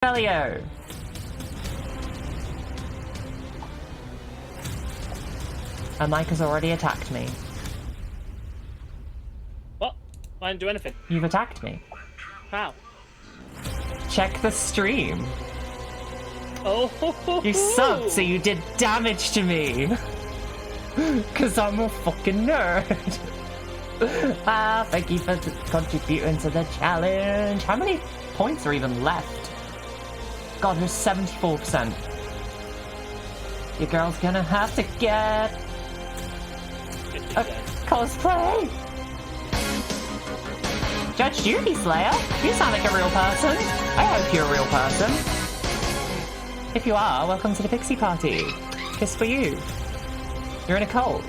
Bellio! And Mike has already attacked me. What? I didn't do anything. You've attacked me. How? Check the stream. Oh! You subbed, so you did damage to me. Because I'm a fucking nerd. Thank you for contributing to the challenge. How many points are even left? God, there's 74%. Your girl's gonna have to get a cosplay. Judge Jodie Slayer, you sound like a real person. I hope you're a real person. If you are, welcome to the Pixie Party. Kiss for you. You're in a cult.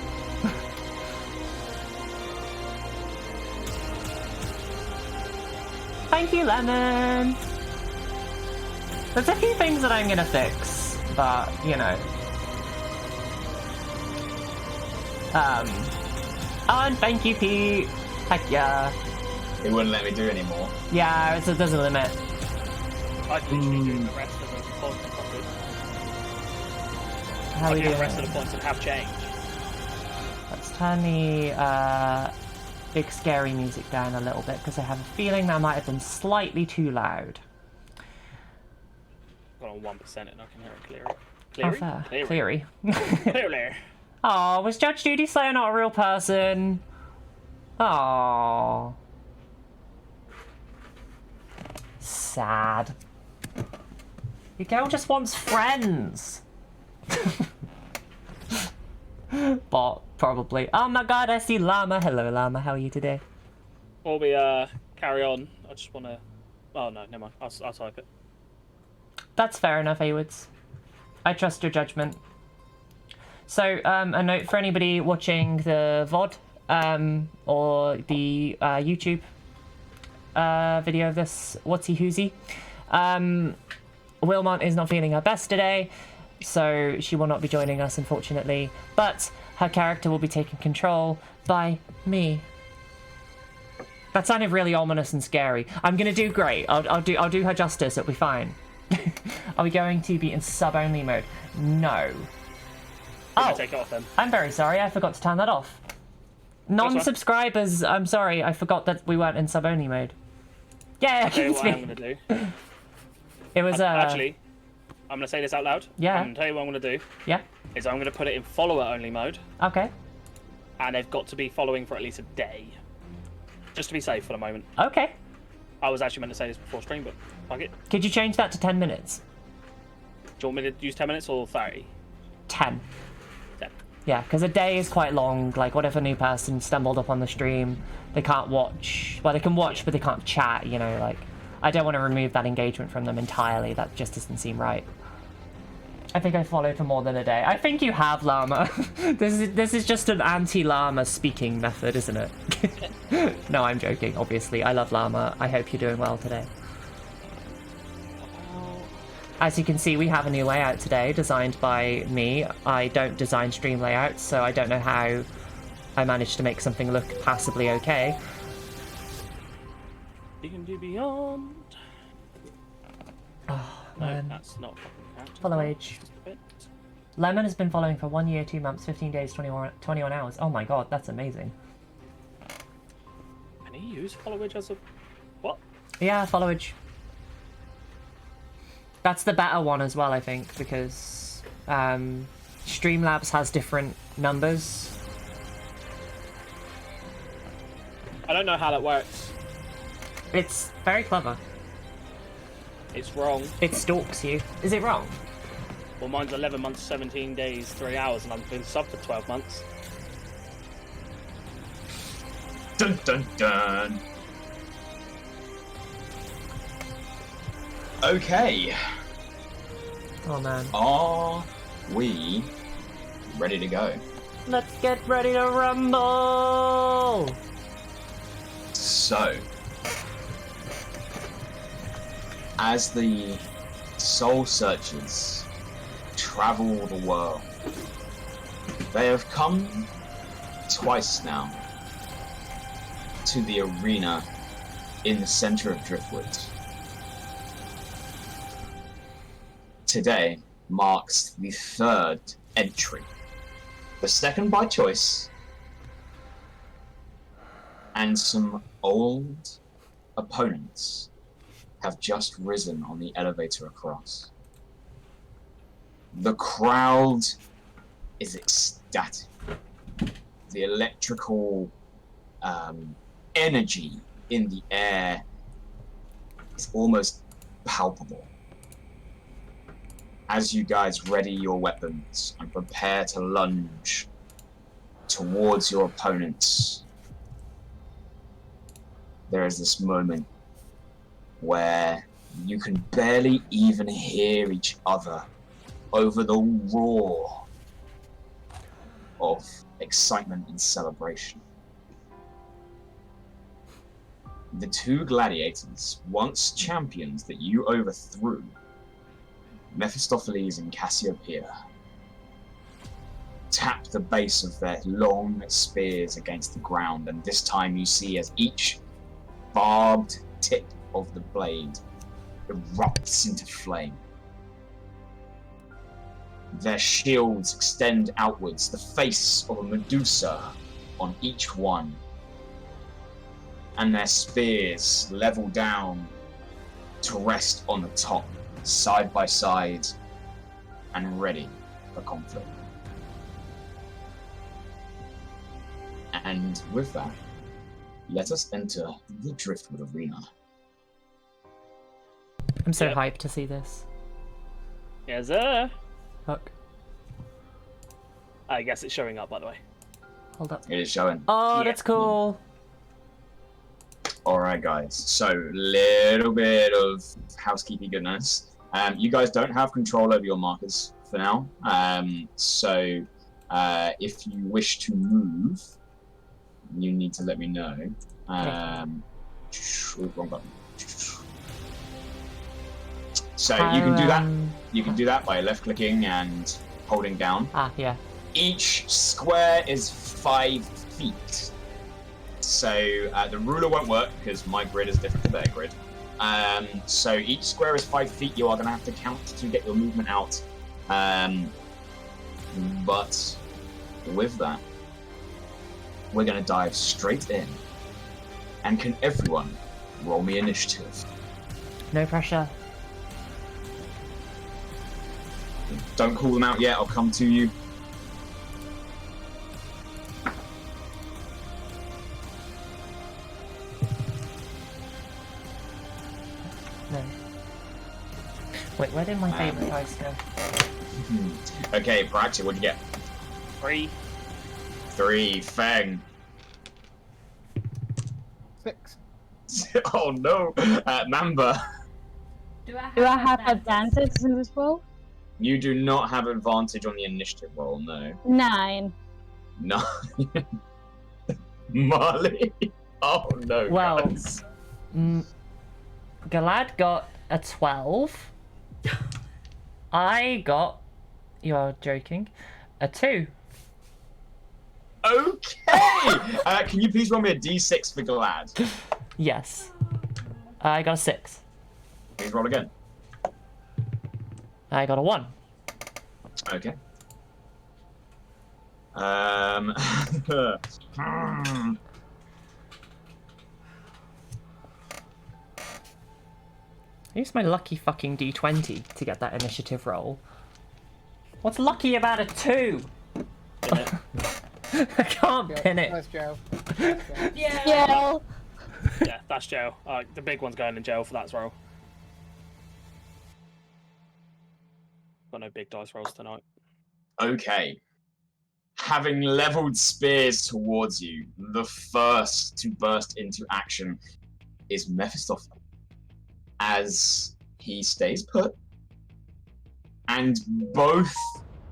Thank you, Lemon. There's a few things that I'm gonna fix, but, you know. Oh, and thank you, Pete. Heck yeah. It wouldn't let me do any more. Yeah, there's a limit. I'd literally do the rest of the points copied. How are we doing? The rest of the points that have changed. Let's turn the big scary music down a little bit, because I have a feeling that might have been slightly too loud. Got on 1% and I can hear it clearly. Oh, fair. Cleary. Clearly. Oh, was Judge Jodie Slayer not a real person? Oh. Sad. Your girl just wants friends. Bot, probably. Oh my god, I see Llama. Hello, Llama. How are you today? Before we carry on, I just want to... Oh, no, never mind. I'll type it. That's fair enough, Awoods. I trust your judgment. So, a note for anybody watching the VOD, or the YouTube video of this Whatsy Whoosy. Wilmot is not feeling her best today, so she will not be joining us, unfortunately. But her character will be taken control by me. That sounded really ominous and scary. I'm gonna do great. I'll do her justice. It'll be fine. Are we going to be in sub-only mode? No. Oh, take it off then. I'm very sorry. I forgot to turn that off. Non-subscribers, I'm sorry. I forgot that we weren't in sub-only mode. Yeah, I can what I'm going to do. It was, Actually, I'm going to say this out loud. Yeah. I'm going to tell you what I'm going to do. Yeah. Is I'm going to put it in follower-only mode. Okay. And they've got to be following for at least a day. Just to be safe for the moment. Okay. I was actually meant to say this before stream, but fuck it. Could you change that to 10 minutes? Do you want me to use 10 minutes or 30? 10. 10. Yeah, because a day is quite long. Like, what if a new person stumbled up on the stream? They can't watch. Well, they can watch, but they can't chat, you know, like... I don't want to remove that engagement from them entirely. That just doesn't seem right. I think I followed for more than a day. I think you have, Llama. This is just an anti-Llama speaking method, isn't it? No, I'm joking, obviously. I love Llama. I hope you're doing well today. As you can see, we have a new layout today, designed by me. I don't design stream layouts, so I don't know how I managed to make something look passably okay. D&D Beyond. Oh, No, man. that's not fucking character. Follow age. Lemon has been following for 1 year, 2 months, 15 days, 21 hours. Oh my god, that's amazing. Can he use follow age as a... What? Yeah, follow age. That's the better one as well, I think, because Streamlabs has different numbers. I don't know how that works. It's very clever. It's wrong. It stalks you. Is it wrong? Well, mine's 11 months, 17 days, 3 hours, and I've been sub for 12 months. Dun dun dun. Okay. Oh man. Are we ready to go? Let's get ready to rumble! So, as the Soul Searchers travel the world, they have come twice now to the arena in the center of Driftwood. today marks the third entry. The second by choice, and some old opponents have just risen on the elevator across. The crowd is ecstatic. The electrical energy in the air is almost palpable. As you guys ready your weapons and prepare to lunge towards your opponents, there is this moment where you can barely even hear each other over the roar of excitement and celebration. The two gladiators, once champions that you overthrew, Mephistopheles and Cassiopeia, tap the base of their long spears against the ground, and this time you see as each barbed tip of the blade erupts into flame. Their shields extend outwards, the face of a Medusa on each one, and their spears level down to rest on the top, side by side, and ready for conflict. And with that, let us enter the Driftwood Arena. I'm so Yep. hyped to see this. Yes, sir. Fuck. I guess it's showing up, by the way. Hold up. It is showing. Oh, Yeah. that's cool. Alright guys, so little bit of housekeeping goodness. You guys don't have control over your markers for now. So if you wish to move, you need to let me know. Wrong button. So you can do that. You can do that by left clicking and holding down. Ah, yeah. Each square is 5 feet. So the ruler won't work because my grid is different to their grid. So each square is 5 feet. You are going to have to count to get your movement out. But with that, we're going to dive straight in. And can everyone roll me initiative? No pressure. Don't call them out yet. I'll come to you. No. Wait, where did my favorite dice go? Okay, Paraxia, what'd you get? 3. 3. Feng. 6. Oh no. Mamba. Do I have advantage in this roll? You do not have advantage on the initiative roll, no. 9. No. Marle. Oh no. Well, guys. Galad got a 12. I got, you're joking, a 2. Okay. Can you please roll me a d6 for Galad? Yes. I got a 6. Please roll again. I got a 1. Okay. I used my lucky fucking d20 to get that initiative roll. What's lucky about a 2? I can't pin it. Nice Joe. Yeah. Yeah, that's jail. The big one's going in jail for that roll. Got no big dice rolls tonight. Okay. Having leveled spears towards you, the first to burst into action is Mephistopheles, as he stays put, and both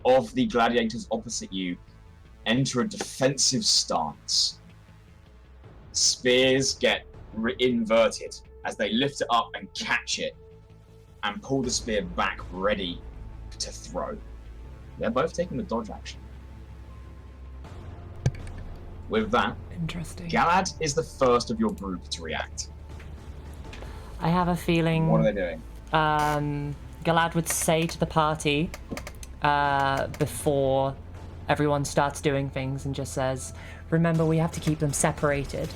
of the gladiators opposite you enter a defensive stance. Spears get inverted as they lift it up and catch it and pull the spear back ready to throw. They're both taking the dodge action. With that, Interesting. Galad is the first of your group to react. I have a feeling. What are they doing? Galad would say to the party before everyone starts doing things and just says, remember, we have to keep them separated.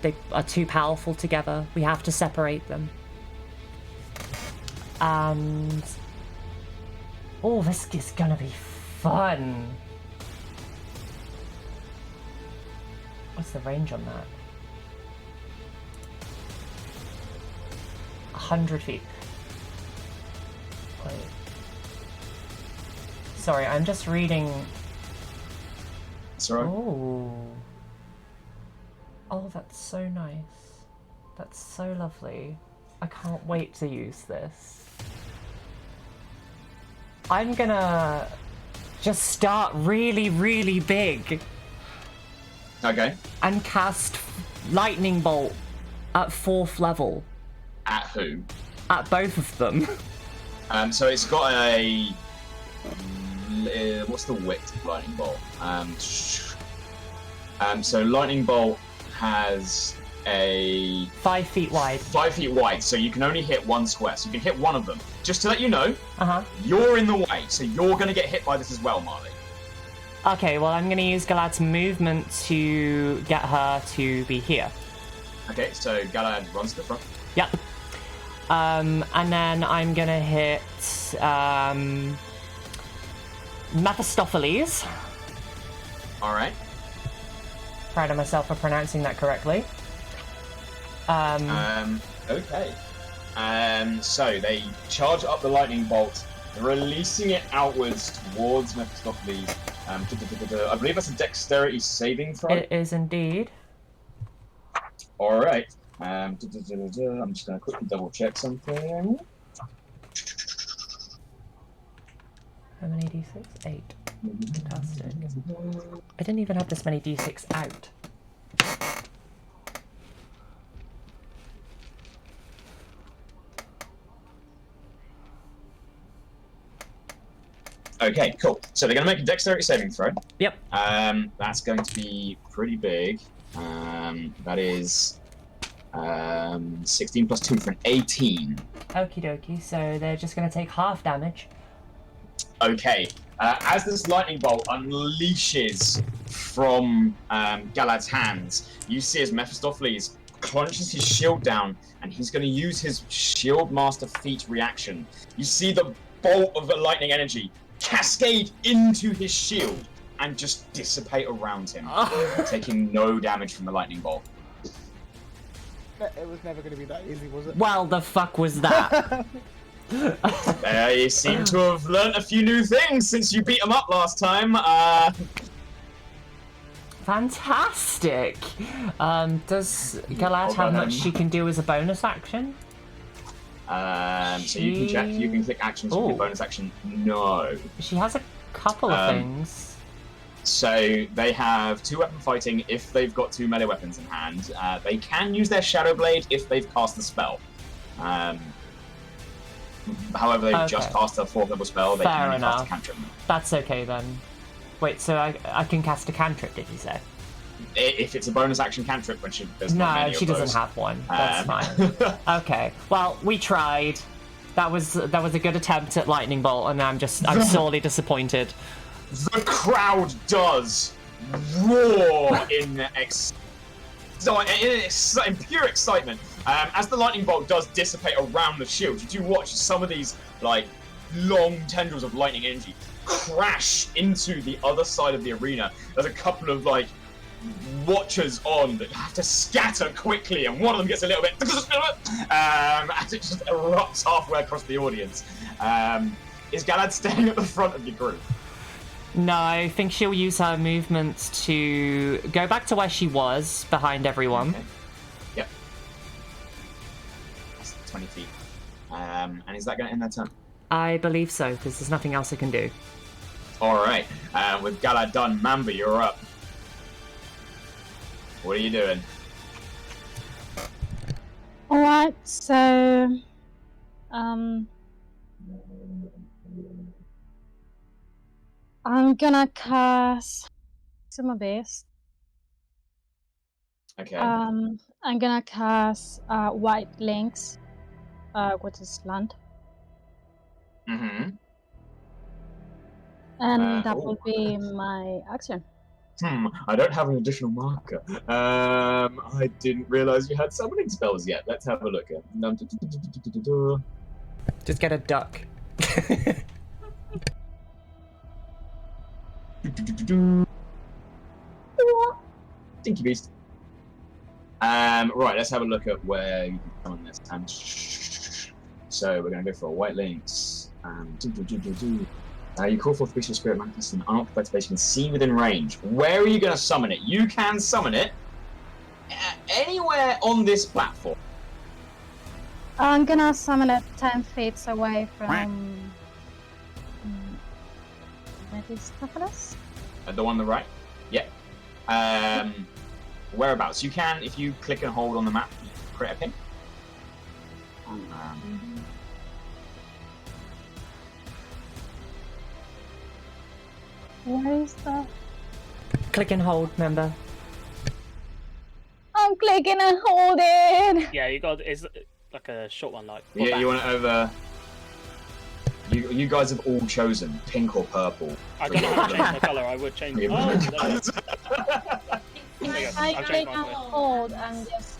They are too powerful together. We have to separate them. And... oh, this is gonna be fun. What's the range on that? 100 feet. Wait. Sorry, I'm just reading... That's alright. Oh. Oh, that's so nice. That's so lovely. I can't wait to use this. I'm gonna just start really, really big Okay. and cast Lightning Bolt at 4th level At who? at both of them. So it's got a... what's the width of Lightning Bolt? So Lightning Bolt has a 5 feet wide. 5 feet wide, so you can only hit one square. So you can hit one of them. Just to let you know, Uh-huh. you're in the way, so you're going to get hit by this as well, Marle. Okay, well, I'm gonna use Galad's movement to get her to be here. Okay, so Galad runs to the front. Yep. And then I'm gonna hit Mephistopheles. All right. Proud of myself for pronouncing that correctly. Okay. So they charge up the lightning bolt, releasing it outwards towards Mephistopheles. I believe that's a dexterity saving throw. It is indeed. All right. I'm just going to quickly double check something. How many d6? 8. Fantastic. I didn't even have this many d6 out. Okay, cool. So they're going to make a dexterity saving throw. Yep. That's going to be pretty big. That is 16 plus 2 for an 18. Okie dokie, so they're just going to take half damage. Okay. As this lightning bolt unleashes from Galad's hands, you see as Mephistopheles crunches his shield down, and he's going to use his Shield Master feat reaction. You see the bolt of the lightning energy cascade into his shield and just dissipate around him, taking no damage from the lightning bolt. It was never going to be that easy, was it? Well, the fuck was that? You seem to have learnt a few new things since you beat him up last time. Fantastic! Does Galad have much she can do as a bonus action? So you can check. You can click actions with your bonus action. No. She has a couple of things. So they have 2 weapon fighting if they've got 2 melee weapons in hand. They can use their Shadow Blade if they've cast the spell. However, they've just cast a 4th level spell. They can only cast a cantrip. That's okay then. Wait, so I can cast a cantrip, did you say? If it's a bonus action cantrip, when there's not many No, she of those. doesn't have one. That's fine. Okay. Well, we tried. That was a good attempt at lightning bolt, and I'm sorely disappointed. The crowd does roar in pure excitement as the lightning bolt does dissipate around the shield. You do watch some of these like long tendrils of lightning energy crash into the other side of the arena. There's a couple of like watchers on that have to scatter quickly, and one of them gets a little bit as it just erupts halfway across the audience. Is Galad staying at the front of your group? No, I think she'll use her movements to go back to where she was, behind everyone. Okay. Yep. That's 20 feet. And is that going to end their turn? I believe so, because there's nothing else I can do. Alright. With Galad done, Mamba, you're up. What are you doing? Alright, so I'm gonna cast my best. Okay. I'm gonna cast White Lynx, which is land. And that ooh. will be my action. I don't have an additional marker. I didn't realize you had summoning spells yet. Let's have a look. Just get a duck. Stinky beast. Right, let's have a look at where you can summon this. So we're going to go for a white lynx. You call forth the beast of spirit manifest in an unoccupied space you can see within range. Where are you going to summon it? You can summon it anywhere on this platform. I'm gonna summon it 10 feet away from. Mephistopheles? The one on the right? Yeah. Whereabouts? You can, if you click and hold on the map, you can create a pin. Where is the? Click and hold, remember? I'm clicking and holding. Yeah, you got it's like a short one, like. Yeah, you want it over. You guys have all chosen pink or purple. I don't know how to change my colour. I would change. Yeah, Oh, but- there we go. I I've click changed and mine. hold and just.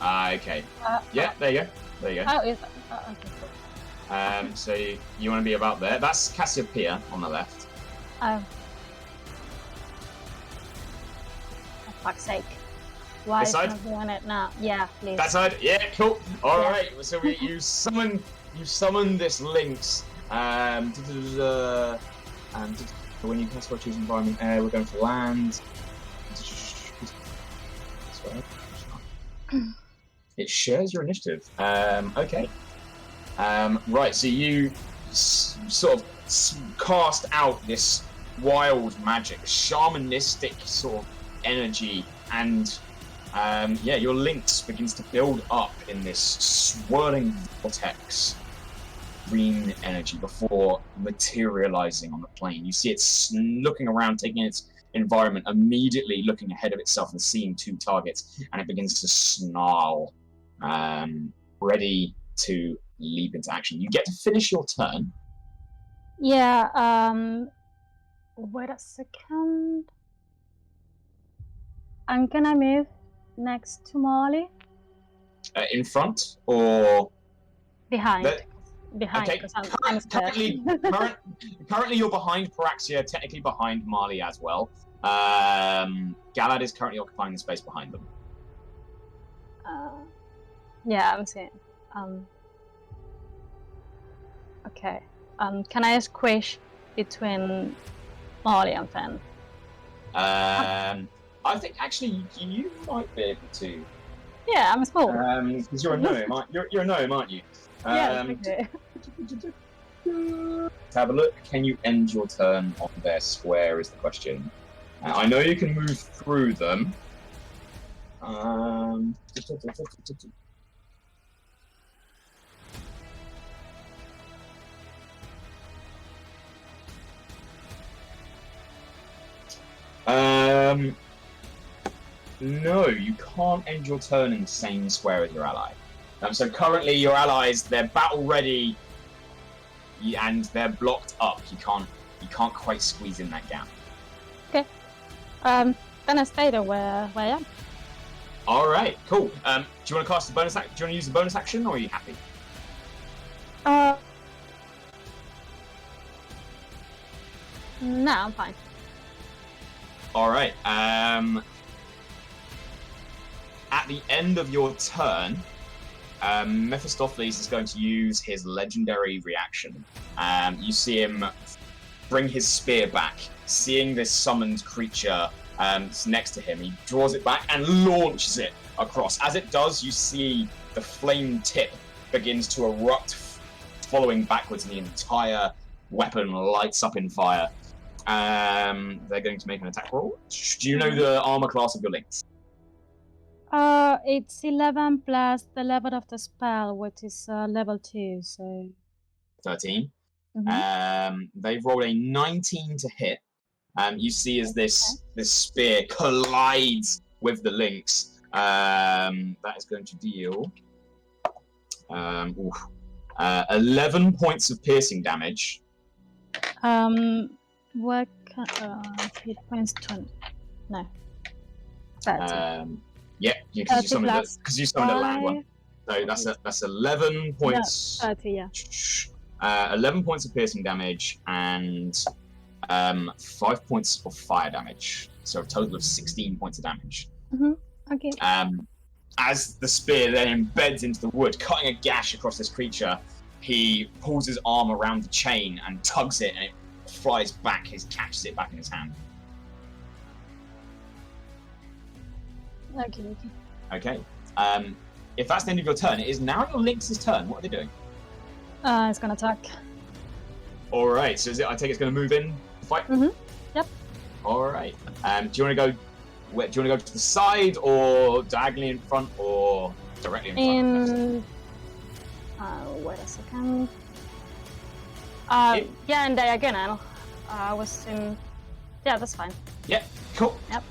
Okay. Yeah, there you go. There you go. Oh, is okay, cool. So you want to be about there. That's Cassiopeia on the left. Oh. For fuck's sake. Why This is side? not doing it now? Yeah, please. That side? Yeah, cool. All Yeah. right. So you summon this lynx. When you cast or choose environment air, we're going for land. It shares your initiative. Okay. Right. So you sort of cast out this wild magic, shamanistic sort of energy, and your lynx begins to build up in this swirling vortex green energy before materializing on the plane. You see it's looking around, taking its environment, immediately looking ahead of itself and seeing two targets, and it begins to snarl, ready to leap into action. You get to finish your turn. Yeah, wait a second. I'm gonna move next to Marle. In front or Behind. The- Behind, okay. because I'm scared. Currently you're behind Paraxia, technically behind Marle as well. Galad is currently occupying the space behind them. Yeah, I'm seeing. Okay. Can I squish between Marle and Feng? I think actually you might be able to. Yeah, I'm small. Because you're a gnome, you're a gnome, aren't you? Yeah, okay. Let's have a look. Can you end your turn on their square is the question. I know you can move through them. No, you can't end your turn in the same square as your ally. So currently your allies, they're battle ready and they're blocked up. You can't quite squeeze in that gap. Okay. Then I stay there where I am. Alright, cool. Do you want to cast a bonus action? Do you want to use a bonus action or are you happy? No, I'm fine. Alright, at the end of your turn, Mephistopheles is going to use his legendary reaction. You see him bring his spear back, seeing this summoned creature next to him. He draws it back and launches it across. As it does, you see the flame tip begins to erupt, following backwards, and the entire weapon lights up in fire. They're going to make an attack roll. Do you know the armor class of your lynx? It's 11 plus the level of the spell, which is level 2, so... 13. Mm-hmm. They've rolled a 19 to hit. You see as this spear collides with the lynx. That is going to deal 11 points of piercing damage. What hit points 20? No. 30. Yeah, because you 30 summoned plus because you summoned a land one. 5. So that's 11 points. 30, yeah. 11 points of piercing damage and 5 points of fire damage. So a total of 16 points of damage. Okay. As the spear then embeds into the wood, cutting a gash across this creature, he pulls his arm around the chain and tugs it, and it flies back. He catches it back in his hand. Okay. Okay. If that's the end of your turn, it is now your Lynx's turn. What are they doing? It's gonna attack. All right. So I take it's going to move in the fight. Yep. All right. Do you want to go? Do you want to go to the side, or diagonally in front, or directly in front? Wait a second. Yeah, in diagonal. I was in. Yeah, that's fine. Yep. Cool. Yep.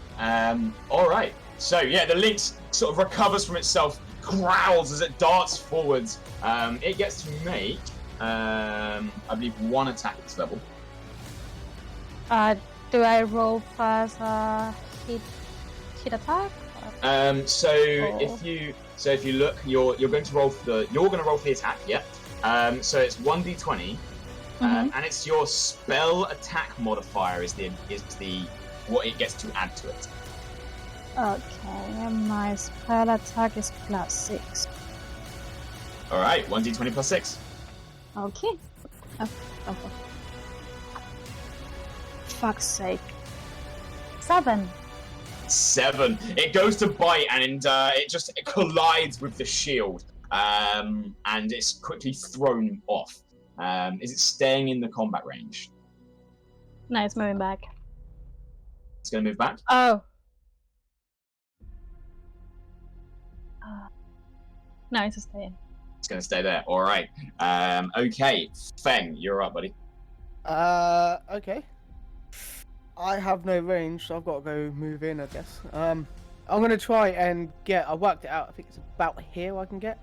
All right. So yeah, the lynx sort of recovers from itself, growls as it darts forwards. It gets to make, I believe, 1 attack at this level. Do I roll first hit attack? If you look, you're going to roll for the attack. Yeah. So it's 1d20, and it's your spell attack modifier is the what it gets to add to it. Okay, my spell attack is +6. All right, 1d20 plus 6. Okay. Oh. Fuck's sake. 7. 7. It goes to bite and it collides with the shield, and it's quickly thrown off. Is it staying in the combat range? No, it's moving back. It's going to move back. Oh. No, it's staying. It's going to stay there. All right. Okay, Feng, you're up, buddy. Okay. I have no range, so I've got to go move in, I guess. I'm going to try and I worked it out, I think it's about here I can get.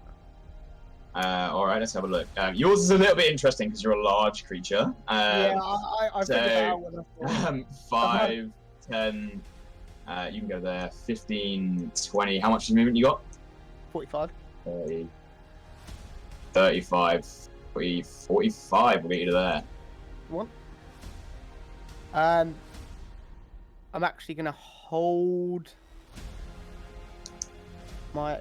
All right, let's have a look. Yours is a little bit interesting because you're a large creature. Yeah, I figured that out when I thought. 5, 10, you can go there, 15, 20. How much movement you got? 45. 30, 35, 40, 45. We'll get you to there. One. I'm actually going to hold my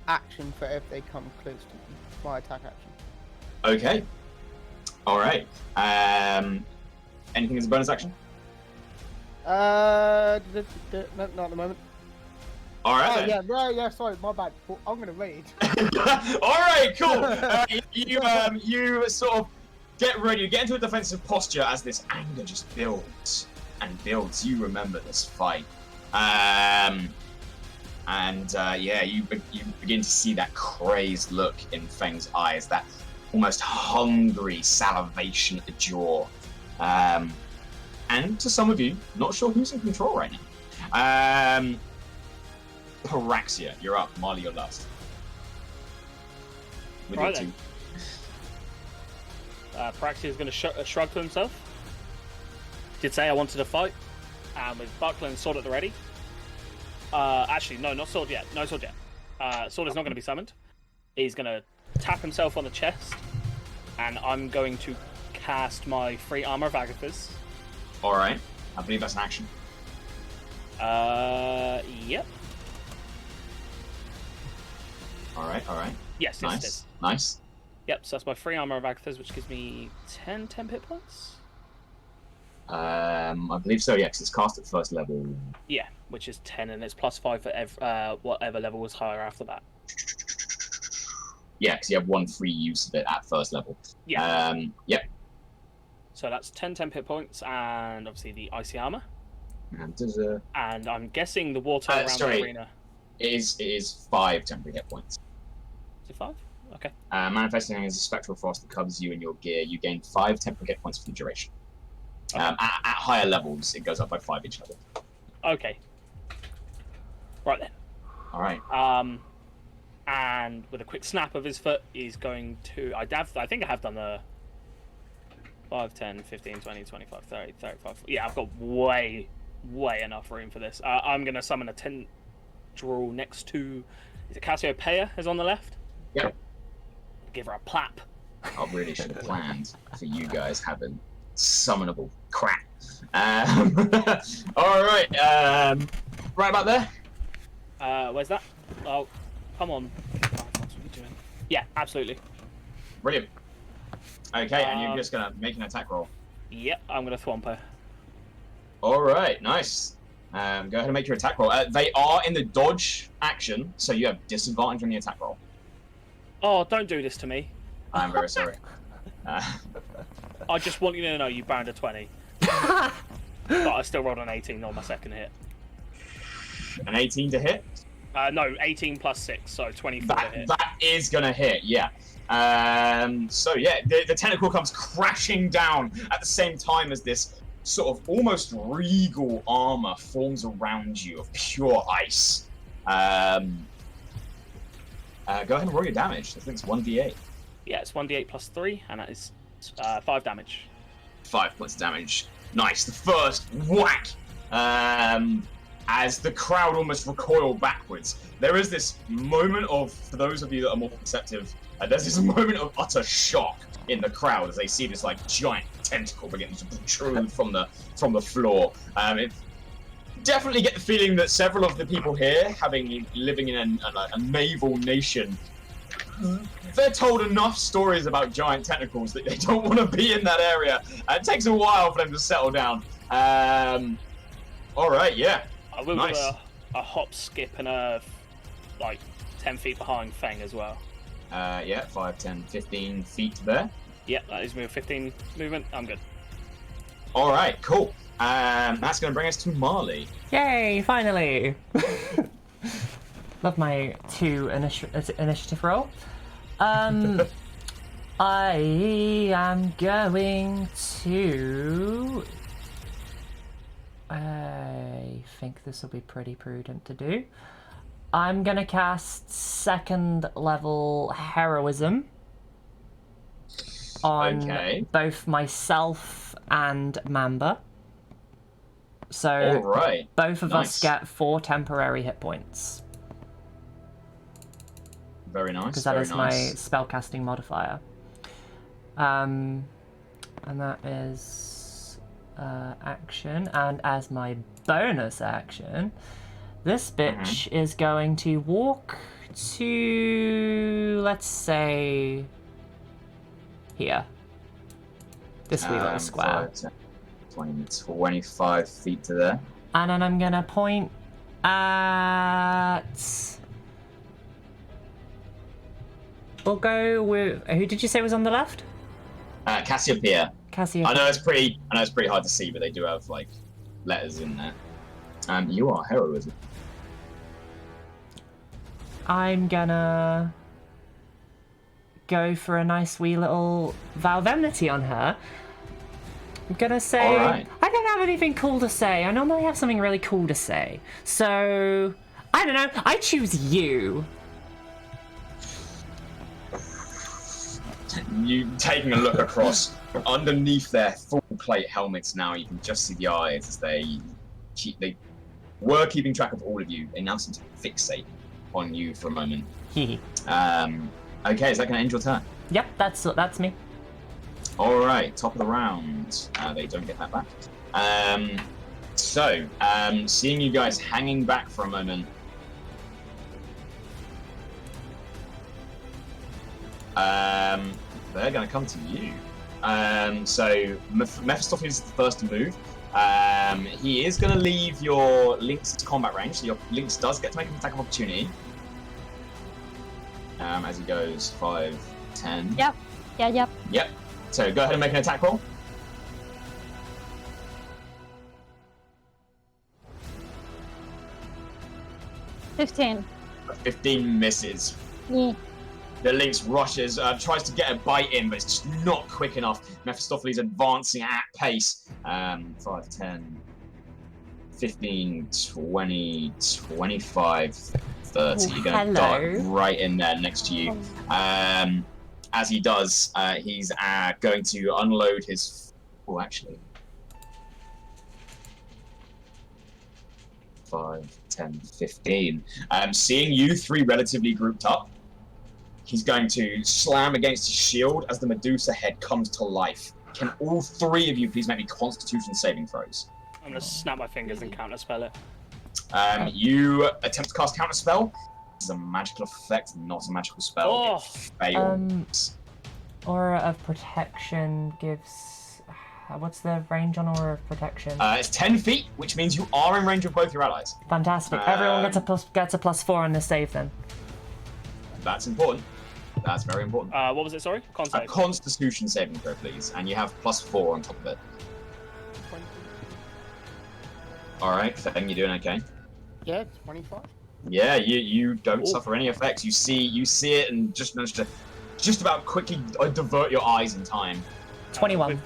action for if they come close to me. My attack action. Okay. All right. Anything as a bonus action? No, not at the moment. All right. Yeah. Sorry, my bad. I'm gonna rage. All right, cool. You sort of get ready to get into a defensive posture as this anger just builds and builds. You remember this fight, you begin to see that crazed look in Feng's eyes, that almost hungry salivation at the jaw, and to some of you, not sure who's in control right now. Paraxia, you're up. Marle, you're last. With Right your then. Paraxia is going to shrug to himself. Did say I wanted to fight, and with buckler and sword at the ready. Actually, no, not sword yet. No sword yet. Sword is not going to be summoned. He's going to tap himself on the chest, and I'm going to cast my free armor of Agathis. All right, I believe that's an action. Yep. All right. Yes, Nice. it is. Nice. Yep, so that's my free armor of Agathis, which gives me 10 hit points. I believe so, yeah, because it's cast at first level. Yeah, which is 10, and it's +5 for whatever level was higher after that. Yeah, because you have 1 free use of it at first level. Yeah. Yep. So that's 10 hit points, and obviously the icy armor. And And I'm guessing the water around the arena. It is 5 temporary hit points. Is it 5? Okay. Manifesting as a spectral frost that covers you and your gear, you gain 5 temporary hit points for the duration. Okay. At higher levels, it goes up by 5 each level. Okay. Right then. All right. And with a quick snap of his foot, he's going to. I think I have done the 5, 10, 15, 20, 25, 30, 35. Yeah, I've got way enough room for this. I'm going to summon a tendril next to... Is it Cassiopeia is on the left? Yep. Give her a plap. I really should have planned for you guys having summonable crap. Alright, right about there? Where's that? Oh, come on. What are you doing? Yeah, absolutely. Brilliant. Okay, and you're just gonna make an attack roll. Yep, I'm going to thwomp her. Alright, nice. Go ahead and make your attack roll. They are in the dodge action, so you have disadvantage on the attack roll. Oh, don't do this to me. I'm very sorry. I just want you to know you banned a 20. But I still rolled an 18 on my second hit. An 18 to hit? No, 18 plus 6, so 24 to hit. That is gonna hit, yeah. So yeah, the tentacle comes crashing down at the same time as this sort of almost regal armor forms around you of pure ice. Go ahead and roll your damage. I think it's 1d8. Yeah, it's 1d8 plus 3, and that is 5 damage. 5 points of damage. Nice. The first whack. As the crowd almost recoil backwards, there is this moment of, for those of you that are more perceptive, there's this moment of utter shock in the crowd as they see this like giant tentacle begin to protrude from the floor. It definitely get the feeling that several of the people here, living in a naval nation, they're told enough stories about giant tentacles that they don't want to be in that area. It takes a while for them to settle down. All right, yeah. I will Nice. do a hop, skip, and a like 10 feet behind Feng as well. Yeah, 5, 10, 15 feet there. Yep, that is 15 movement. I'm good. All right, cool. That's going to bring us to Marle. Yay, finally! Love my 2 initiative roll. I am going to... I think this will be pretty prudent to do. I'm going to cast 2nd level heroism on both myself and Mamba. So All right. both of Nice. us get 4 temporary hit points. Very nice. Because that very is nice. my spellcasting modifier. And that is action. And as my bonus action, this bitch is going to walk to, let's say, here. This wee little square. 5, 10, 20, 25 feet to there. And then I'm gonna point at... We'll go with... Who did you say was on the left? Cassiopeia. Cassiopeia. I know it's pretty hard to see, but they do have like letters in there. You are heroism. I'm gonna go for a nice wee little vow of enmity on her. I'm gonna say... Alright. I don't have anything cool to say. I normally have something really cool to say. So... I don't know. I choose you. You taking a look across underneath their full plate helmets now, you can just see the eyes as they were keeping track of all of you. They now seem to fixate on you for a moment. Okay, is that going to end your turn? Yep, that's me. All right, top of the round. They don't get that back. Seeing you guys hanging back for a moment. They're going to come to you. Mephistopheles is the first to move. He is going to leave your Lynx combat range, so your Lynx does get to make an attack of opportunity. As he goes 5, 10. Yep. Yeah, yep. Yep. So go ahead and make an attack roll. 15. 15 misses. Yeah. The Lynx rushes, tries to get a bite in, but it's just not quick enough. Mephistopheles advancing at pace. 5, 10, 15, 20, 25, 30. You're going to dart right in there next to you. as he does, he's going to unload his... Oh, actually... 5, 10, 15. Seeing you three relatively grouped up, he's going to slam against his shield as the Medusa head comes to life. Can all three of you please make me Constitution saving throws? I'm gonna snap my fingers and counterspell it. You attempt to cast counterspell. This is a magical effect, not a magical spell. Oh. It fails. Aura of Protection gives... What's the range on Aura of Protection? It's 10 feet, which means you are in range of both your allies. Fantastic. Everyone gets a +4 on this save then. That's important. That's very important. What was it, sorry? Con A save. Constitution saving throw, please. And you have +4 on top of it. Alright, Feng, you doing okay? Yeah, 25. Yeah, you don't Ooh. suffer any effects. You see it and just manage to just about quickly divert your eyes in time. 21.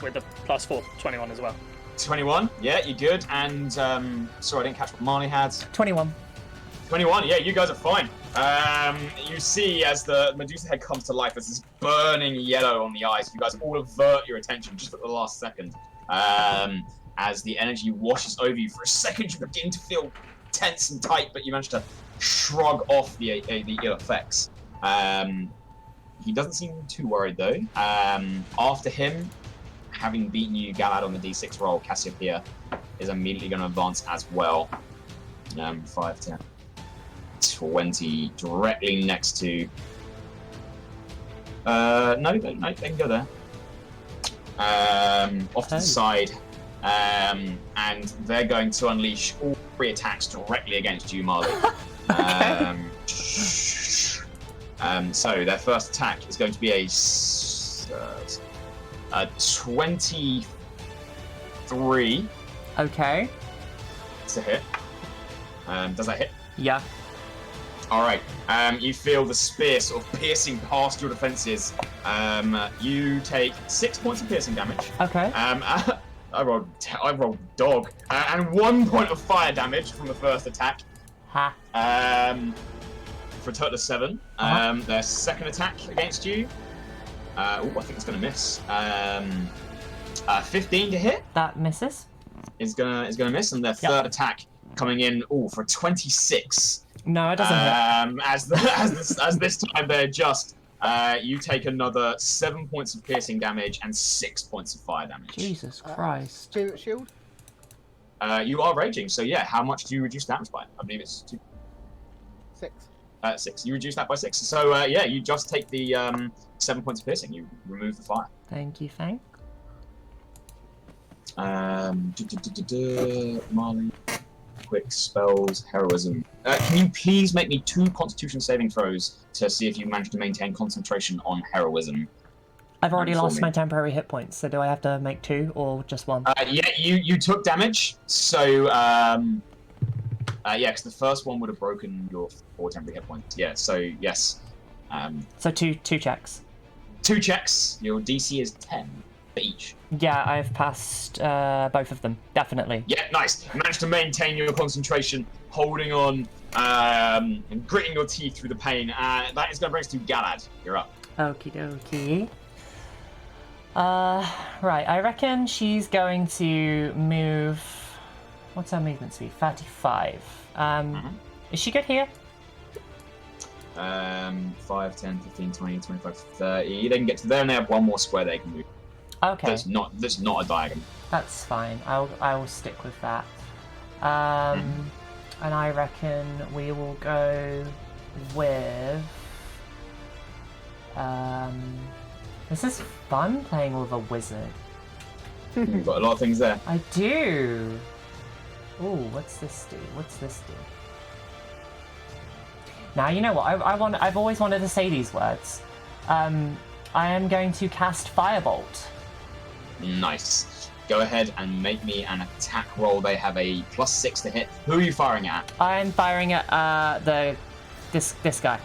With the +4, 21 as well. 21, yeah, you're good. And sorry, I didn't catch what Marle had. 21. 21, yeah, you guys are fine. You see as the Medusa head comes to life, there's this burning yellow on the eyes. You guys all avert your attention just at the last second. As the energy washes over you. For a second, you begin to feel tense and tight, but you manage to shrug off the ill effects. He doesn't seem too worried, though. After him, having beaten you, Galad, on the D6 roll, Cassiopeia is immediately going to advance as well. 5, 10, 20, directly next to... No, they can go there. Off to the side. And they're going to unleash all 3 attacks directly against you, Marle. So their first attack is going to be a 23. Okay. It's a hit. Does that hit? Yeah. Alright. You feel the spear sort of piercing past your defenses. You take 6 points of piercing damage. Okay. I rolled dog. And 1 point of fire damage from the first attack. Ha. For a total of 7. Their second attack against you. I think it's going to miss. 15 to hit. That misses. Is gonna miss, and their third attack coming in. For a 26. No, it doesn't hit. As this time they adjust. You take another 7 points of piercing damage and 6 points of fire damage. Jesus Christ. Shield? You are raging, so yeah. How much do you reduce damage by? I believe it's 2. 6. 6. You reduce that by 6. So yeah, you just take the 7 points of piercing. You remove the fire. Thank you, Feng. Marle, quick spells, heroism. Can you please make me 2 Constitution saving throws to see if you manage to maintain concentration on heroism? I've already lost me. my temporary hit points, so do I have to make 2 or just 1? Yeah, you took damage, so yeah, because the first one would have broken your 4 temporary hit points. Yeah, so yes. So two checks. 2 checks. Your DC is 10 for each. Yeah, I've passed both of them, definitely. Yeah, nice. You managed to maintain your concentration, holding on, and gritting your teeth through the pain. That is going to bring us to Galad. You're up. Okie dokie. Right, I reckon she's going to move... What's her movement speed? 35. Is she good here? 5, 10, 15, 20, 25, 30. They can get to there, and they have 1 more square they can move. Okay. That's not a diagonal. That's fine. I will stick with that. And I reckon we will go with... This is fun playing with a wizard. You've got a lot of things there. I do. Ooh, what's this do? Now you know what? I've always wanted to say these words. I am going to cast Firebolt. Nice. Go ahead and make me an attack roll. They have a +6 to hit. Who are you firing at? I'm firing at this guy.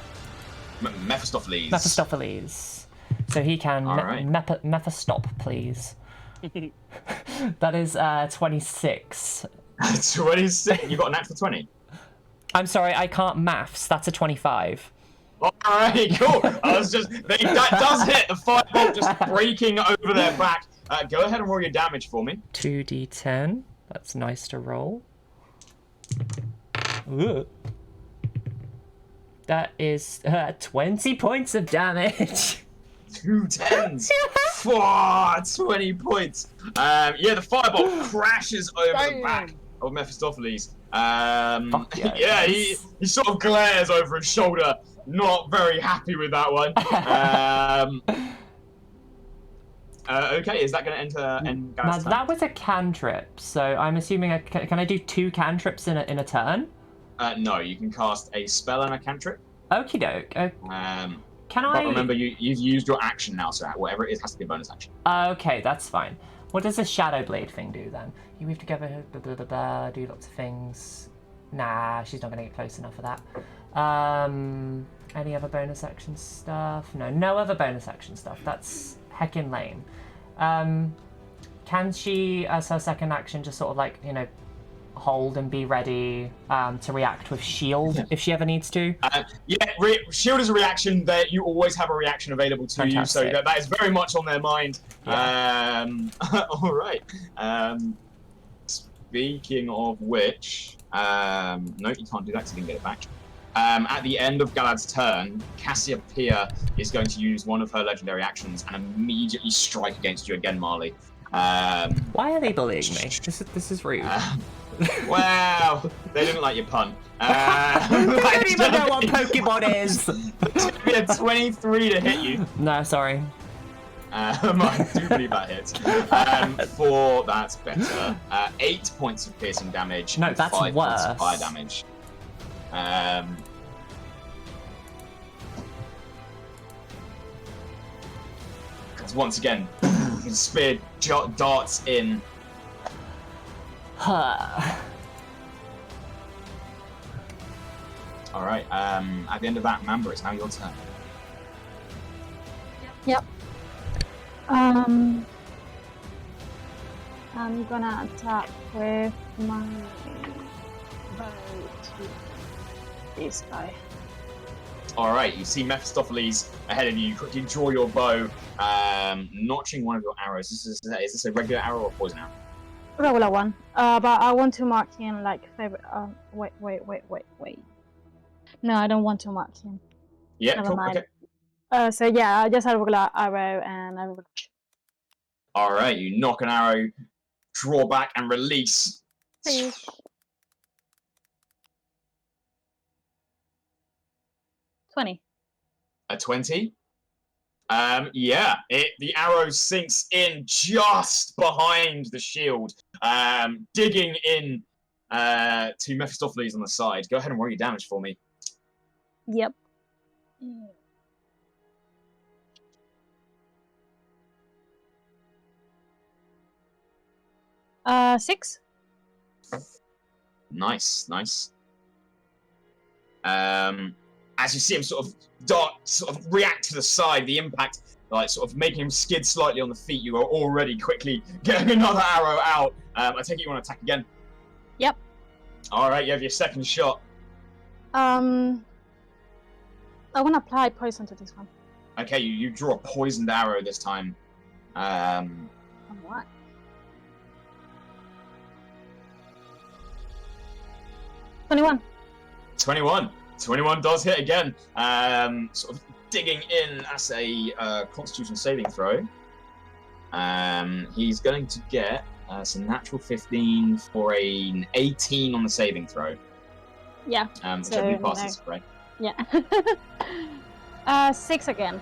Mephistopheles. Mephistopheles. So he can Mephistop, please. That is 26. 26. You got a natural 20. I'm sorry, I can't maths. That's a 25. Oh, Alright, cool. That does hit. The firebolt just breaking over their back. Go ahead and roll your damage for me. 2d10. That's nice to roll. Ooh. That is 20 points of damage. 2 10s. 20 points. Yeah, the firebolt crashes over the back of Mephistopheles. Yeah, he sort of glares over his shoulder, not very happy with that one. Okay, is that going to enter end Now Galadesis' turn? that was a cantrip, so I'm assuming can I do 2 cantrips in a turn? No, you can cast a spell and a cantrip. Okie doke. Can But I? remember, you've used your action now, so whatever it is has to be a bonus action. Okay, that's fine. What does the Shadow Blade thing do then? You weave together, blah, blah, blah, blah, do lots of things. Nah, she's not going to get close enough for that. Any other bonus action stuff? No other bonus action stuff. That's heckin' lame. Can she, as her second action, just sort of like, hold and be ready to react with shield if she ever needs to? Shield is a reaction that you always have a reaction available to Fantastic. you, so that is very much on their mind. Yeah. All right. Speaking of which, no, you can't do that because you didn't get it back. At the end of Galad's turn, Cassiopeia is going to use one of her legendary actions and immediately strike against you again, Marle. Why are they bullying me? This is rude. Wow, they didn't like your pun. I don't even know what Pokemon is! We had 23 to hit you. No, sorry. I do believe that hits. 4, that's better. 8 points of piercing damage. No, and that's 5 points of fire worse. damage. Because once again, the spear darts in. Alright, at the end of that, Mamba, it's now your turn. Yep. I'm gonna attack with my bow to this guy. Alright, you see Mephistopheles ahead of you. Quickly draw your bow, notching one of your arrows. Is this a regular arrow or a poison arrow? Regular one. But I want to mark him like favorite. Wait. No, I don't want to mark him. Yeah, Never cool, mind. okay. So yeah, I just had a regular arrow and I will. Alright, you knock an arrow, draw back and release. Please. 20. A 20? Yeah, the arrow sinks in just behind the shield, digging in to Mephistopheles on the side. Go ahead and roll your damage for me. Yep. 6. Nice. As you see him sort of react to the side, the impact, like sort of making him skid slightly on the feet, you are already quickly getting another arrow out. I take it you want to attack again? Yep. Alright, you have your second shot. I want to apply poison to this one. Okay, you draw a poisoned arrow this time. What? 21. 21 does hit again. Sort of digging in as a Constitution saving throw. He's going to get some natural 15 for an 18 on the saving throw. Yeah. Which I believe passes, right? Yeah. 6 again.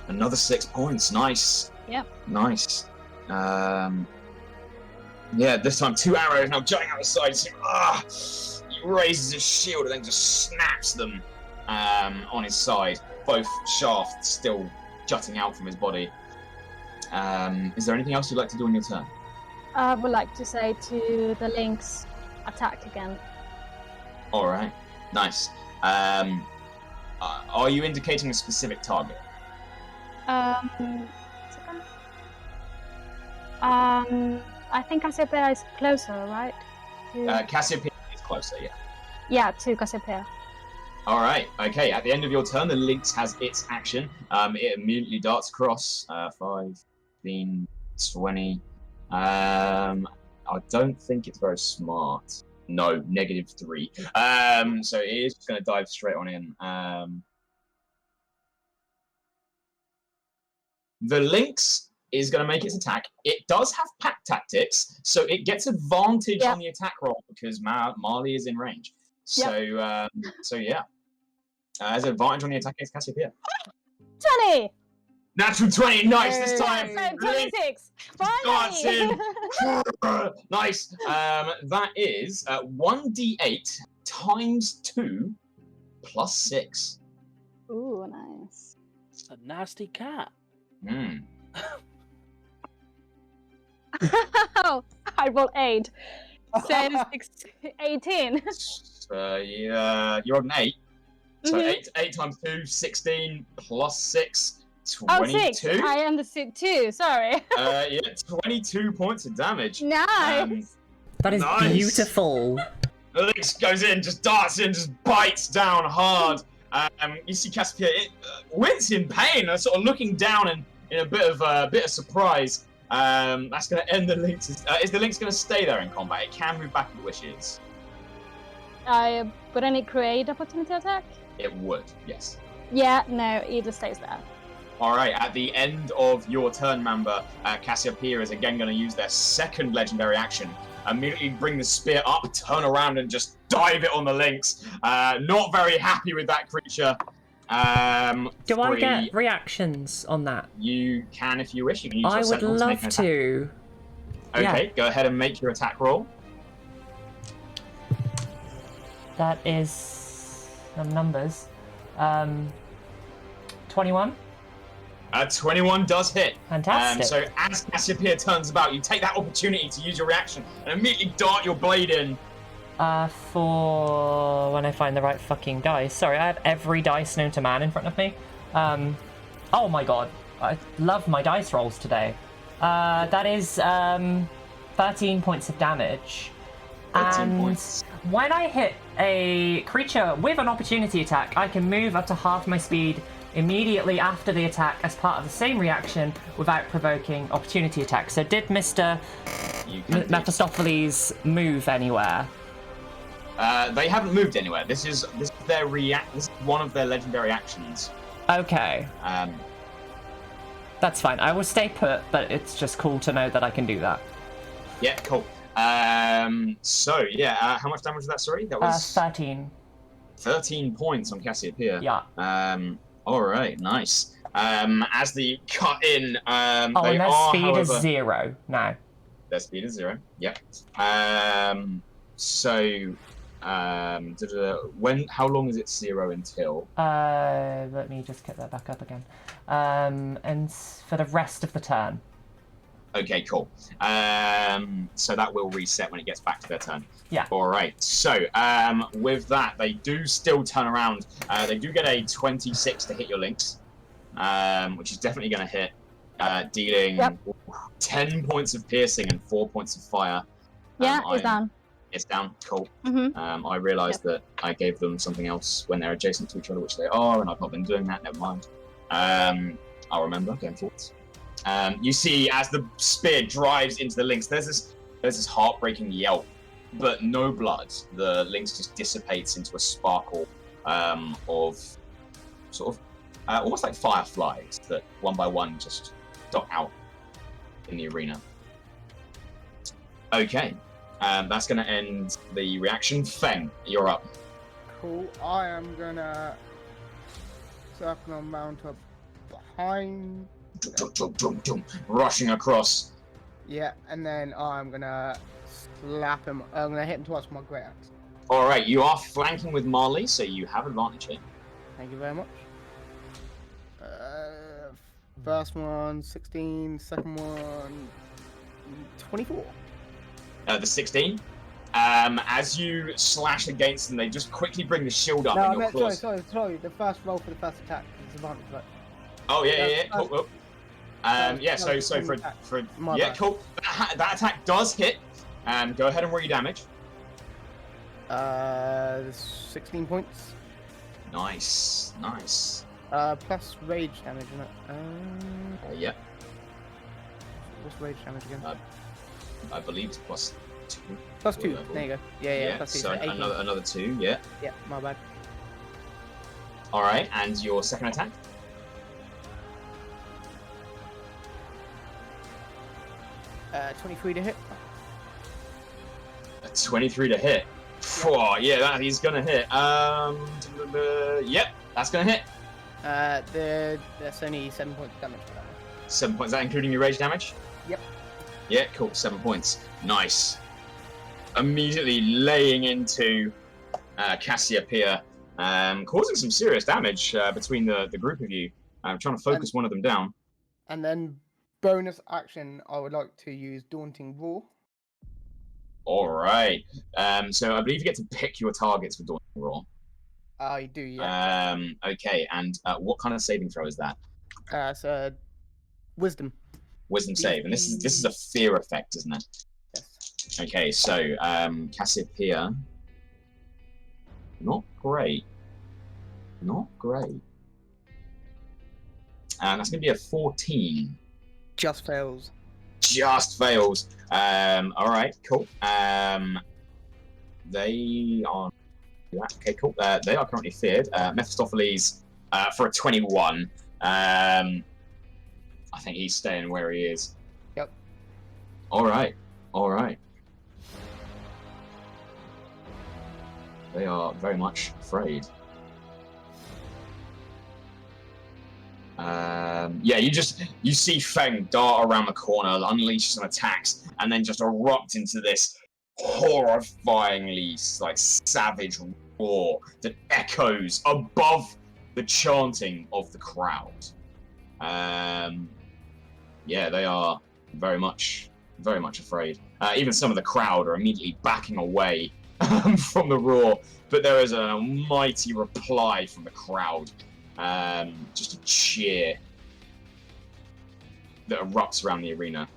Another 6 points. Nice. Yep. Nice. Yeah, this time 2 arrows now jutting out the side. He raises his shield and then just snaps them on his side. Both shafts still jutting out from his body. Is there anything else you'd like to do on your turn? I would like to say to the lynx, attack again. Alright, nice. Are you indicating a specific target? I think Cassiopeia is closer, right? Cassiopeia is closer, yeah. Yeah, to Cassiopeia. All right. Okay. At the end of your turn, the lynx has its action. It immediately darts across 5, 15, 20. I don't think it's very smart. No, -3. So it is just going to dive straight on in. The lynx is going to make its attack. It does have pack tactics, so it gets advantage on the attack roll because Marle is in range. So, yeah. Has advantage on the attack against Cassiopeia. 20! Natural 20, nice this time. So 26. Darts Finally! in. Nice. That is 1d8 times 2 plus 6. Ooh, nice. It's a nasty cat. I rolled 8. So 18. Yeah, you're on 8. So 8 times 2, 16 plus 6, 22. Oh, 6. I understood 2. Sorry. Yeah, 22 points of damage. Nice. That is Nice. beautiful. The lynx goes in, just darts in, just bites down hard. You see Cassiopeia, it wince in pain, sort of looking down and in a bit of surprise. That's going to end the lynx. Is the lynx going to stay there in combat? It can move back if it wishes. Wouldn't it create opportunity attack? It would, yes. Yeah, no, it just stays there. All right, at the end of your turn, Mamba, Cassiopeia is again going to use their second legendary action. Immediately bring the spear up, turn around, and just dive it on the lynx. Not very happy with that creature. Do I get reactions on that? You can if you wish. You can use I your would sentinel to make love an attack. to. Okay, Yeah. go ahead and make your attack roll. That is some numbers. 21. 21 does hit. Fantastic. So as Cassiopeia turns about, you take that opportunity to use your reaction and immediately dart your blade in. For when I find the right fucking dice. Sorry, I have every dice known to man in front of me. Oh my god. I love my dice rolls today. That is 13 points of damage. 13 points. When I hit a creature with an opportunity attack, I can move up to half my speed immediately after the attack as part of the same reaction without provoking opportunity attack. So did Mr. Mephistopheles move anywhere? They haven't moved anywhere. This is their This is one of their legendary actions. Okay. That's fine. I will stay put, but it's just cool to know that I can do that. Yeah, cool. So yeah, how much damage was that? Sorry, that was 13. 13 points on Cassiopeia. Yeah. All right, nice. As the cut in, And they their are, speed however, is 0 now. Their speed is 0. Yep. So, how long is it 0 until? Let me just get that back up again. And for the rest of the turn. Okay, cool. So that will reset when it gets back to their turn. Yeah. All right. So, with that, they do still turn around. They do get a 26 to hit your lynx, which is definitely going to hit, dealing 10 points of piercing and 4 points of fire. Yeah, it's down. It's down. Cool. Mm-hmm. I realised that I gave them something else when they're adjacent to each other, which they are, and I've not been doing that. Never mind. I'll remember going forwards. You see, as the spear drives into the lynx, there's this heartbreaking yelp, but no blood. The lynx just dissipates into a sparkle of sort of almost like fireflies that one by one just dot out in the arena. Okay, that's going to end the reaction. Feng, you're up. Cool. I am gonna circle on mount up behind. Rushing across. Yeah, and then I'm gonna slap him. I'm gonna hit him twice with my great axe. All right, you are flanking with Marle, so you have advantage here. Thank you very much. First one, 16. Second one, 24. The 16. As you slash against them, they just quickly bring the shield up No, and I your meant, claws. sorry. The first roll for the first attack is advantage, right? Oh yeah. Cool. Yeah. So for My yeah, bad. cool. That attack does hit. Go ahead and roll your damage. 16 points. Nice, nice. Plus rage damage, isn't it? Yeah, What's rage damage again? I believe it's plus 2. Plus 2. level. There you go. Yeah, plus 2. So 18. another 2. Yeah. Yeah, my bad. All right, and your second attack. 23 to hit. 23 to hit. Phew, yeah, he's gonna hit. Yep, that's gonna hit. That's only 7 points of damage for that one. 7 points. Is that including your rage damage? Yep. Yeah, cool. 7 points. Nice. Immediately laying into Cassiopeia, causing some serious damage between the group of you. I'm trying to focus one of them down. And then bonus action, I would like to use Daunting Roar. All right. So I believe you get to pick your targets for Daunting Roar. I do, yeah. Okay, and what kind of saving throw is that? So Wisdom. Wisdom save, and this is a fear effect, isn't it? Yes. Okay, so Cassiopeia, not great, not great, and that's gonna be a 14. Just fails. Just fails. All right, cool. They are. Okay, cool. They are currently feared. Mephistopheles for a 21. I think he's staying where he is. Yep. All right. All right. They are very much afraid. Yeah, you see Feng dart around the corner, unleash some attacks, and then just erupt into this horrifyingly savage roar that echoes above the chanting of the crowd. Yeah, they are very much afraid. Even some of the crowd are immediately backing away from the roar, but there is a mighty reply from the crowd. Just a cheer that erupts around the arena.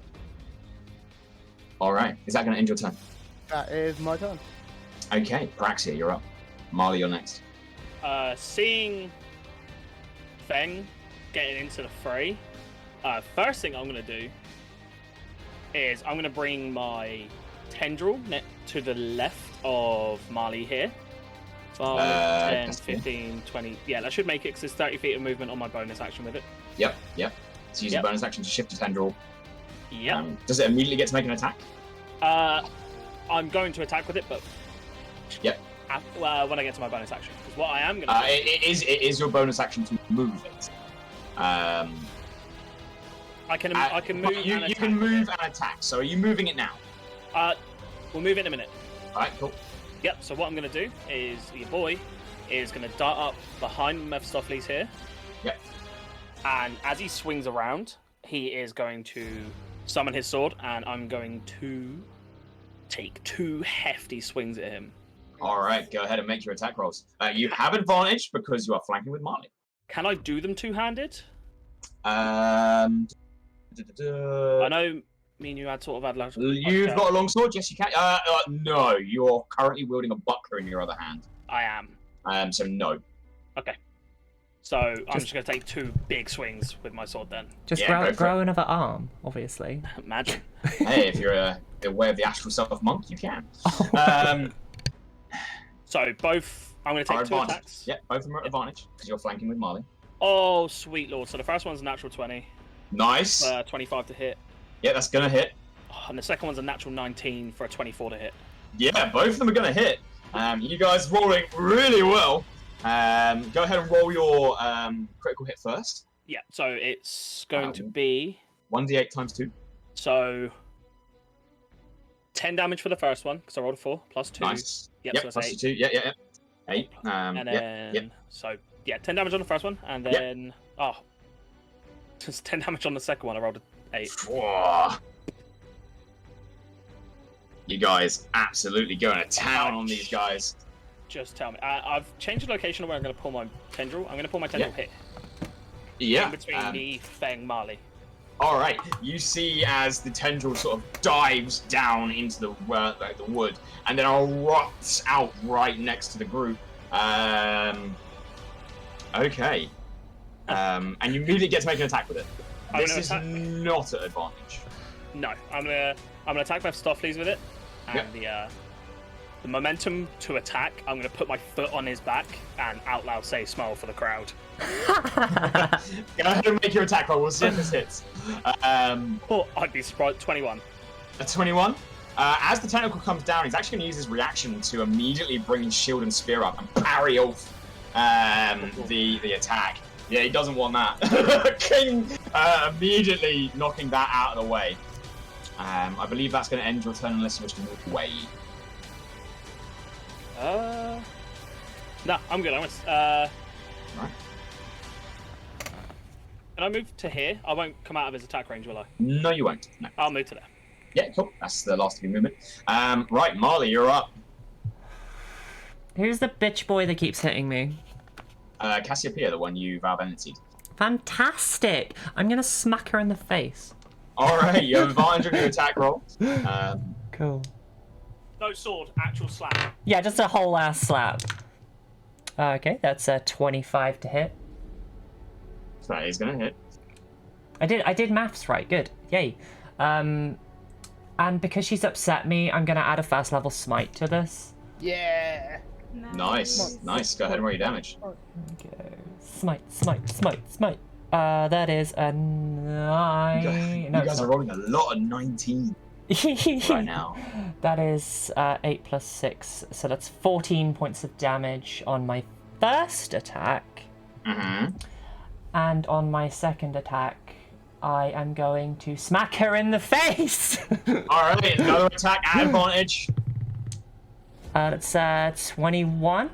Alright, is that going to end your turn? That is my turn. Okay, Paraxia, you're up. Marle, you're next. Seeing Feng getting into the fray, first thing I'm going to do is I'm going to bring my tendril to the left of Marle here. 5, 10, 15, 20. Yeah, that should make it because there's 30 feet of movement on my bonus action with it. Yep. So use your bonus action to shift your tendril. Yep. Does it immediately get to make an attack? I'm going to attack with it, but yep. When I get to my bonus action, because what I am going to do... it is your bonus action to move it. I can move. You can move and attack. So are you moving it now? We'll move it in a minute. All right, cool. Yep. So what I'm going to do is your boy is going to dart up behind Mephistopheles here. Yep. And as he swings around, he is going to summon his sword, and I'm going to take 2 hefty swings at him. All right, go ahead and make your attack rolls. You have advantage because you are flanking with Marle. Can I do them two-handed? I know me and you had like... You've got a longsword? Yes, you can. No, you're currently wielding a buckler in your other hand. I am. So no. Okay. So I'm just going to take 2 big swings with my sword then. Just grow another arm, obviously. Imagine. Hey, if you're aware of the astral self monk, you can. So both, I'm going to take 2 attacks. Yeah, both of them are at advantage because you're flanking with Marle. Oh, sweet lord. So the first one's a natural 20. Nice. 25 to hit. Yeah, that's going to hit. Oh, and the second one's a natural 19 for a 24 to hit. Yeah, both of them are going to hit. You guys rolling really well. Go ahead and roll your critical hit first. Yeah, so it's going to be 1d8 times 2. So 10 damage for the first one because I rolled a 4 plus 2. Nice. Yep, so plus 8. 2. Yeah. 8. And then so 10 damage on the first one, and then just 10 damage on the second one. I rolled an 8. Whoa. You guys absolutely going to town on these guys. Just tell me. I've changed the location of where I'm going to pull my tendril. I'm going to pull my tendril here. Yeah. In between me, Feng, Marle. All right. You see as the tendril sort of dives down into the wood and then erupts out right next to the group. Okay. And you immediately get to make an attack with it. I'm This gonna is attack. not at advantage. No, I'm gonna attack Mephistopheles with it, and the momentum to attack. I'm gonna put my foot on his back and out loud say "Smile for the crowd." Go ahead and make your attack roll. We'll see if this hits. Oh, I'd be surprised. 21. A 21. As the tentacle comes down, he's actually going to use his reaction to immediately bring his shield and spear up and parry off the attack. Yeah, he doesn't want that. King immediately knocking that out of the way. I believe that's going to end your turn unless you wish to move away. No, I'm good. Right. Can I move to here? I won't come out of his attack range, will I? No, you won't. No. I'll move to there. Yeah, cool. That's the last of your movement. Right, Marle, you're up. Who's the bitch boy that keeps hitting me? Cassiopeia, the one you've identified. Fantastic! I'm gonna smack her in the face. Alright, you have advantage on your attack roll. Cool. No sword, actual slap. Yeah, just a whole ass slap. Okay, that's a 25 to hit. So that is going to hit. I did maths right, good. Yay. And because she's upset me, I'm gonna add a first level smite to this. Yeah. Nice. Go ahead and roll your damage. Okay. Smite. That is a 9. You guys are rolling a lot of 19 right now. That is 8 plus 6, so that's 14 points of damage on my first attack. Mm-hmm. And on my second attack, I am going to smack her in the face! Alright, another attack at advantage. That's 21.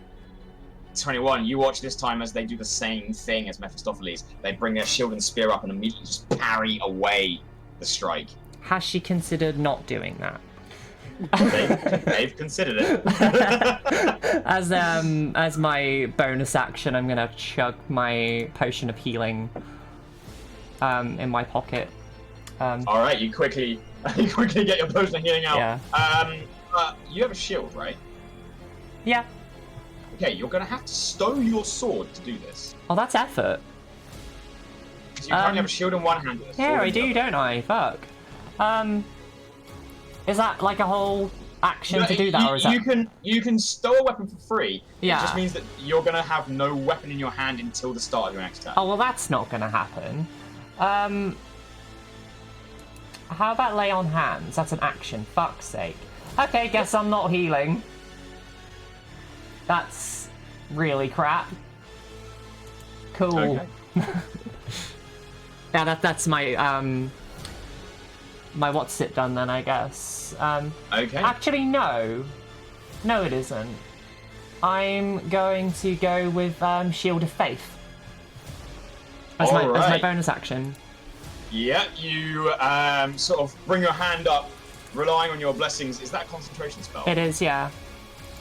21. You watch this time as they do the same thing as Mephistopheles. They bring their shield and spear up and immediately just parry away the strike. Has she considered not doing that? They've considered it. As my bonus action, I'm gonna chug my potion of healing in my pocket. Alright, you quickly get your potion of healing out. Yeah. You have a shield, right? Yeah. Okay, you're gonna have to stow your sword to do this. Oh, that's effort. Because you currently have a shield in one hand. And a sword Yeah, I in the do, other. don't I? Fuck. Is that like a whole action to do that, or is that? You can stow a weapon for free. Yeah. It just means that you're gonna have no weapon in your hand until the start of your next turn. Oh well, that's not gonna happen. How about lay on hands? That's an action. Fuck's sake. Okay, guess I'm not healing. That's really crap. Cool. Okay. Yeah, that's my my what's it done then, I guess. Okay. Actually, no. No, it isn't. I'm going to go with Shield of Faith as my Alright. bonus action. Yeah, you sort of bring your hand up, relying on your blessings. Is that a concentration spell? It is, yeah.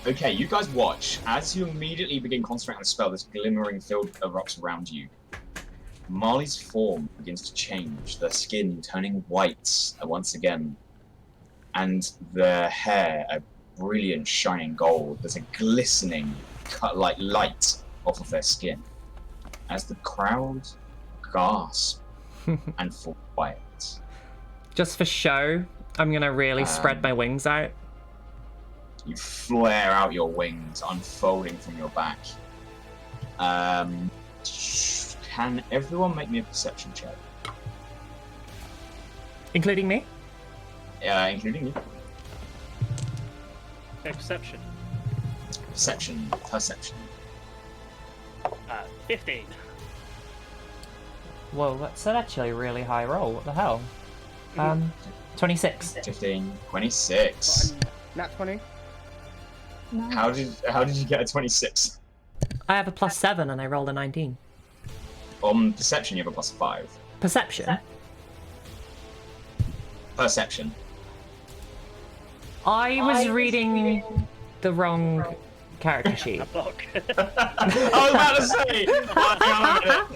Okay, you guys watch. As you immediately begin concentrating on the spell, this glimmering field erupts around you. Marley's form begins to change, the skin turning white once again, and the hair a brilliant shining gold. There's a glistening like light off of their skin. As the crowd gasp and fall quiet. Just for show, I'm gonna really spread my wings out. You flare out your wings, unfolding from your back. Can everyone make me a perception check? Including me? Including you. Okay, perception. Perception. 15. Whoa, that's actually a really high roll. What the hell? 26. 15, 26. Nat 20. No. How did you get a 26? I have a +7 and I rolled a 19. On perception, you have a +5. Perception? Perception. I was reading the wrong character sheet. Fuck. I was about to say! Hang on a minute.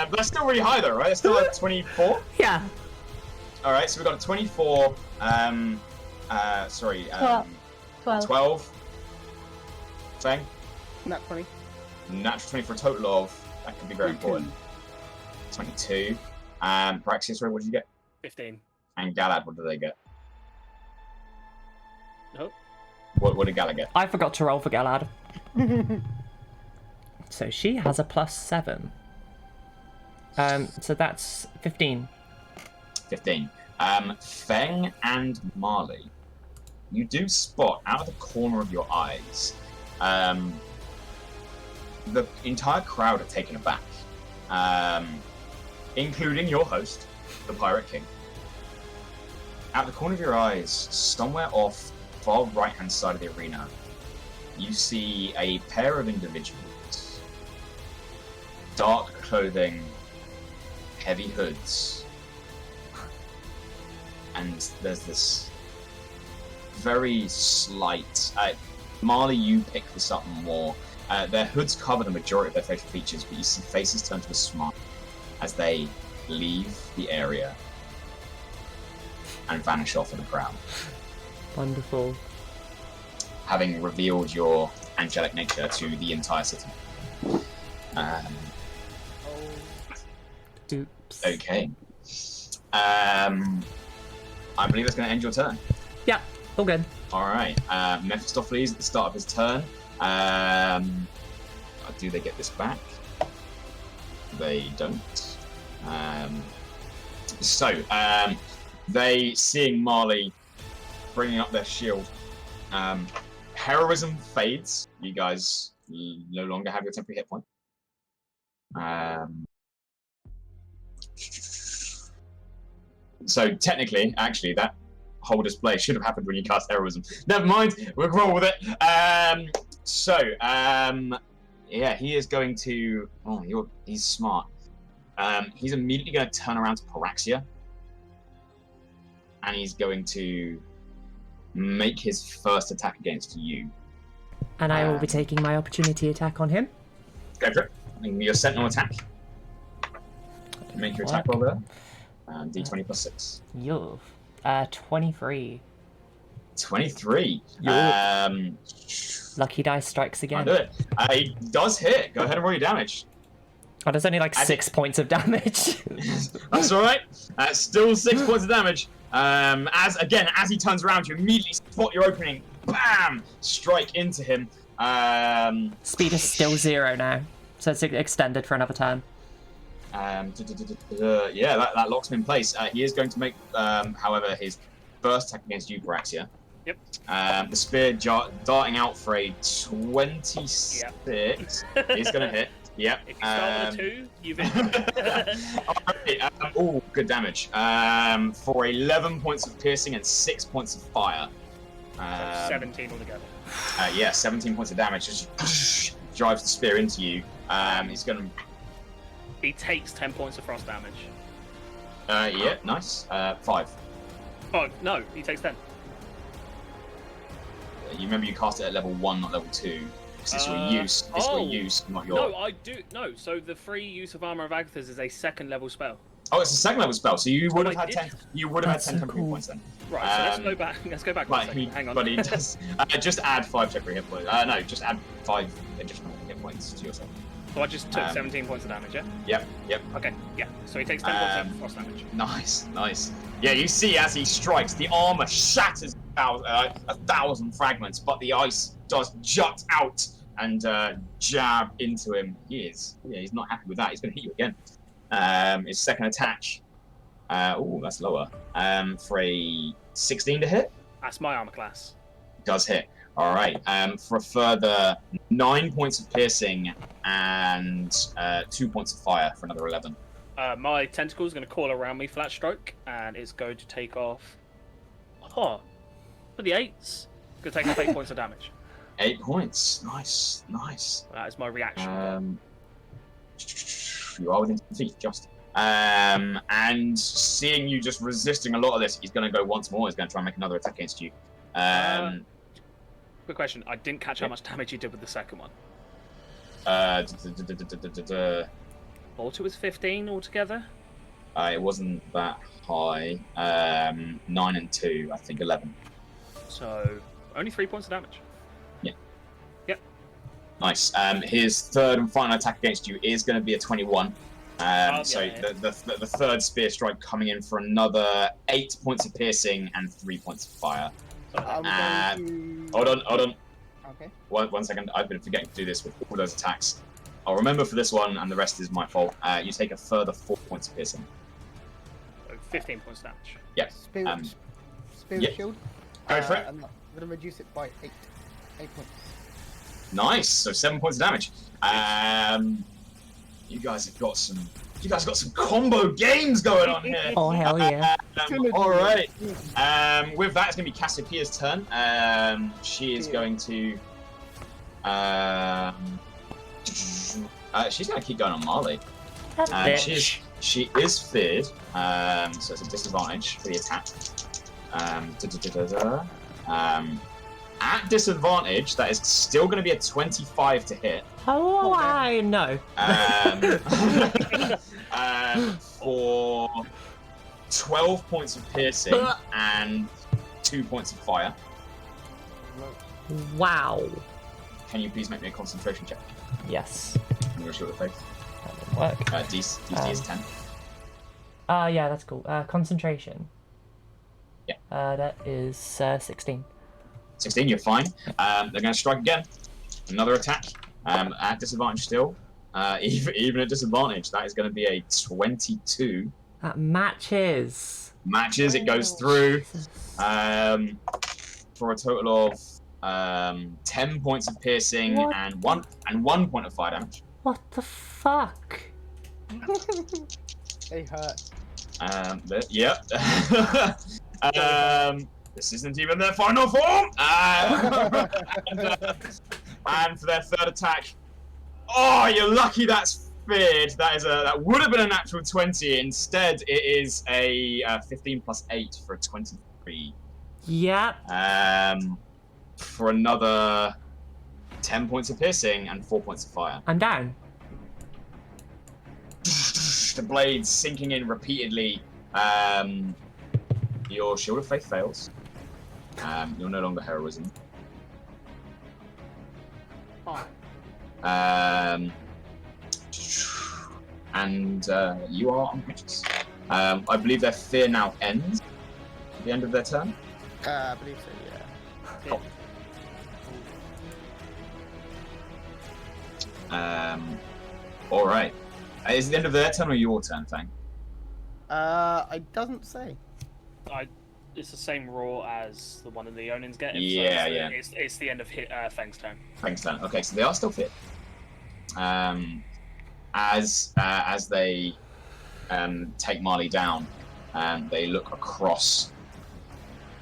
But that's still really high though, right? It's still at 24? Yeah. Alright, so we've got a 24, 12. Feng? Nat 20. Natural 20 for a total of That could be very important. 22. Paraxia, sorry, what did you get? 15. And Galad, what did they get? Nope. What did Galad get? I forgot to roll for Galad. So she has a +7. So that's 15. 15. Feng and Marle, you do spot out of the corner of your eyes, the entire crowd are taken aback, including your host, the Pirate King. Out the corner of your eyes, somewhere off the far right-hand side of the arena, you see a pair of individuals. Dark clothing, heavy hoods, and there's this very slight... Marle, you pick this up more. Their hoods cover the majority of their facial features, but you see faces turn to a smile as they leave the area and vanish off in the crowd. Wonderful. Having revealed your angelic nature to the entire city. Oops. Okay. I believe that's going to end your turn. Yeah, all good. Alright. Mephistopheles at the start of his turn. Do they get this back? They don't. They, seeing Marle bringing up their shield, heroism fades. You guys no longer have your temporary hit point. So technically, actually, that whole display should have happened when you cast heroism. Never mind, we'll roll with it. Yeah, he is going to... Oh, he's smart. He's immediately going to turn around to Paraxia. And he's going to make his first attack against you. And I will be taking my opportunity attack on him. Go for it. Your sentinel attack. Make your attack roll there. D20 plus 6. Yo. 23. 23. Lucky dice strikes again. I'll do it. He does hit. Go ahead and roll your damage. Oh, there's only like 6 points of damage. That's alright. Still 6 points of damage. As he turns around, you immediately spot your opening. Bam! Strike into him. Speed is still 0 now, so it's extended for another turn. Yeah, that locks him in place. He is going to make, however, his first attack against you, Paraxia. Yep. The spear darting out for a 26. Yep. Is going to hit. Yep. If you start with a 2, you've hit. Right, good damage. For 11 points of piercing and 6 points of fire. 17 altogether. Yeah, 17 points of damage. Just drives the spear into you. He's going to... He takes 10 points of frost damage. Yeah, nice. 5. Oh, no, he takes 10. You remember you cast it at level 1, not level 2. Because it's your use. It's your use, not your... No, I do... No, so the free use of Armor of Agathis is a 2nd level spell. Oh, it's a 2nd level spell, so you would have had 10. You would have had 10 so temporary cool. points then. Right, so let's go back. Let's go back. But Hang on. But he does. Just add 5 temporary hit points. No, just add 5 additional hit points to yourself. So I just took 17 points of damage, yeah? Yep. Okay, yeah. So he takes 10 points of frost damage. Nice. Yeah, you see as he strikes, the armor shatters 1,000 fragments, but the ice does jut out and jab into him. He's not happy with that. He's going to hit you again. His second attack. That's lower. For a 16 to hit. That's my armor class. Does hit. All right. For a further 9 points of piercing and 2 points of fire for another 11. My tentacle is going to coil around me for that stroke, and it's going to take off. For the 8s, it's going to take off 8 points of damage. 8 points. Nice. That is my reaction. You are within 10 feet, just. And seeing you just resisting a lot of this, he's going to go once more. He's going to try and make another attack against you. Quick question. I didn't catch how much damage you did with the second one. Alto was 15 altogether? It wasn't that high. 9 and 2, I think 11. So, only 3 points of damage. Yeah. Yep. Nice. His third and final attack against you is going to be a 21. So the third spear strike coming in for another 8 points of piercing and 3 points of fire. Hold on. Okay. One second. I've been forgetting to do this with all those attacks. I'll remember for this one, and the rest is my fault. You take a further 4 points of piercing. 15 points damage. Yeah. Spirit shield. Go for it. I'm going to reduce it by 8 points. Nice. So 7 points of damage. You guys got some combo games going on here. Oh hell yeah! All right. With that, it's going to be Cassiopeia's turn. She is going to. She's going to keep going on Marle. She is feared. So it's a disadvantage for the attack. At disadvantage, that is still going to be a 25 to hit. Oh, I know. For 12 points of piercing and 2 points of fire. Wow. Can you please make me a concentration check? Yes. I'm going to show the face. That didn't work. DC is 10. Yeah, that's cool. Concentration. Yeah. That is 16. 16, you're fine. They're going to strike again. Another attack. At disadvantage still. Even at disadvantage, that is going to be a 22. That matches. Matches, it goes through. Jesus. For a total of 10 points of piercing and one point of fire damage. What the fuck? They hurt. Yep. This isn't even their final form. And for their third attack, oh, you're lucky that's feared. That would have been a natural 20. Instead, it is a 15 plus 8 for a 23. Yep. For another 10 points of piercing and 4 points of fire. I'm down. The blades sinking in repeatedly. Your Shield of Faith fails. You're no longer heroism. And you are unconscious. I believe their fear now ends at the end of their turn. I believe so, yeah. All right. Is it the end of their turn or your turn, Feng? It doesn't say. It's the same roar as the one in the Onins get. Yeah, so yeah. It's the end of Feng's turn. Feng's turn. Okay, so they are still fit. As they take Marle down, they look across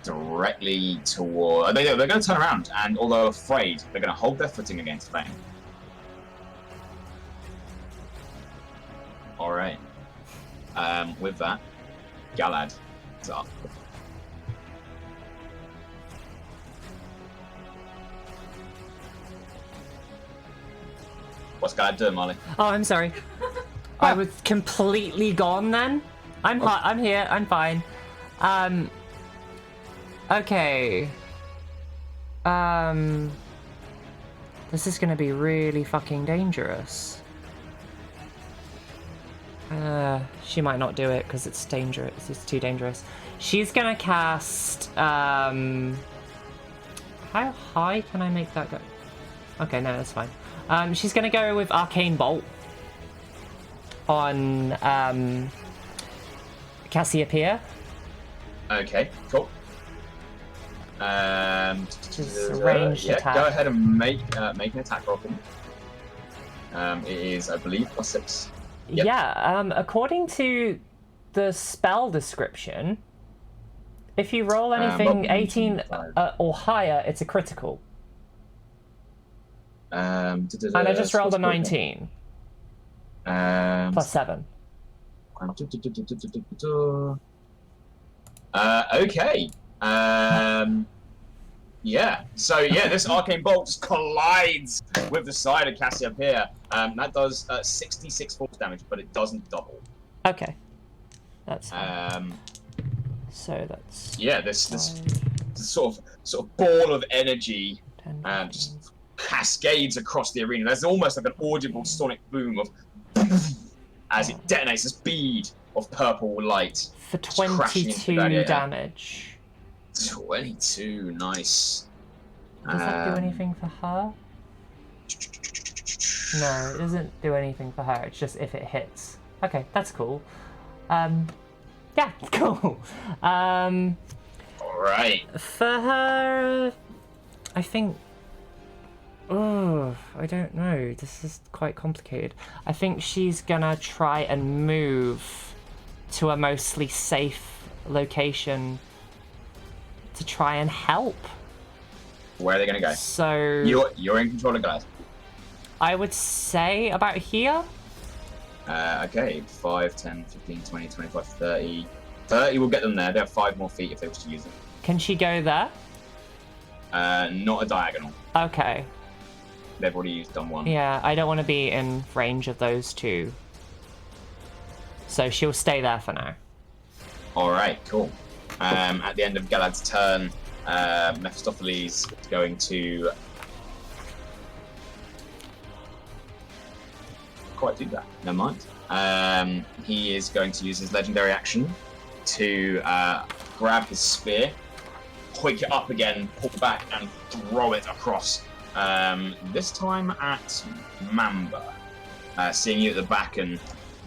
directly toward. They're going to turn around, and although afraid, they're going to hold their footing against Feng. All right. With that, Galad is up. What's Galad doing, Marle? Oh, I'm sorry. I was completely gone then. I'm here. I'm fine. Okay. This is gonna be really fucking dangerous. She might not do it because it's dangerous. It's too dangerous. She's gonna cast. How high can I make that go? Okay, no, that's fine. She's gonna go with Arcane Bolt on Cassiopeia. Okay, cool. Just a ranged attack. Go ahead and make an attack roll for me. It is, I believe, +6. Yep. Yeah, according to the spell description, if you roll anything 18 or higher, it's a critical. And I just rolled a 19. +7. Okay. Yeah. So yeah, this arcane bolt just collides with the side of Cassiopeia. That does 66 force damage, but it doesn't double. Okay. That's fine. So that's yeah. This sort of ball of energy 10, just cascades across the arena. There's almost like an audible sonic boom of as it detonates this bead of purple light. For crashing into 22 that, yeah. damage. 22, nice. Does that do anything for her? No, it doesn't do anything for her. It's just if it hits. Okay, that's cool. Yeah, cool. Alright. For her, I think. Oh, I don't know. This is quite complicated. I think she's gonna try and move to a mostly safe location to try and help. Where are they gonna go? So You're in control of Goliath. I would say about here. Okay, 5, 10, 15, 20, 25, 30. 30 will get them there. They have 5 more feet if they wish to use it. Can she go there? Not a diagonal. Okay. They've already done one. Yeah, I don't want to be in range of those two. So she'll stay there for now. Alright, cool. At the end of Galad's turn, Mephistopheles is going to quite do that. Never mind. He is going to use his legendary action to grab his spear, quick it up again, pull back, and throw it across. This time at Mamba, seeing you at the back and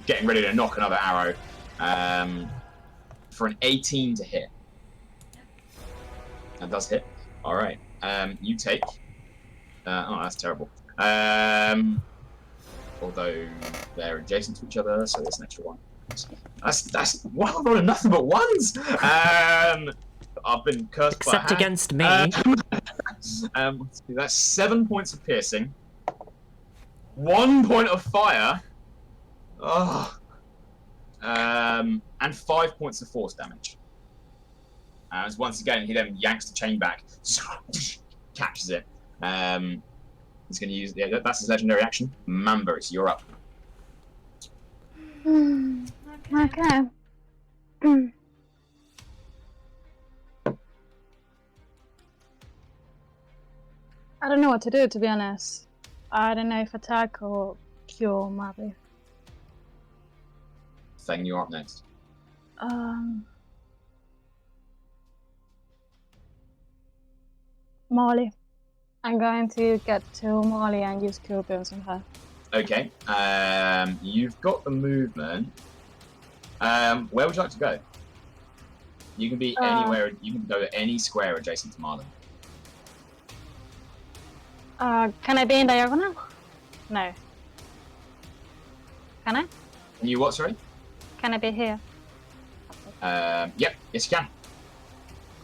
getting ready to knock another arrow. For an 18 to hit. That does hit. All right. You take. Oh, that's terrible. Although they're adjacent to each other, so there's an extra one. That's wow, I'm rolling nothing but ones. I've been cursed Except by against me. That's 7 points of piercing. 1 point of fire. Oh. And 5 points of force damage. As once again, he then yanks the chain back, catches it. He's going to use. Yeah, that's his legendary action. Mamba, it's you're up. Okay. I don't know what to do, to be honest. I don't know if attack or cure, maybe. Feng, you're up next. Marle. I'm going to get to Marle and use Cure Bones on her. Okay. You've got the movement. Where would you like to go? You can be anywhere. You can go to any square adjacent to Marle. Can I be in diagonal? No. Can I? Can you what? Sorry. Can I be here? Yep. Yes, you can.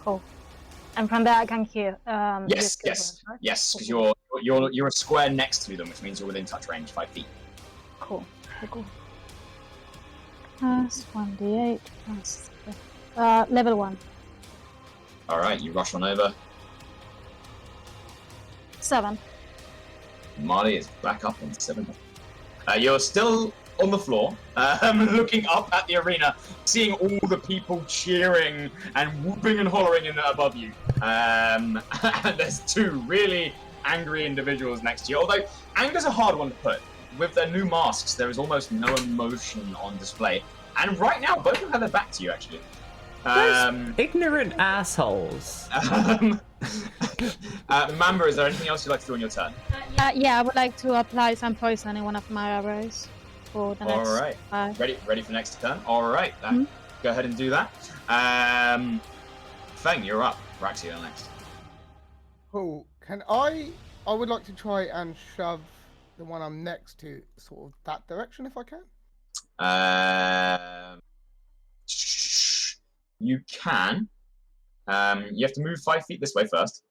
Cool. And from there I can hear. Yes. Yes. Because you're a square next to them, which means you're within touch range, 5 feet. Cool. Plus 1d8 plus level 1. All right. You rush on over. 7. Marle is back up on 7. You're still on the floor, looking up at the arena, seeing all the people cheering and whooping and hollering above you. And there's 2 really angry individuals next to you. Although anger's a hard one to put. With their new masks, there is almost no emotion on display. And right now, both of them have their back to you, actually. Ignorant assholes. Mamba, is there anything else you'd like to do on your turn? Yeah, I would like to apply some poison in one of my arrows for the next. All right. Ready for next turn? All right. Go ahead and do that. Feng, you're up. Paraxia, you're next. Cool. I would like to try and shove the one I'm next to sort of that direction if I can. You can. You have to move 5 feet this way first.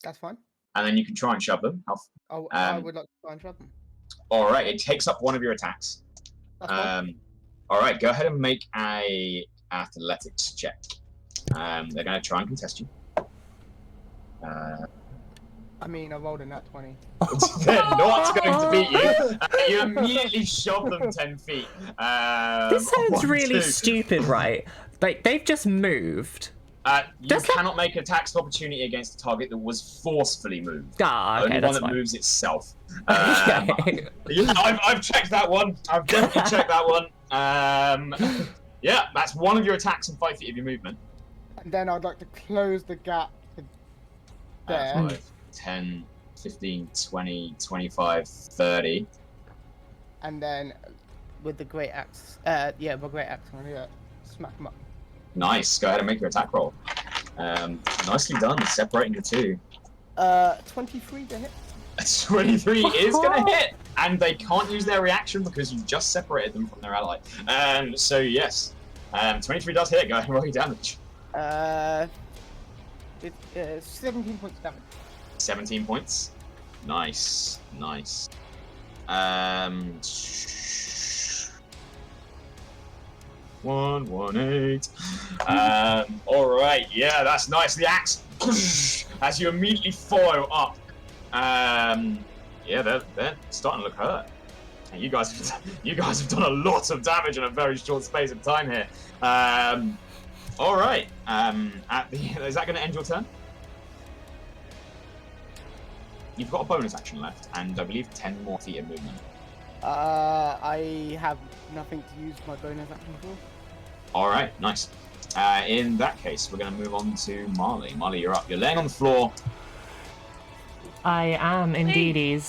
That's fine. And then you can try and shove them. I would like to try and shove them. All right. It takes up one of your attacks. That's fine. All right. Go ahead and make a athletics check. They're going to try and contest you. I mean, I rolled a nat 20. They're not going to beat you. You immediately shove them 10 feet. This sounds 1, really 2. stupid, right? Like, they've just moved. You Does that- cannot make attacks of opportunity against a target that was forcefully moved. Ah, okay, Only that's one that fine. moves itself. Okay. Yeah, I've checked that one. I've definitely checked that one. Yeah, that's one of your attacks and 5 feet of your movement. And then I'd like to close the gap to there. 5, 10, 15, 20, 25, 30. And then with the great axe, my great axe, I'm gonna smack him up. Nice. Go ahead and make your attack roll. Nicely done, separating the two. 23 to hit. 23 is going to hit, and they can't use their reaction because you just separated them from their ally. So yes, 23 does hit. Go ahead and roll your damage. 17 points damage. 17 points. Nice. 118. All right. Yeah, that's nice. The axe as you immediately follow up. Yeah, they're starting to look hurt. And you guys have done a lot of damage in a very short space of time here. All right. Is that going to end your turn? You've got a bonus action left, and I believe 10 more feet of movement. I have nothing to use my bonus action for. All right, nice. In that case, we're going to move on to Marle. Marle, you're up. You're laying on the floor. I am indeed.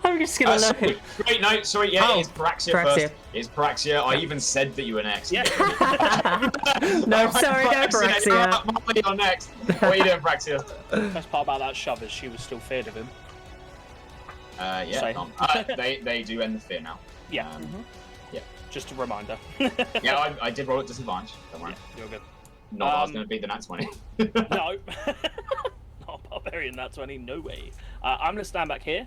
I'm just gonna look at. Great, no, sorry, yeah, Oh, it's Paraxia Paraxia. first. It's Paraxia. I even said that you were next. Yeah. No, sorry, go Paraxia. Marle, you're next. What are you doing, Paraxia? Best part about that shove is she was still feared of him. Yeah, Say. they do end the fear now. Yeah. Yeah. Just a reminder. Yeah, I did roll at disadvantage. Don't worry. You're good. Not that I was going to beat the nat 20. No. Not a barbarian, that 20, no way. I'm going to stand back here.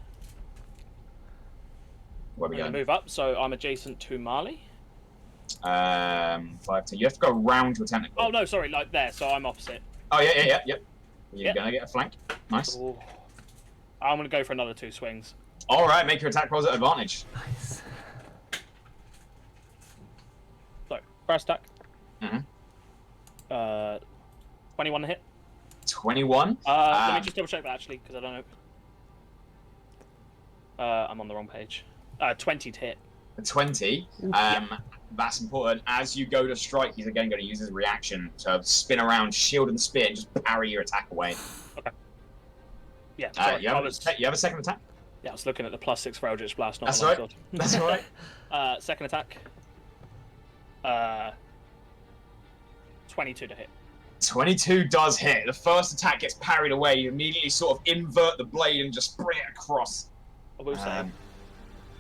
Where I'm we going to going? move up, so I'm adjacent to Marle. 5, 10. You have to go round your tentacle. Oh, no, sorry, like there, so I'm opposite. Oh, yeah. You're Yep. going to get a flank. Nice. Ooh. I'm going to go for another 2 swings. All right, make your attack rolls at advantage. Nice. So, first attack. Mhm. 21 to hit. 21. Let me just double check that actually, because I don't know. I'm on the wrong page. 20 to hit. 20. That's important. As you go to strike, he's again going to use his reaction to spin around, shield and spear, and just parry your attack away. Okay. Yeah, sorry, You have a second attack? Yeah, I was looking at the +6 for Eldritch Blast, not That's the right. longsword. That's all right. Second attack. 22 to hit. 22 does hit. The first attack gets parried away. You immediately sort of invert the blade and just bring it across. I will say,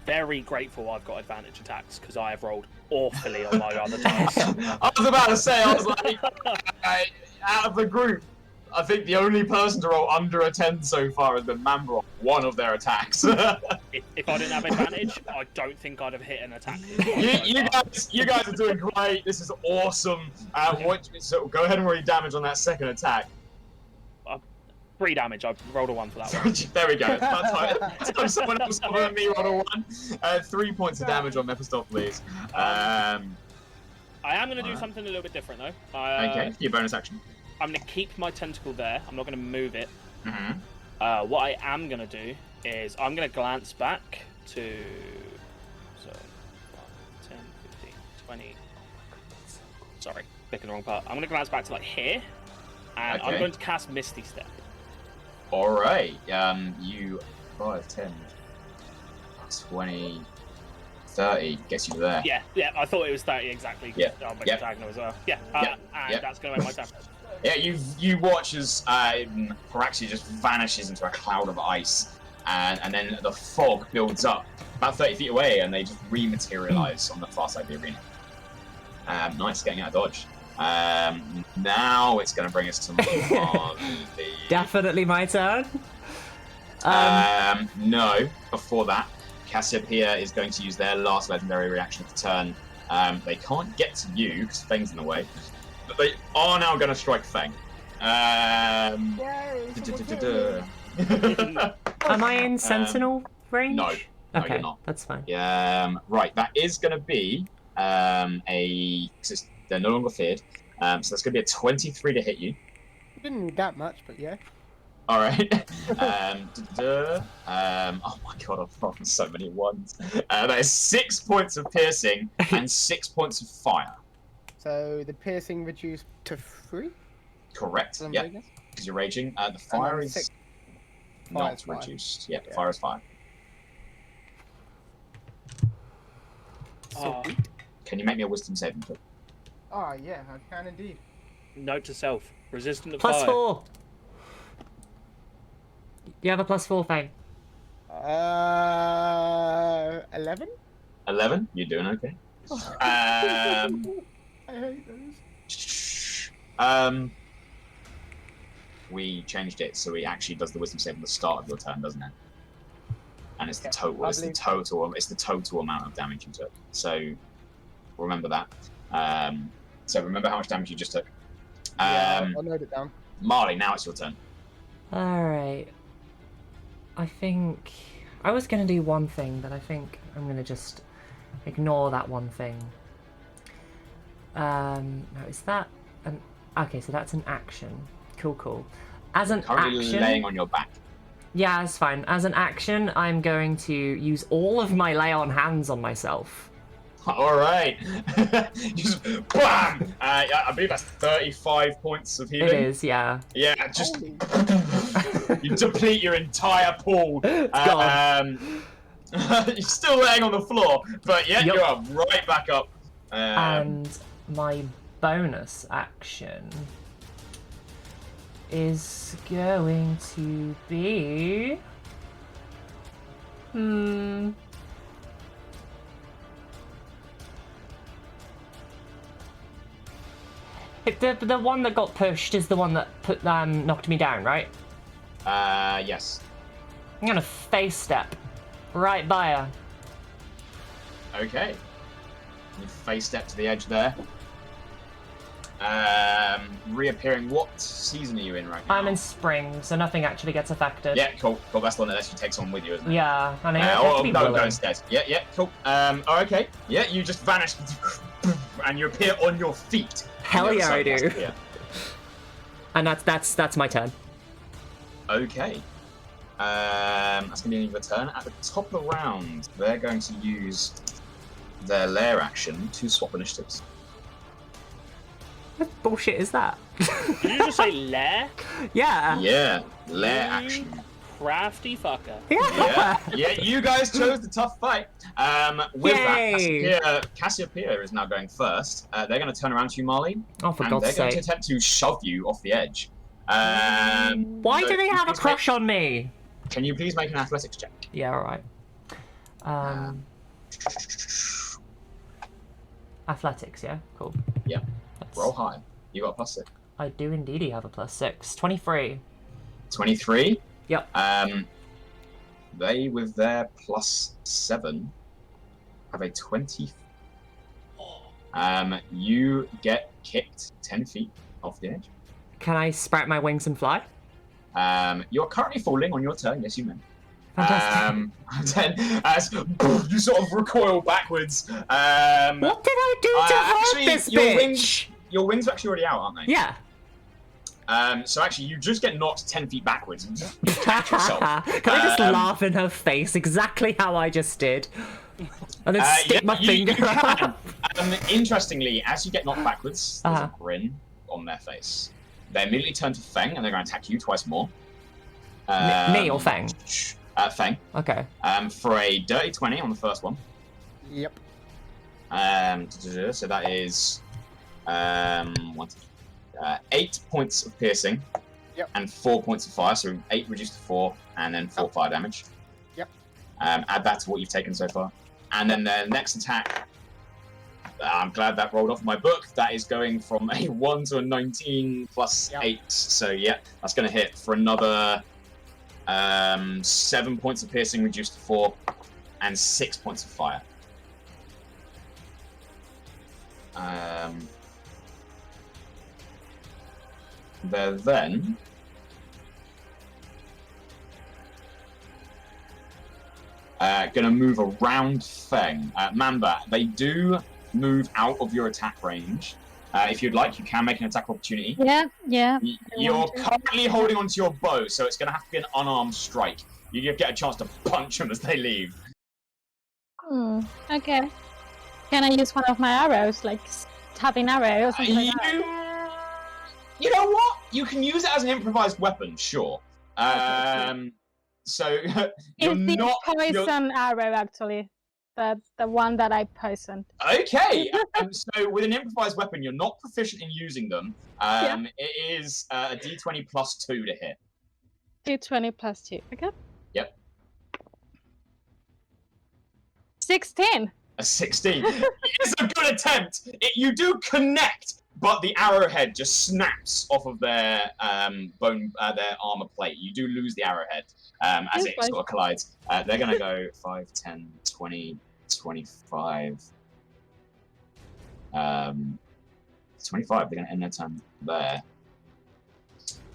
very grateful I've got advantage attacks because I have rolled awfully on my other dice. I was about to say, I was like, out of the group, I think the only person to roll under a 10 so far has been Mamba on one of their attacks. If I didn't have advantage, I don't think I'd have hit an attack. you guys are doing great. This is awesome. So go ahead and roll your damage on that second attack. 3 damage. I rolled a 1 for that one. There we go. So someone else other than me rolled a 1. 3 points of damage on Mephistopheles. I am going to do something a little bit different though. Okay, your bonus action. I'm going to keep my tentacle there. I'm not going to move it. Mm-hmm. What I am going to do is I'm going to glance back to... So, 10, 15, 20... Sorry, picking the wrong part. I'm going to glance back to like here. And I'm Okay. going to cast Misty Step. Alright, you 5, 10, 20, 30 gets you there. Yeah, I thought it was 30 exactly. Yeah, I'll make yeah. a diagonal as well. Yeah, Yeah, and yeah. that's going to make my turn. Yeah, you watch as Paraxia just vanishes into a cloud of ice, and then the fog builds up about 30 feet away, and they just rematerialize on the far side of the arena. Nice, getting out of dodge. Now it's going to bring us to Marle. Definitely my turn. No, before that, Cassiopeia is going to use their last legendary reaction of the turn. They can't get to you because Feng's in the way, but they are now going to strike Feng. Am I in Sentinel range? No, Okay, you're not. that's fine. Right, that is going to be they're no longer feared. So that's going to be a 23 to hit you. Didn't need that much, but yeah. All right. Oh my god, I've rolled so many ones. That is 6 points of piercing and 6 points of fire. So the piercing reduced to 3? Correct. Yeah. Because you're raging. The fire is six. not Fire's fire. reduced. Yeah, fire is fire. Oh, Can you make me a wisdom saving throw? Oh, yeah, I can indeed. note to self: resistant to Plus fire. 4. You have a +4, Feng. 11? 11? You're doing okay. I hate those. We changed it so it actually does the wisdom save at the start of your turn, doesn't it? And it's the Yeah, total. I It's the believe- total. It's the total amount of damage you took. So remember that. So remember how much damage you just took. Yeah, I'll note it down. Marley, now it's your turn. Alright. I think... I was going to do one thing, but I think I'm going to just ignore that one thing. No, is that an... Okay, so that's an action. Cool. As an Currently action... laying on your back. Yeah, it's fine. As an action, I'm going to use all of my lay on hands on myself. All right. Just bam. I believe that's 35 points of healing. It is, yeah. Yeah, just Holy- you deplete your entire pool. God. You're still laying on the floor, but yeah, Yup. you're up, right back up. And my bonus action is going to be... The one that got pushed is the one that knocked me down, right? Yes. I'm gonna face step right by her. Okay. You face step to the edge there. Reappearing. What season are you in right now? I'm in spring, so nothing actually gets affected. Yeah, cool. That's the one that actually takes on with you, isn't it? Yeah, and I have to be no, willing. go instead. Yeah, cool. Okay. Yeah, you just vanish, and you appear on your feet. Hell On the yeah, other I side do. of the cast, And that's my turn. yeah. Okay. That's going to be your turn. At the top of the round, they're going to use their lair action to swap initiatives. What bullshit is that? Did you just say lair? Yeah. Yeah, lair action. Crafty fucker. Yeah, you guys chose the tough fight. With Yay. that, Cassiopeia is now going first. They're going to turn around to you, Marley, Oh, for and God's they're going to sake. attempt to shove you off the edge. Why so do they can you have a please crush on me? Can you please make an athletics check? Yeah, alright. Athletics, yeah? Cool. Yeah. That's- Roll high. You got a +6. I do indeed have a +6. 23. 23. Yep. They, with their +7, have a 20. You get kicked 10 feet off the edge. Can I sprout my wings and fly? You're currently falling on your turn. Yes, you may. Fantastic. Then, as you sort of recoil backwards. What did I do to hurt actually, this your bitch? Your wings are actually already out, aren't they? Yeah. So actually, you just get knocked 10 feet backwards and just catch yourself. Can I just laugh in her face exactly how I just did? And then stick my finger you can. up? Interestingly, as you get knocked backwards, there's Uh-huh. a grin on their face. They immediately turn to Feng, and they're going to attack you twice more. Me or Feng? Feng. Okay. For a dirty 20 on the first one. Yep. So that is 8 points of piercing. Yep. And 4 points of fire, so 8 reduced to 4, and then 4 fire damage. Yep. Add that to what you've taken so far. And then the next attack, I'm glad that rolled off my book. That is going from a 1 to a 19 plus Yep. 8. So yeah, that's going to hit for another 7 points of piercing reduced to 4, and 6 points of fire. They're then going to move around Feng. Mamba, they do move out of your attack range, If you'd like, you can make an attack of opportunity. Yeah. You're currently holding onto your bow, so it's going to have to be an unarmed strike. You get a chance to punch them as they leave. Okay. Can I use one of my arrows, like stabbing arrow or something like that? You know what? You can use it as an improvised weapon, sure. So you're It's the not poison arrow, actually. The one that I poisoned. Okay. So with an improvised weapon, you're not proficient in using them. It is a D20 plus 2 to hit. D20 plus 2. Okay. Yep. 16. A 16. It's a good attempt. You do connect, but the arrowhead just snaps off of their their armor plate. You do lose the arrowhead as it sort of collides. They're going to go 5, 10, 20, 25. 25. They're going to end their turn there.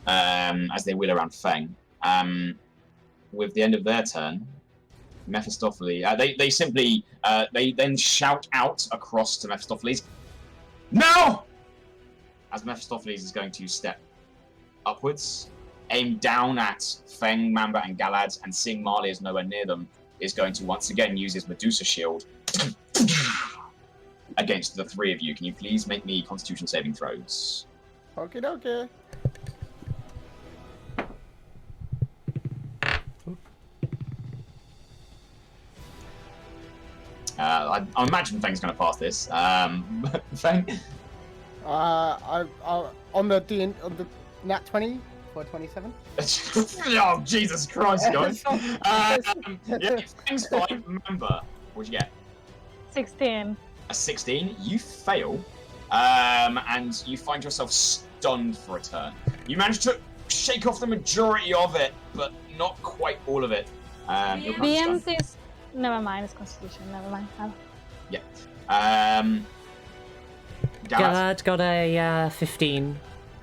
As they wheel around Feng. With the end of their turn, Mephistopheles, they simply they then shout out across to Mephistopheles, "Now!" As Mephistopheles is going to step upwards, aim down at Feng, Mamba, and Galad, and seeing Marle is nowhere near them, is going to once again use his Medusa shield against the three of you. Can you please make me Constitution saving throws? Okie dokie. I imagine Feng's going to pass this. Feng? On the nat 20 for 27. Oh, Jesus Christ, guys. Yeah, Feng's fine. Remember, what'd you get? 16. A 16. You fail, and you find yourself stunned for a turn. You manage to shake off the majority of it, but not quite all of it. You're currently stunned. BM's is... Never mind, it's Constitution, never mind. Yeah. Galad got a 15.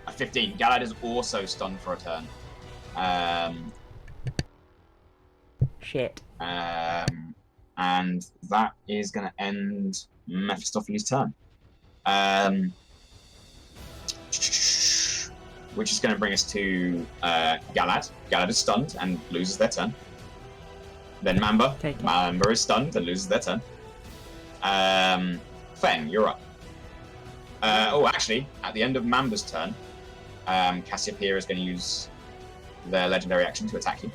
A 15. Galad is also stunned for a turn. Shit. And that is going to end Mephistopheles' turn. Which is going to bring us to Galad. Galad is stunned and loses their turn. Then Mamba. Mamba is stunned and loses their turn. Feng, you're up. Actually, at the end of Mamba's turn, Cassiopeia is going to use their legendary action to attack you.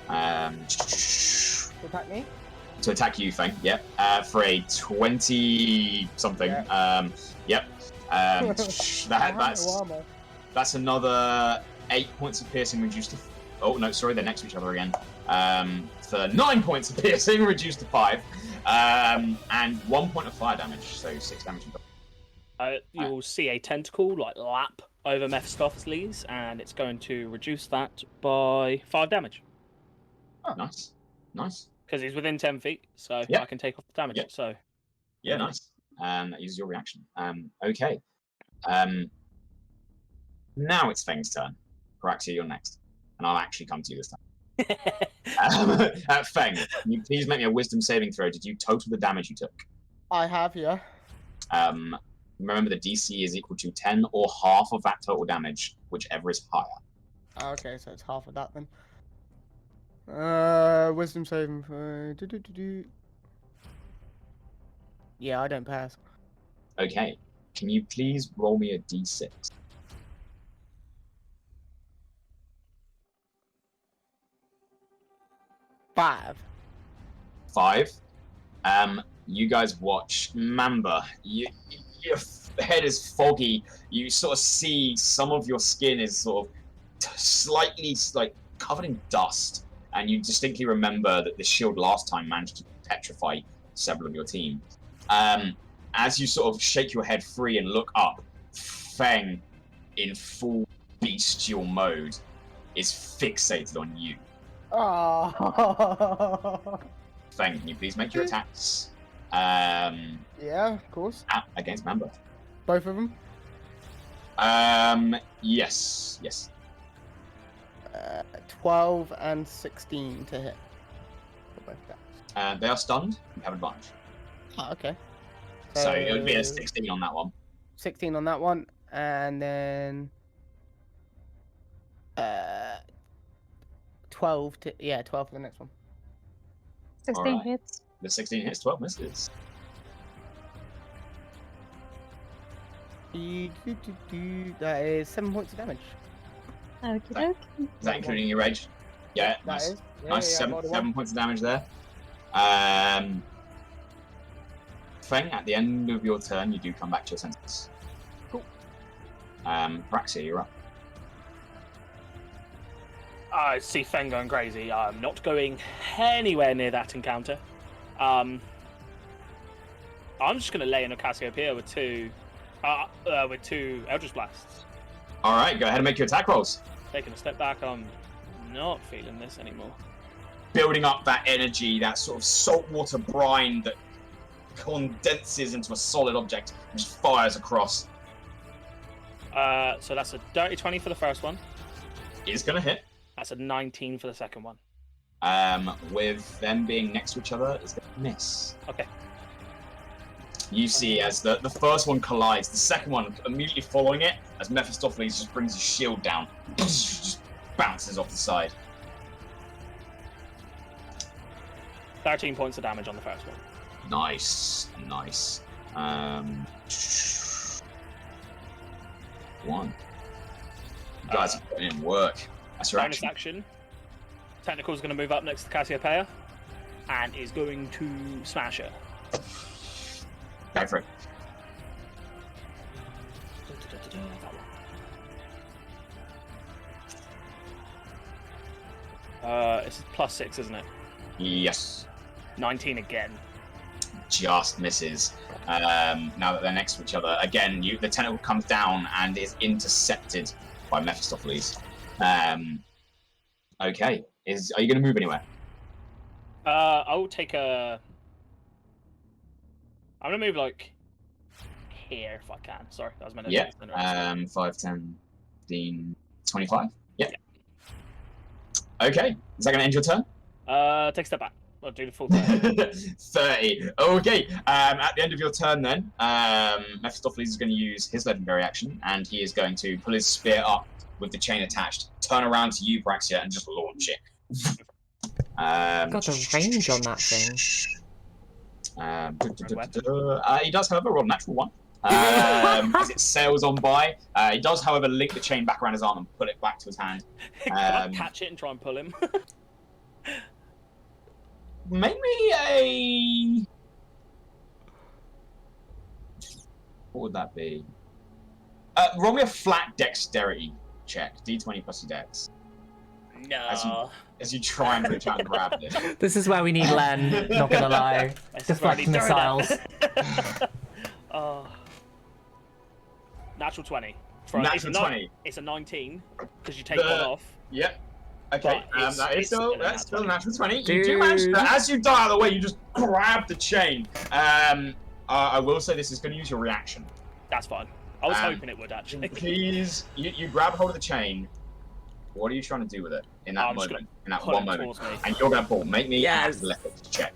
Attack me? To attack you, Feng. Yep. For a 20-something. Yep. That's another 8 points of piercing reduced to... Oh, no, sorry, they're next to each other again. For 9 points of piercing reduced to 5. And 1 point of fire damage, so 6 damage. You'll see a tentacle lap over Mephistopheles, and it's going to reduce that by 5 damage. Oh, nice. Nice. Because he's within 10 feet, so Yep. I can take off the damage. Yep. So yeah, nice. That uses your reaction. Okay. Now it's Feng's turn. Paraxia, you're next. And I'll actually come to you this time. Feng, can you please make me a wisdom saving throw? Did you total the damage you took? I have, yeah. Remember the DC is equal to 10 or half of that total damage, whichever is higher. Okay, so it's half of that then. Wisdom saving throw. Yeah, I don't pass. Okay. Can you please roll me a D6? Five. You guys watch Mamba. Your head is foggy. You sort of see some of your skin is sort of slightly covered in dust, and you distinctly remember that the shield last time managed to petrify several of your team. As you sort of shake your head free and look up, Feng, in full bestial mode, is fixated on you. Oh. Feng, can you please make your attacks? Yeah, of course. Against Mamba. Both of them? Yes. 12 and 16 to hit. For both attacks. They are stunned. You have advantage. Oh, okay. So it would be a 16 on that one. 16 on that one, and then 12 for the next one. 16 Alright. hits. The 16 hits, 12 misses. That is 7 points of damage. Okie dokie. Is that including your rage? Yeah, That nice. is. Yeah, Nice, yeah, I rolled a 7 one. points of damage there. Feng, at the end of your turn, you do come back to your senses. Cool. Paraxia, you're up. I see Feng going crazy. I'm not going anywhere near that encounter. I'm just going to lay in a Cassiopeia with two Eldritch Blasts. Alright, go ahead and make your attack rolls. Taking a step back, I'm not feeling this anymore. Building up that energy, that sort of saltwater brine that condenses into a solid object and just fires across. So that's a dirty 20 for the first one. It's going to hit. That's a 19 for the second one. With them being next to each other, it's going to miss. Okay. You see as the first one collides, the second one immediately following it, as Mephistopheles just brings his shield down, just bounces off the side. 13 points of damage on the first one. Nice, nice. One. You guys are putting in work. That's your Bonus action. action. Tentacle's going to move up next to Cassiopeia and is going to smash her. Go for it. It's +6, isn't it? Yes. 19 again. Just misses. Now that they're next to each other, again, the tentacle comes down and is intercepted by Mephistopheles. Okay. Are you going to move anywhere? I will take a... I'm going to move, like, here if I can. Sorry, that was meant to Yeah. be center. 5, 10, 15, 25? Yeah. Okay. Is that going to end your turn? Take a step back. I'll do the full turn. 30. Okay. At the end of your turn, then, Mephistopheles is going to use his legendary action, and he is going to pull his spear up with the chain attached, turn around to you, Paraxia, and just launch it. Got the range on that thing. He does, however, roll a natural one. As it sails on by. He does, however, link the chain back around his arm and put it back to his hand. Can I catch it and try and pull him? Make me a... What would that be? Roll me a flat dexterity check. D20 plus your dex. No. As you try and reach out and grab it. This is where we need Len, not gonna lie. Deflect missiles. Natural 20. Natural 20. It's a 19, because you take one off. Yep. Okay, But that's still a natural 20. You do Dude. manage to, as you die out of the way, you just grab the chain. I will say this is going to use your reaction. That's fine. I was hoping it would, actually. Please, you grab hold of the chain. What are you trying to do with it in that I'm just moment? In that pull one it moment. towards me. And you're going to pull. Make me Yes. an athletics check.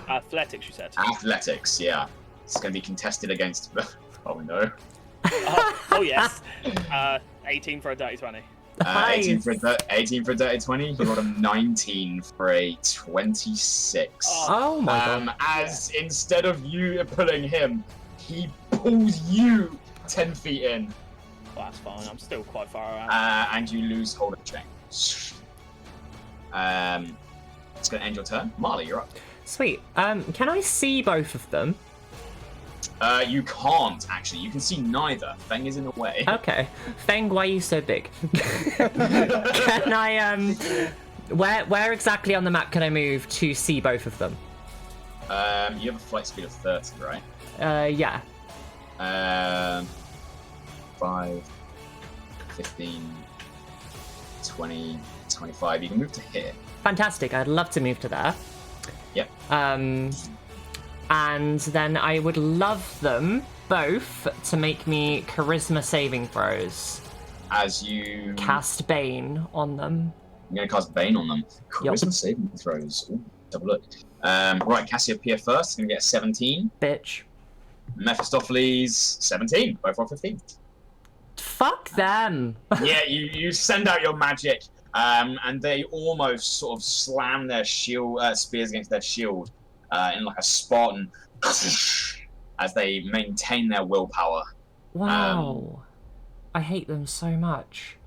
Athletics, you said. Athletics, yeah. It's going to be contested against... Oh, no. Oh, yes. 18 for a dirty 20. 18 for a dirty 20. You got a 19 for a 26. Oh my god. As instead of you pulling him, he pulls you 10 feet in. Well, that's fine. I'm still quite far around. And you lose hold of the chain. It's going to end your turn. Marle, you're up. Sweet. Can I see both of them? You can't, actually. You can see neither. Feng is in the way. Okay. Feng, why are you so big? Can I, where exactly on the map can I move to see both of them? You have a flight speed of 30, right? Yeah. 5, 15, 20, 25. You can move to here. Fantastic. I'd love to move to there. Yep. And then I would love them both to make me charisma saving throws. As you... Cast Bane on them. I'm going to cast Bane on them. Charisma saving throws. Ooh, have a look. Right, Cassiopeia first. Going to get a 17. Bitch. Mephistopheles, 17. Both roll 15. Fuck them. Yeah, you send out your magic, and they almost sort of slam their shield spears against their shield in like a Spartan as they maintain their willpower. Wow. I hate them so much.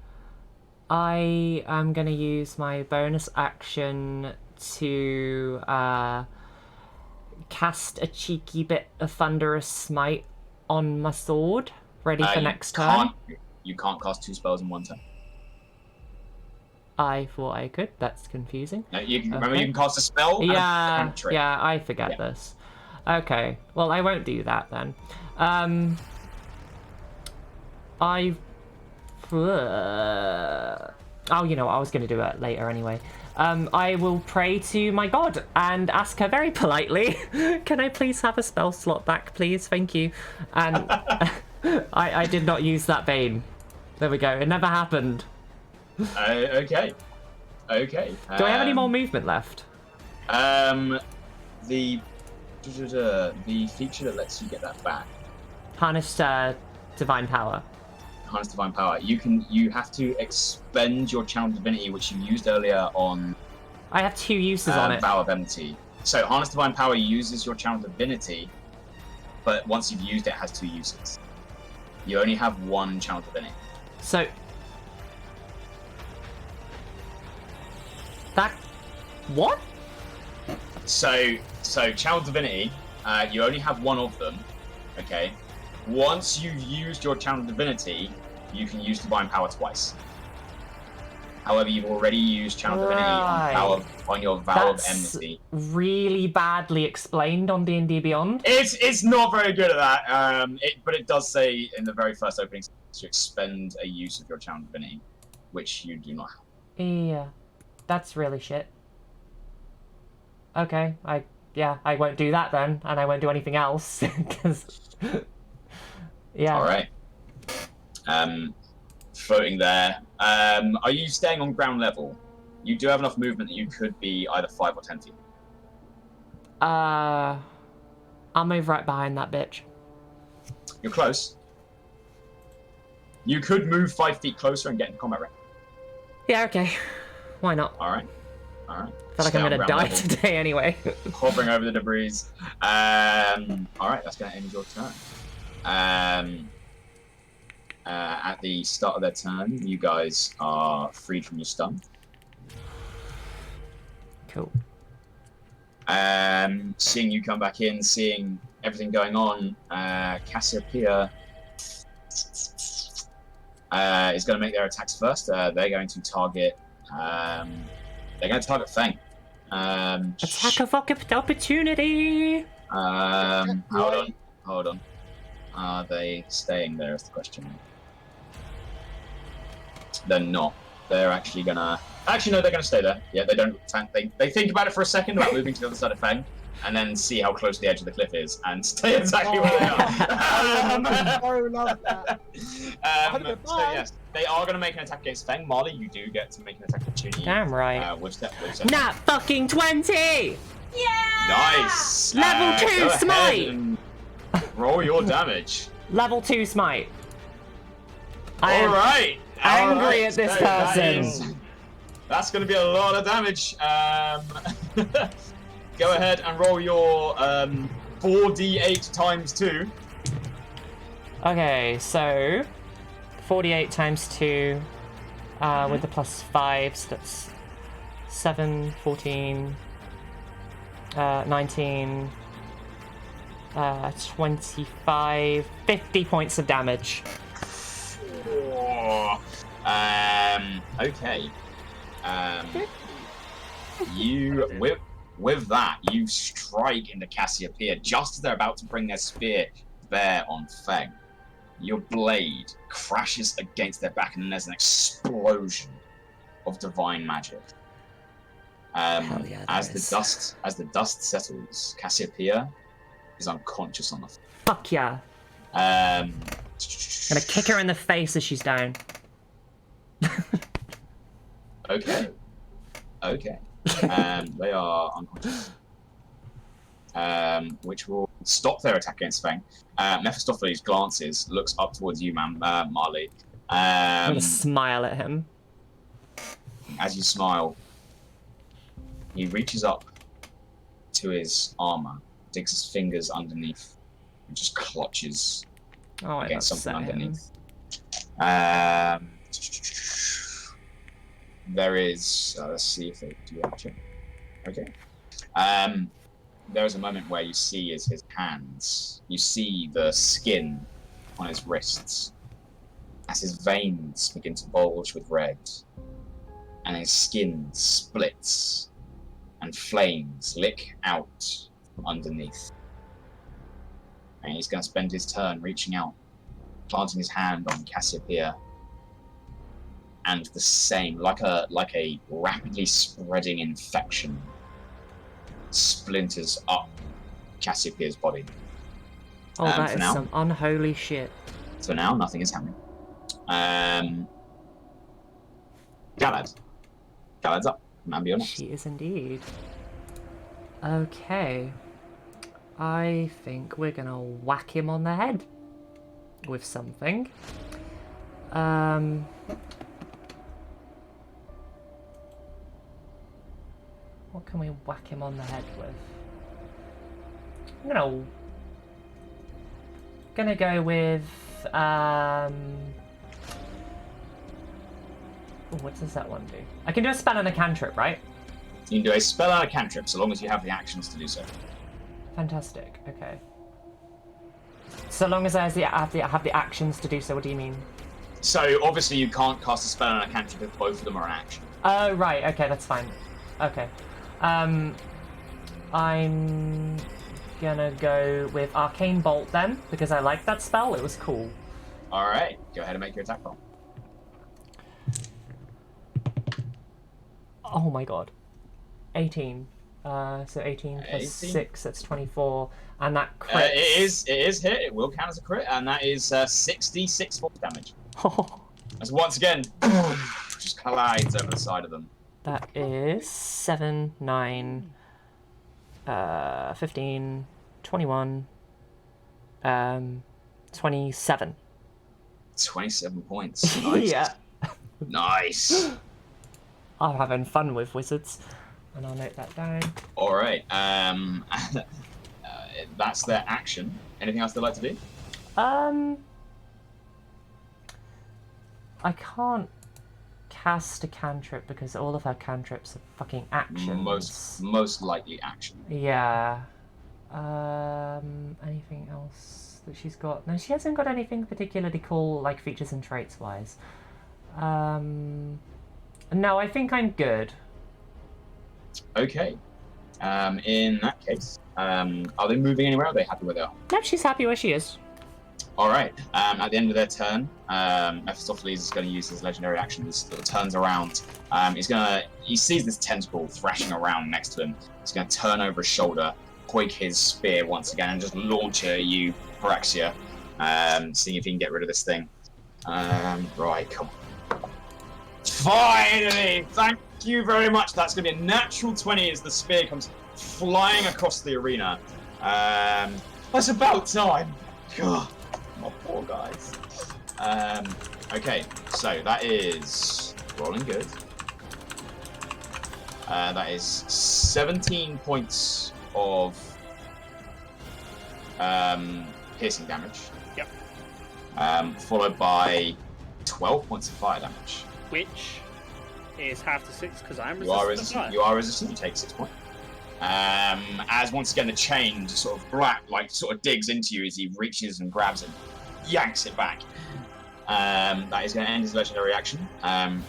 I am going to use my bonus action to cast a cheeky bit of Thunderous Smite on my sword, ready for next turn. You can't cast 2 spells in one turn. I thought I could. That's confusing. No, remember you can cast a spell and a cantrip. Yeah, I forget this. Okay, well, I won't do that then. Oh, you know what, I was going to do it later anyway. I will pray to my god and ask her very politely, can I please have a spell slot back, please? Thank you. And I did not use that Bane. There we go. It never happened. Okay. Okay. Do I have any more movement left? The feature that lets you get that back. Harness Divine Power. Harness Divine Power. You have to expend your Channel Divinity, which you used earlier on. I have 2 uses on it. Vow of Enmity. So Harness Divine Power uses your Channel Divinity, but once you've used it, it has 2 uses. You only have 1 Channel Divinity. So that what? So Channel Divinity, you only have 1 of them. Okay. Once you've used your Channel Divinity, you can use Divine Power twice. However, you've already used Channel Divinity on your Vow of Enmity. Really badly explained on D&D Beyond. It's not very good at that, but it does say in the very first opening to expend a use of your Channel Divinity, which you do not have. Yeah, that's really shit. Okay, I won't do that then, and I won't do anything else, because... Yeah. Alright. Floating there. Are you staying on ground level? You do have enough movement that you could be either 5 or 10 feet. I'll move right behind that bitch. You're close. You could move 5 feet closer and get in combat range. Yeah, okay. Why not? Alright. Alright. I feel like I'm gonna die today anyway. Hovering over the debris. Alright, that's gonna end your turn. At the start of their turn, you guys are freed from your stun. Cool. Seeing you come back in, seeing everything going on, Cassiopeia is going to make their attacks first. They're going to target. Feng. Attack of opportunity. Hold on. Are they staying there is the question. They're not. They're actually gonna... Actually, no, they're gonna stay there. Yeah, they don't... They think about it for a second about moving to the other side of Feng, and then see how close the edge of the cliff is, and stay exactly where they are. I love that. So yes, they are gonna make an attack against Feng. Marle, you do get to make an attack opportunity. Damn right. With Nat fucking 20! Yeah! Nice! Level 2 go smite! ahead and roll your damage. Level 2 smite. I am Alright! angry at this person. That's going to be a lot of damage. Go ahead and roll your 4d8 times 2. Okay, so 48 times 2 with the +5, so that's 7, 14, 19, 25, 50 points of damage. Okay. You with that, you strike into Cassiopeia just as they're about to bring their spear there on Feng. Your blade crashes against their back, and then there's an explosion of divine magic. As the dust settles, Cassiopeia is unconscious on the floor. Fuck yeah. Gonna kick her in the face as she's down. Okay. They are unconscious. Which will stop their attack against Feng. Mephistopheles glances, looks up towards you, Marle. I'm gonna smile at him. As you smile, he reaches up to his armor, digs his fingers underneath, and just clutches against something underneath. There is. Let's see if they do action. Okay. There is a moment where you see his hands. You see the skin on his wrists as his veins begin to bulge with red, and his skin splits, and flames lick out underneath. And he's going to spend his turn reaching out, planting his hand on Cassiopeia, and the same, like a rapidly spreading infection, splinters up Cassiopeia's body. Oh, that is now, some unholy shit. So now nothing is happening. Galad's up. Mamba, you're next. She is indeed. Okay. I think we're gonna whack him on the head with something. What can we whack him on the head with? I'm gonna go with what does that one do? I can do a spell and a cantrip, right? You can do a spell and a cantrip so long as you have the actions to do so. Fantastic. Okay. So long as I have the actions to do so. What do you mean? So obviously you can't cast a spell and a cantrip if both of them are an action. Oh right. Okay, that's fine. Okay. I'm gonna go with Arcane Bolt then because I like that spell. It was cool. All right. Go ahead and make your attack roll. Oh my god. 18. So 18 plus 6, that's 24. And that crit. It is hit. It will count as a crit, and that is 66 force damage. As once again, just collides over the side of them. That is 7, 9, 15, 21, 27. 27 points. Nice. Yeah. Nice. I'm having fun with wizards. And I'll note that down. Alright, that's their action. Anything else they'd like to do? I can't cast a cantrip because all of her cantrips are fucking actions. Most likely action. Yeah. Anything else that she's got? No, she hasn't got anything particularly cool, like features and traits wise. No, I think I'm good. Okay. In that case, are they moving anywhere? Or are they happy where they are? No, she's happy where she is. All right. At the end of their turn, Mephistopheles is going to use his legendary action. He sort of turns around. He sees this tentacle thrashing around next to him. He's going to turn over his shoulder, quake his spear once again, and just launch it at you, Paraxia, seeing if he can get rid of this thing. Right, come on. Finally! Thank you very much. That's going to be a natural 20 as the spear comes flying across the arena. That's about time. God, my poor guys. Okay, so that is rolling good. That is 17 points of piercing damage. Yep. Followed by 12 points of fire damage. Which is half to 6 because I'm resistant. You are resistant. You take 6 points. As once again the chain just sort of black, sort of digs into you as he reaches and grabs it, yanks it back. That is going to end his legendary action.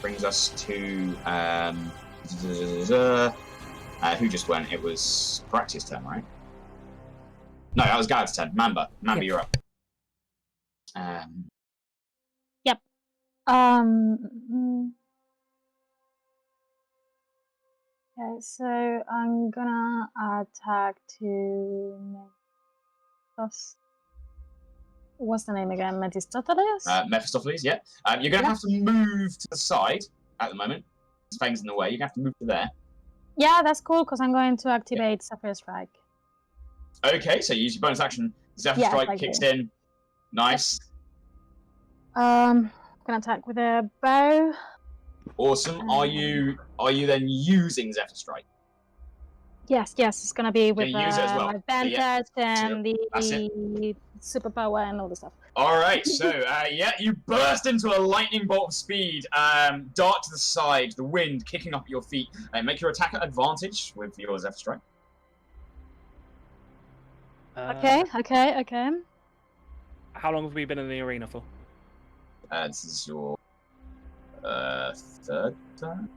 Brings us to who just went? It was Paraxia's turn, right? No, that was Galadesis' turn. Mamba, yep. You're up. Yep. Okay, so I'm gonna attack to what's the name again? Mephistopheles? Mephistopheles, yeah. You're gonna have to move to the side at the moment. Feng's in the way. You're gonna have to move to there. Yeah, that's cool because I'm going to activate Sapphire Strike. Okay, so you use your bonus action. Zephyr Yes, Strike I kicks do. in. Nice. Gonna attack with a bow. Awesome. Are you then using Zephyr Strike? Yes, it's gonna be with use it as well. my So, Vantage and that's the superpower and all the stuff. All right, so you burst into a lightning bolt of speed, dart to the side, the wind kicking up at your feet. Make your attack at advantage with your Zephyr Strike. Okay. How long have we been in the arena for? This is your third turn.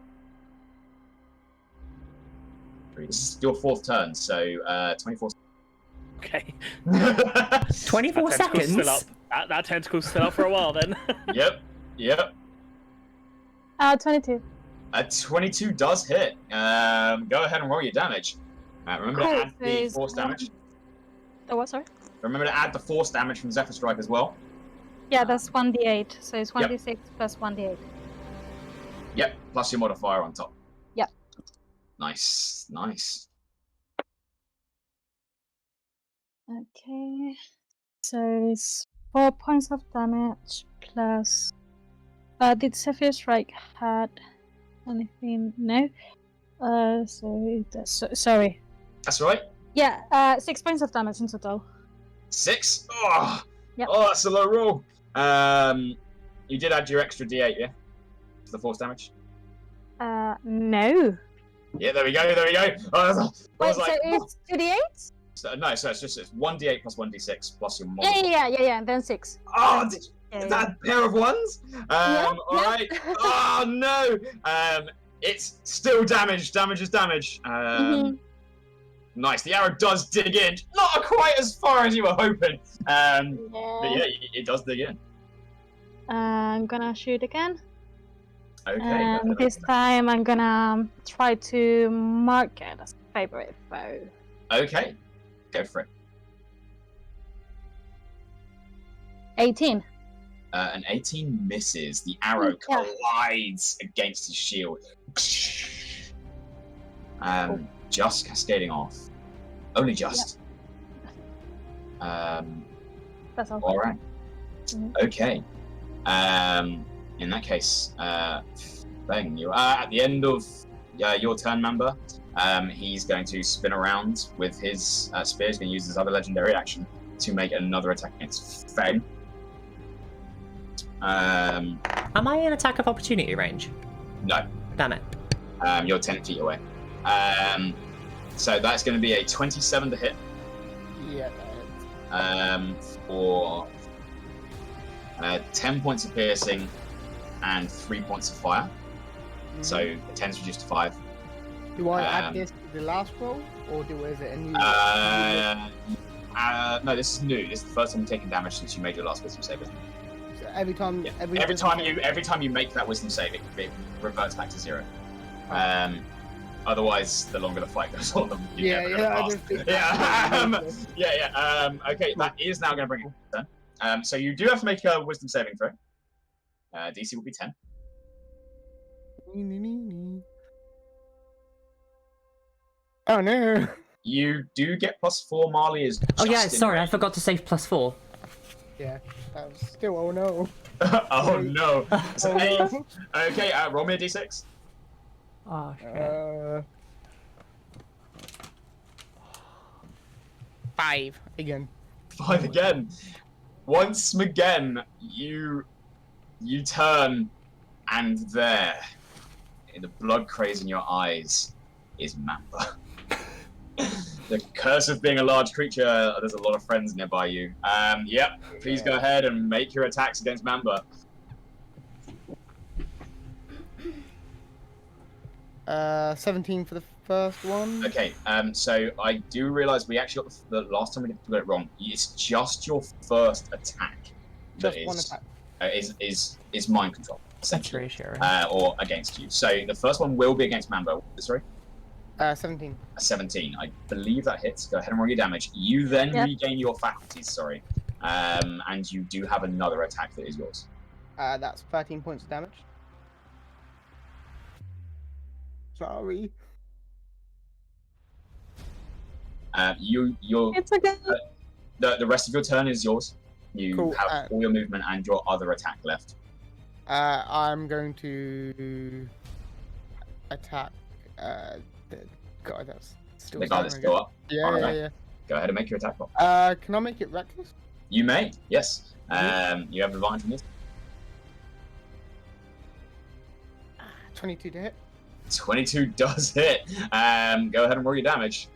This is your fourth turn, so 24. Okay. 24 That tentacle's still seconds? up. That tentacle's still up for a while then. Yep. 22. 22 does hit. Go ahead and roll your damage. Remember to Cool, add the force damage. Oh, what? Sorry. Remember to add the force damage from Zephyr Strike as well. Yeah, that's 1d8. So it's 1d6 plus 1d8. Yep, plus your modifier on top. Yep. Nice. Okay. So it's 4 points of damage plus. Did Zephyr Strike had anything? No. Sorry. That's right. Yeah. 6 points of damage in total. 6? Oh, Yep. Oh, that's a low roll. You did add your extra d8, yeah? To the force damage? No. Yeah, there we go. I was Wait, like, so it's 2d8? no, so it's 1d8 plus 1d6 plus your mod. Yeah. Then 6. Oh, Yeah. that pair of ones? All right. Yep. Oh, no. It's still damage. Damage is damage. Nice. The arrow does dig in. Not quite as far as you were hoping. But yeah, it does dig in. I'm gonna shoot again. Okay. And this time I'm gonna try to mark it as a favorite foe. Okay. Go for it. 18. An 18 misses. The arrow Yeah. collides against his shield. Just cascading off. Only just. That's all. All right. Mhm. Okay. In that case, Feng, you are at the end of your turn, Mamba. He's going to spin around with his spear. He's going to use his other legendary action to make another attack against Feng. Am I in attack of opportunity range? No. Damn it. You're 10 feet away. So that's going to be a 27 to hit. Yeah. For 10 points of piercing and 3 points of fire. So 10's reduced to 5. Do I add this to the last roll, or is it a new? No, this is new. This is the first time you've taken damage since you made your last wisdom save. So every time, Yeah. Every time you make that wisdom save, it reverts back to 0. Otherwise, the longer the fight goes on, the okay, that is now going to bring it to 10. So you do have to make a wisdom saving throw. DC will be 10. Oh no! You do get +4. Marle is. Oh yeah, just in sorry, I range. forgot to save +4. Yeah, that was still oh no. Oh no! So Oh, 8. no. Okay, roll me a d6. Oh shit. 5 again. 5 again. Once again, you turn, and there, in the blood craze in your eyes, is Mamba. The curse of being a large creature. There's a lot of friends nearby you. Yep. Please go ahead and make your attacks against Mamba. 17 for the first one. Okay. So I do realize we actually got the last time we got it wrong. It's just your first attack. Just that one is- attack. is mind control, That's essentially, reassuring. or against you. So the first one will be against Mamba. Sorry, 17. a 17. I believe that hits. Go ahead and roll your damage. You then Yep. regain your faculties. Sorry, and you do have another attack that is yours. That's 13 points of damage. Sorry. You're It's okay. the rest of your turn is yours. You Cool, have all your movement and your other attack left. I'm going to attack the guy that's still The guy that's standing still again. up. Yeah, Alright. yeah. Go ahead and make your attack roll. Can I make it reckless? You may, yes. You have advantage on this. 22 to hit. 22 does hit. Go ahead and roll your damage.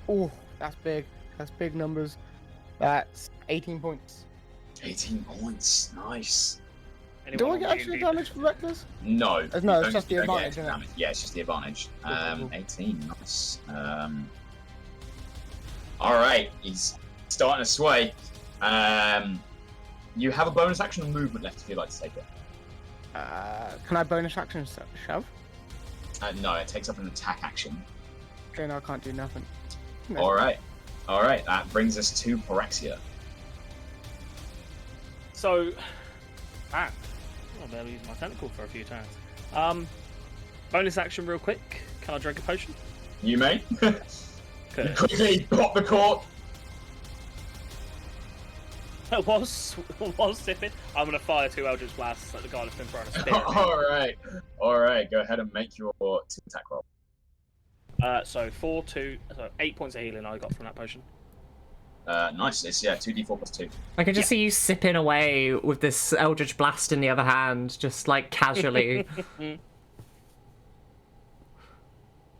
Oh, that's big. That's big numbers. That's 18 points. 18 points. Nice. Do I get extra damage for reckless? No. No, you it's just the don't get advantage, extra isn't it? damage. Yeah, it's just the advantage. Cool. 18, nice. Alright, he's starting to sway. You have a bonus action of movement left if you'd like to take it. Can I bonus action shove? No, it takes up an attack action. Then I can't do nothing. No. Alright, that brings us to Paraxia. So, I'll be able to use my tentacle for a few turns. Bonus action real quick. Can I drink a potion? You may. Okay. Quickly pop the cork. While sipping, I'm going to fire 2 Eldritch Blasts at the guy that's been throwing a spear. Alright, go ahead and make your 2 attack roll. So 8 points of healing I got from that potion. Nice, it's 2d4 plus 2. I can just see you sipping away with this Eldritch Blast in the other hand, just like casually.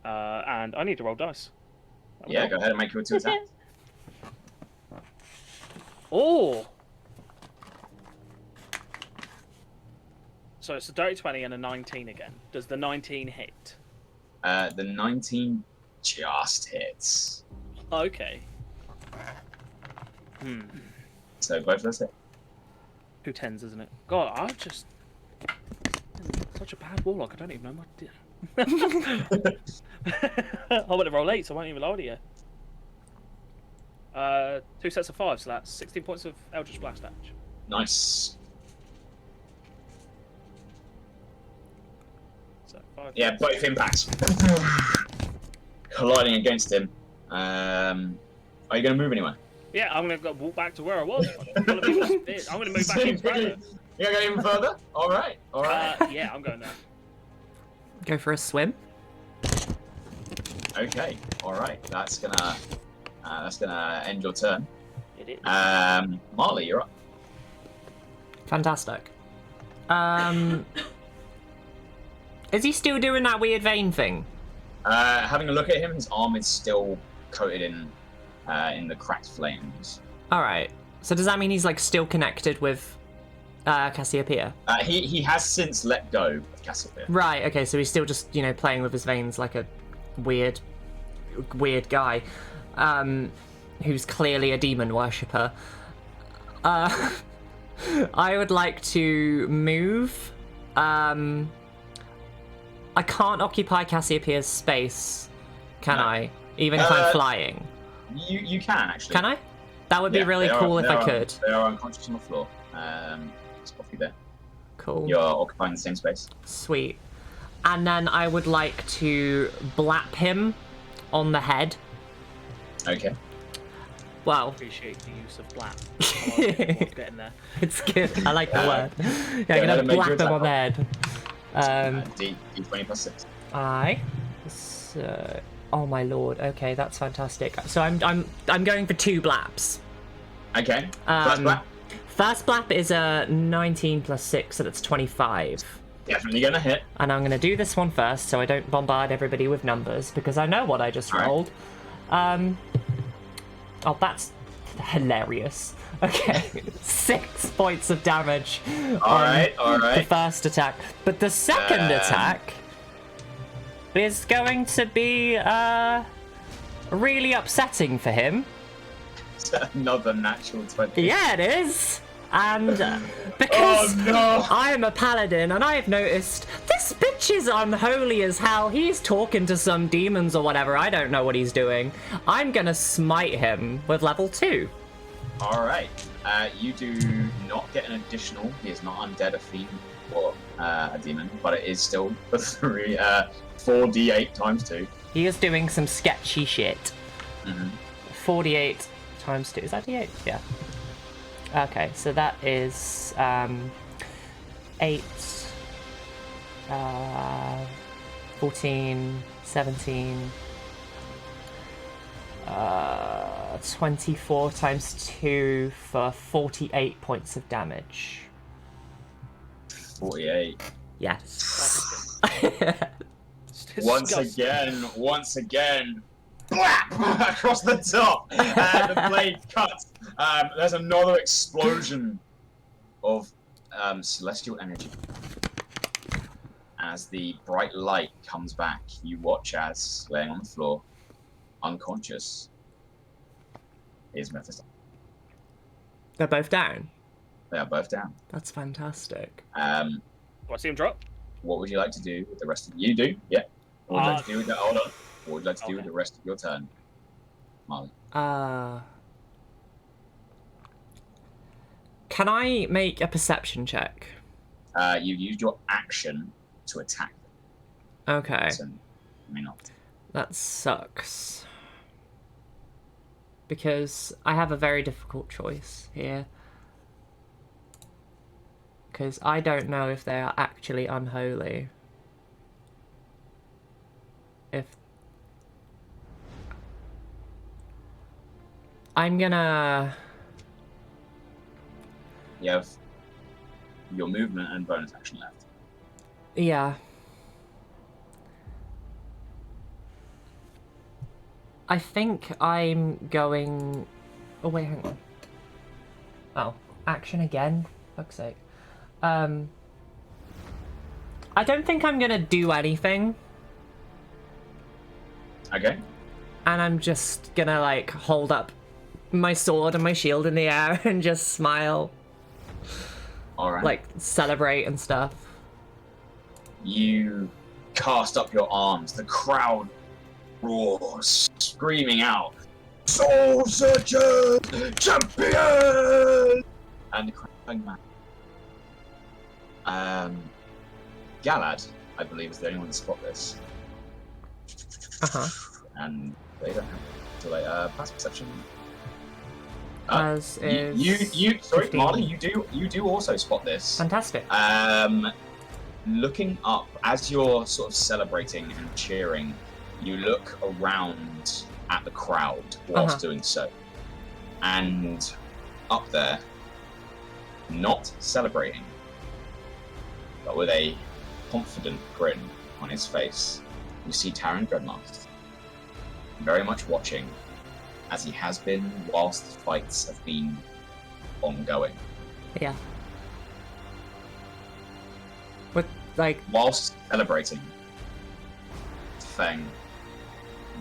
And I need to roll dice. Yeah, go ahead and make your 2 attacks. Oh! So it's a dirty 20 and a 19 again. Does the 19 hit? The 19 just hits. Okay. So both of those hit. 2 10s, isn't it? God, I'm just such a bad warlock. I don't even know my. I want to roll 8, so I won't even lie to you. 2 sets of 5, so that's 16 points of Eldritch Blast damage. Nice. So 5. Yeah, both impacts. Colliding against him. Are you going to move anywhere? Yeah, I'm gonna go walk back to where I was. I'm gonna move back even further. You're going even further? Alright. Yeah, I'm going there. Go for a swim. Okay, alright. That's gonna end your turn. It is. Marle, you're up. Fantastic. Is he still doing that weird vein thing? Having a look at him, his arm is still coated in the cracked flames. Alright. So does that mean he's like still connected with Cassiopeia? He has since let go of Cassiopeia. Right, okay, so he's still just, playing with his veins like a weird guy. Who's clearly a demon worshipper. I would like to move. I can't occupy Cassiopeia's space, can I? Even if I'm flying. You can actually. Can I? That would be really cool if I could. They are unconscious on the floor. Just off you there. Cool. You're occupying the same space. Sweet. And then I would like to blap him on the head. Okay. Well, Appreciate the use of blap. I was getting there. it's good. I like the word. Yeah, I'm gonna blap him on the head. D20 plus 6. So, oh my lord. Okay, that's fantastic. So I'm going for 2 blaps. Okay. First blap. First blap is a 19 plus 6, so that's 25. Definitely gonna hit. And I'm gonna do this one first, so I don't bombard everybody with numbers because I know what I just rolled. Oh, that's hilarious. Okay, 6 points of damage. All right. The first attack, but the second attack is going to be really upsetting for him. It's another natural 20. Yeah, it is. And because I'm a paladin and I've noticed this bitch is unholy as hell. He's talking to some demons or whatever. I don't know what he's doing. I'm gonna smite him with level 2. All right. You do not get an additional. He is not undead, a fiend, or a demon, but it is still 4d8 times 2. He is doing some sketchy shit. Mm-hmm. 48 times 2. Is that d8? Yeah. Okay, so that is 8, 14, 17, 24 times 2 for 48 points of damage. 48. Yes. Once again, blap! Across the top, and the blade cuts. There's another explosion of celestial energy. As the bright light comes back, you watch as, laying on the floor, unconscious, is Mephisto. They're both down. They are both down. That's fantastic. Do I see him drop? What would you like to do with the rest of you do? Yeah. What would you like to do with the hold on? What would you like to do with the rest of your turn? Marle. Can I make a perception check? You used your action to attack them. Okay. So, may not. That sucks. Because I have a very difficult choice here. Because I don't know if they are actually unholy. If... I'm gonna... You have your movement and bonus action left. Yeah. I think I'm going... Oh, wait, hang on. Oh, action again? Fuck's sake. I don't think I'm gonna do anything. Okay. And I'm just gonna, like, hold up my sword and my shield in the air and just smile. Alright. Like, celebrate and stuff. You cast up your arms. The crowd roars, screaming out, "Soul Searchers! Champion!" And the crowd going mad. Galad, I believe, is the only one to spot this. Uh-huh. And they don't have to like pass perception. As is you sorry, 15. Marle, you do also spot this. Fantastic. Looking up as you're sort of celebrating and cheering, you look around at the crowd whilst doing so, and up there, not celebrating, but with a confident grin on his face, you see Taran Dreadmaster, very much watching, as he has been whilst fights have been ongoing. Yeah. With, like... Whilst celebrating, Feng,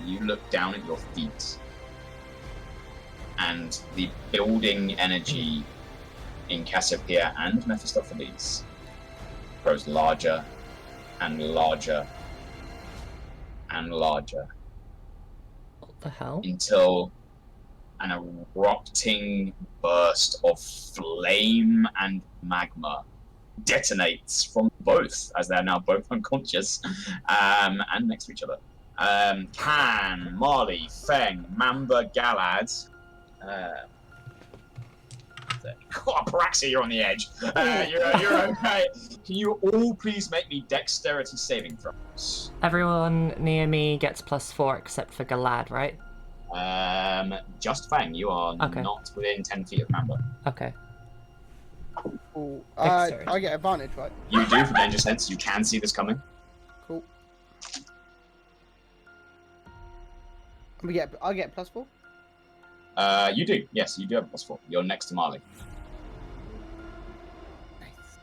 you look down at your feet, and the building energy in Cassiopeia and Mephistopheles grows larger and larger and larger. What the hell? Until an erupting burst of flame and magma detonates from both, as they're now both unconscious and next to each other. Can, Marle, Feng, Mamba, Galad, Paraxia, you're on the edge. You're okay. Can you all please make me dexterity saving throws? Everyone near me gets +4 except for Galad, right? Just Feng, you are not within 10 feet of Mamba. Okay. Cool. Dexterity. I get advantage, right? You do for danger sense, you can see this coming. Cool. I get +4? You do, yes, you do have +4. You're next to Marle. Nice.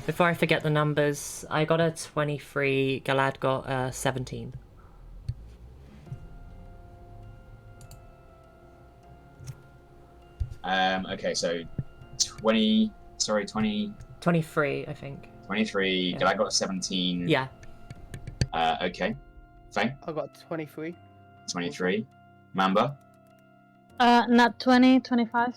Before I forget the numbers, I got a 23, Galad got a 17. Okay, so 20... 23, I think. 23, Yeah. Galad got a 17. Yeah. Okay. Feng? I got 23. 23. Mamba? Not 20, 25.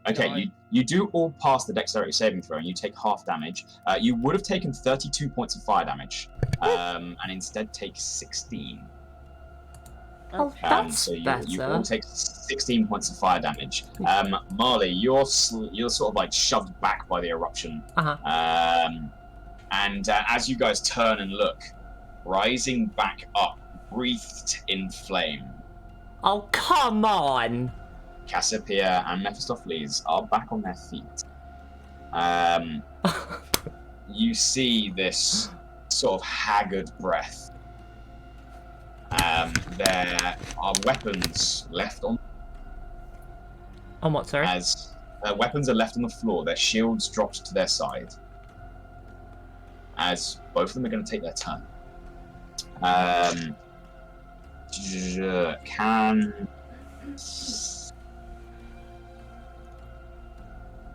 Okay, Nine. you do all pass the dexterity saving throw, and you take half damage. You would have taken 32 points of fire damage, and instead take 16. Oh, that's So you better. all take 16 points of fire damage. Marle, you're sort of like shoved back by the eruption. Uh-huh. And as you guys turn and look, rising back up, wreathed in flame, Oh, come on! Cassiopeia and Mephistopheles are back on their feet. You see this sort of haggard breath. There are weapons left on. On what, sorry? As weapons are left on the floor, their shields dropped to their side. As both of them are going to take their turn.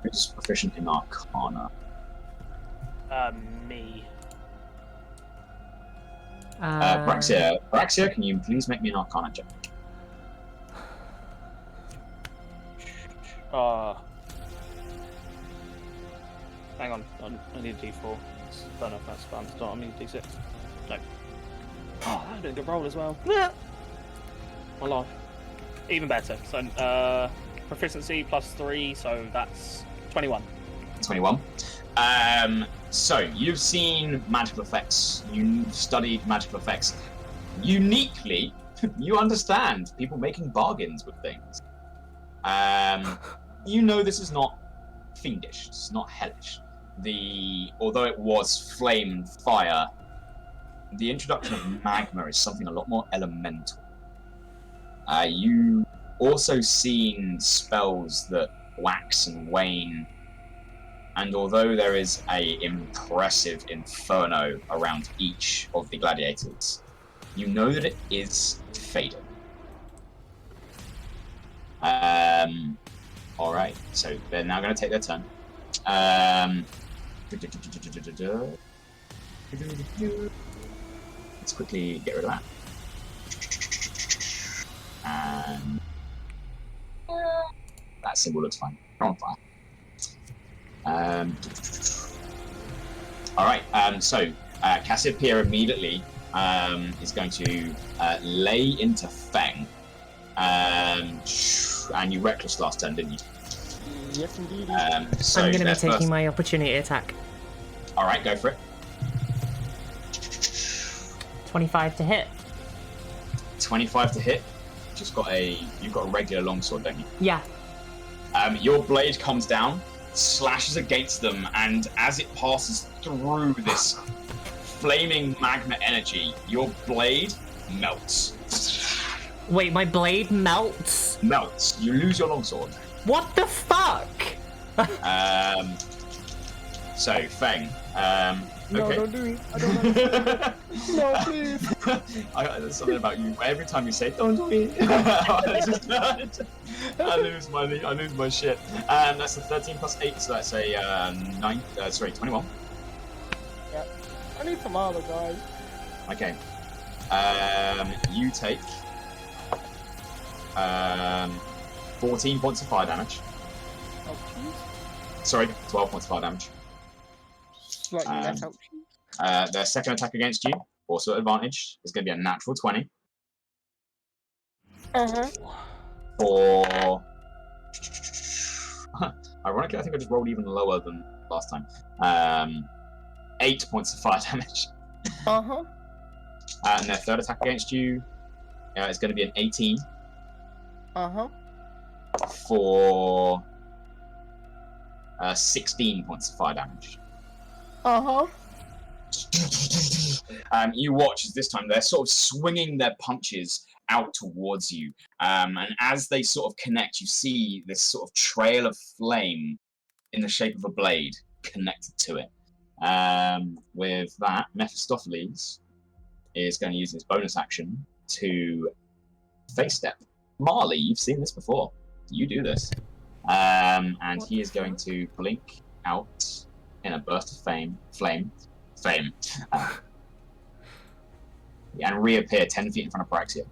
Who's proficient in Arcana? Me. Paraxia, can you please make me an Arcana check? Hang on, I need a D4. I don't know if that's fun. I need a D6. No. Oh, that did a good roll as well. My life. Even better. So, proficiency +3, so that's 21. 21. So, you've seen magical effects. You've studied magical effects. Uniquely, you understand people making bargains with things. You know this is not fiendish. It's not hellish. Although it was flame fire, the introduction of magma is something a lot more elemental. You also seen spells that wax and wane, and although there is a impressive inferno around each of the gladiators, you know that it is fading. Alright, so they're now going to take their turn. Let's quickly get rid of that. And that symbol looks fine. They're on fire. Alright, so Cassiopeia immediately is going to lay into Feng. And you reckless last turn, didn't you? Yes, indeed. So I'm going to be taking my opportunity attack. Alright, go for it. 25 to hit. 25 to hit. You've got a regular longsword, don't you? Yeah. Your blade comes down, slashes against them, and as it passes through this flaming magma energy, your blade melts. Wait, my blade melts? Melts. You lose your longsword. What the fuck? So, Feng. No, Okay. don't do it. I don't want to. No, please. There's something about you. Every time you say "don't do it," I lose my shit. That's a 13 plus 8, so that's a 21. Yeah. I need some armor, guys. Okay. You take 14 points of fire damage. Oh, jeez. Sorry, 12 points of fire damage. Slightly less ouch. Their second attack against you, also at advantage, is going to be a natural 20. For... Ironically, I think I just rolled even lower than last time. 8 points of fire damage. And their third attack against you is going to be an 18. For 16 points of fire damage. You watch as this time they're sort of swinging their punches out towards you, and as they sort of connect, you see this sort of trail of flame in the shape of a blade connected to it. With that, Mephistopheles is going to use his bonus action to face step. Marle, you've seen this before. You do this. And he is going to blink out in a burst of flame, and reappear 10 feet in front of Paraxia.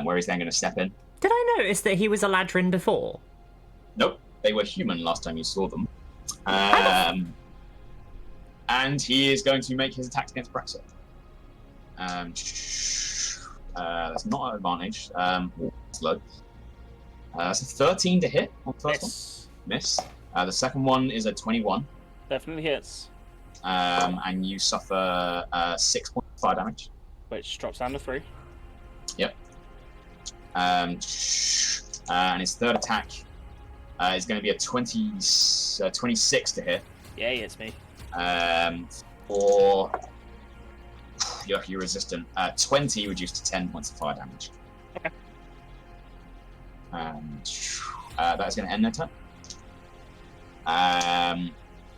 where he's then going to step in. Did I notice that he was Eladrin before? Nope, they were human last time you saw them. And he is going to make his attacks against Paraxia. That's not an advantage. It's low. That's a 13 to hit on the first one. Miss. The second one is a 21. Definitely hits. And you suffer 6 points of fire damage. Which drops down to 3. Yep. And his third attack is going to be a 26 to hit. Yeah, he hits me. For you're resistant. 20 reduced to 10 points of fire damage. Okay. And that is going to end their turn.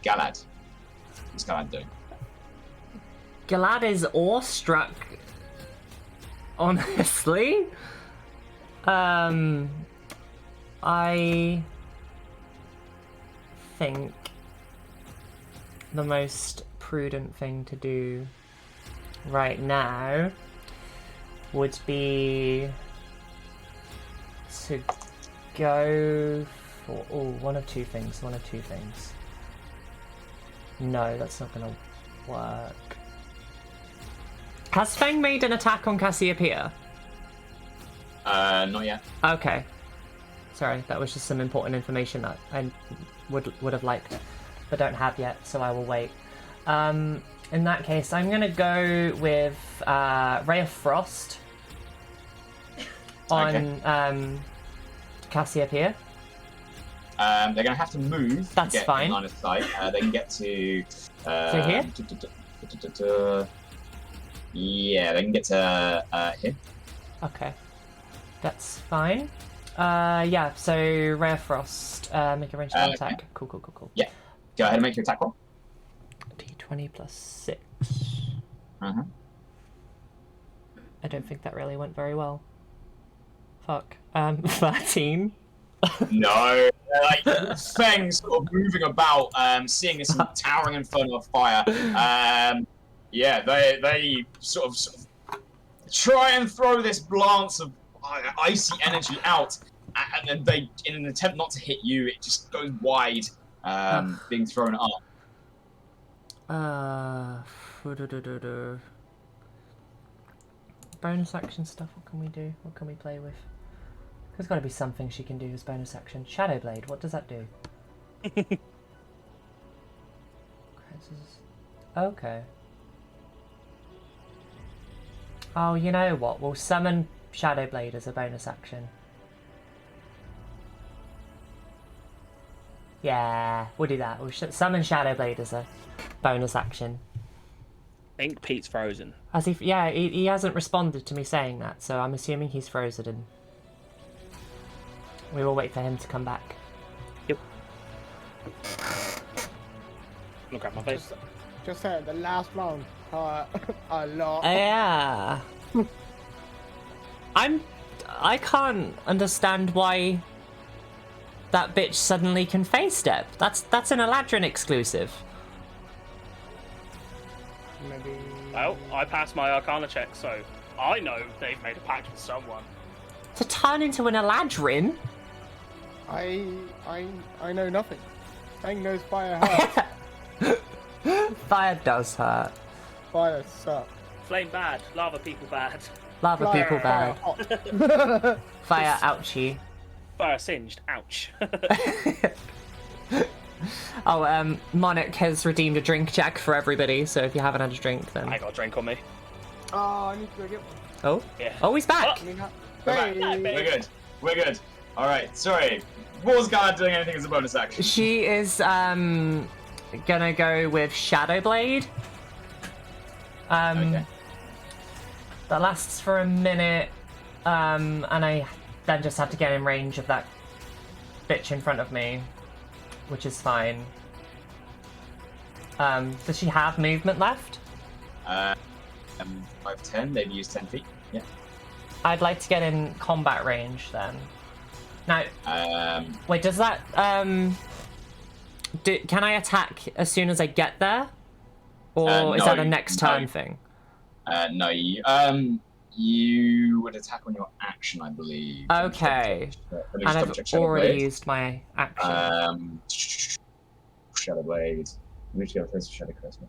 Galad. What's Galad doing? Galad is awestruck. Honestly, I think the most prudent thing to do right now would be to go for one of two things. No, that's not gonna work. Has Feng made an attack on Cassiopeia? Not yet. Okay. Sorry, that was just some important information that I would have liked, but don't have yet, so I will wait. In that case, I'm gonna go with Ray of Frost on Cassiopeia. They're going to have to move. That's to get fine. In line of sight. They can get to. So here? Yeah, they can get to here. Okay, that's fine. Yeah. So Ray of Frost, make a ranged attack. Cool. Yeah. Go ahead and make your attack roll. D20 plus 6. Uh-huh. I don't think that really went very well. Fuck. 13. No, like Feng sort of moving about, seeing this towering inferno of fire. Yeah, they sort of try and throw this glance of icy energy out, and then they, in an attempt not to hit you, it just goes wide, being thrown up. Bonus action stuff. What can we do? What can we play with? There's got to be something she can do as bonus action. Shadow Blade. What does that do? Okay. Oh, you know what? We'll summon Shadow Blade as a bonus action. Yeah, we'll do that. We'll summon Shadow Blade as a bonus action. I think Pete's frozen. As if, yeah, he hasn't responded to me saying that, so I'm assuming he's frozen. We will wait for him to come back. Yep. Look at my face. Just saying, the last round hurt a lot. Yeah. I can't understand why that bitch suddenly can face step. That's an Eladrin exclusive. Maybe. Well, I passed my Arcana check, so I know they've made a pact with someone. To turn into an Eladrin? I know nothing. Feng knows fire hurts. Fire does hurt. Fire sucks. Flame bad, lava people bad. Lava Fire, people bad. hot. Fire ouchie. Fire singed, ouch. Oh, Monarch has redeemed a drink check for everybody, so if you haven't had a drink, then... I got a drink on me. Oh, I need to go get one. Oh? Yeah. Oh, he's back! I mean, We're back. hey. We're good. Alright, sorry. Was Galad doing anything as a bonus action? She is, gonna go with Shadow Blade. Okay. That lasts for a minute, and I then just have to get in range of that bitch in front of me, which is fine. Does she have movement left? 5'10", they've used 10 feet. Yeah. I'd like to get in combat range then. Now, wait, does that, can I attack as soon as I get there? Or is no, that a next turn no. thing? No, You would attack on your action, I believe. Okay. Let me And just I've double-check Shadow already Blade. used my action. Shadow Blade. Let me just go first Shadow Crest.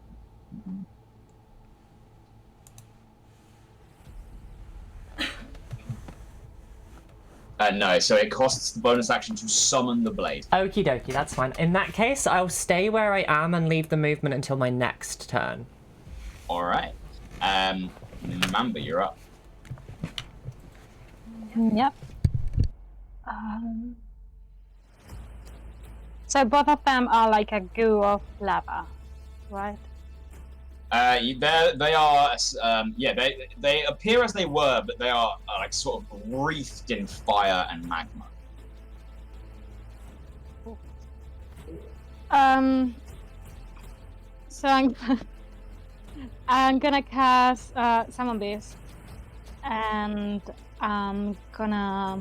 No, so it costs the bonus action to summon the blade. Okie dokie, that's fine. In that case, I'll stay where I am and leave the movement until my next turn. Alright. Mamba, you're up. Yep. So both of them are like a goo of lava, right? They are, they appear as they were, but they are like sort of wreathed in fire and magma. So I'm gonna cast Summon Beast, and I'm gonna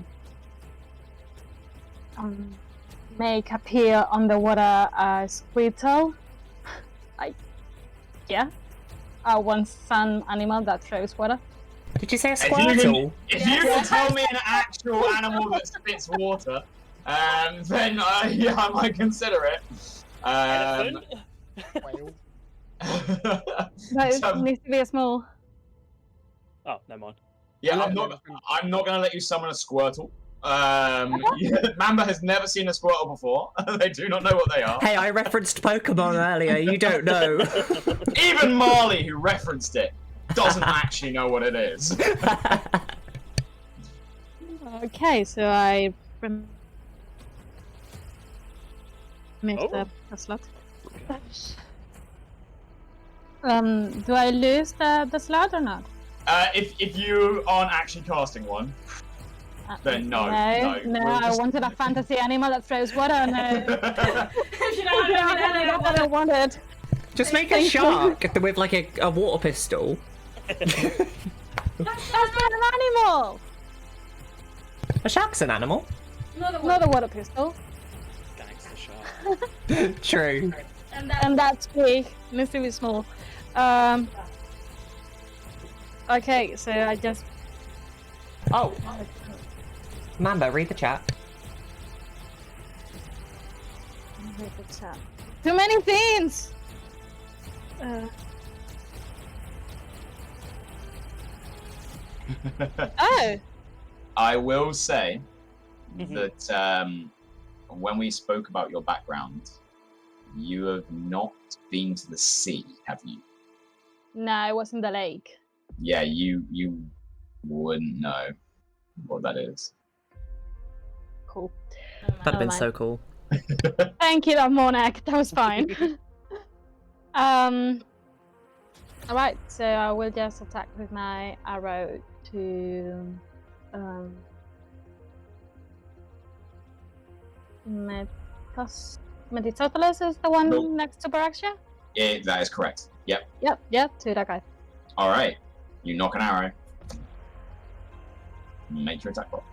make appear underwater a squirtle. One sun animal that throws water. Did you say a squirtle? If you can tell me an actual animal that spits water, then yeah, I might consider it. Elephant? No, it needs to be a small. Oh, never mind. Yeah, I'm not gonna let you summon a Squirtle. Mamba has never seen a Squirtle before. They do not know what they are. Hey, I referenced Pokemon earlier, you don't know. Even Marle, who referenced it, doesn't actually know what it is. Okay, so I missed a slot. Do I lose the slot or not? If you aren't actually casting one, then no. I wanted a fantasy animal that throws water. No. Not what I wanted. Just make a shark with like a water pistol. That's not an animal. A shark's an animal. Not a water pistol. Gangster shark. True. And that's big. Needs to be small. Okay, so I just. Oh. Mamba, read the chat. Read the chat. Too many things. Oh. I will say that when we spoke about your background, you have not been to the sea, have you? No, I was in the lake. Yeah, you wouldn't know what that is. Cool. That'd have been so cool. Thank you, Mornak. That was fine. Alright, so I will just attack with my arrow to Metitotalus is the one next to Paraxia? Yeah, that is correct. Yep. Yep, to that guy. Alright. You knock an arrow. Make your attack roll.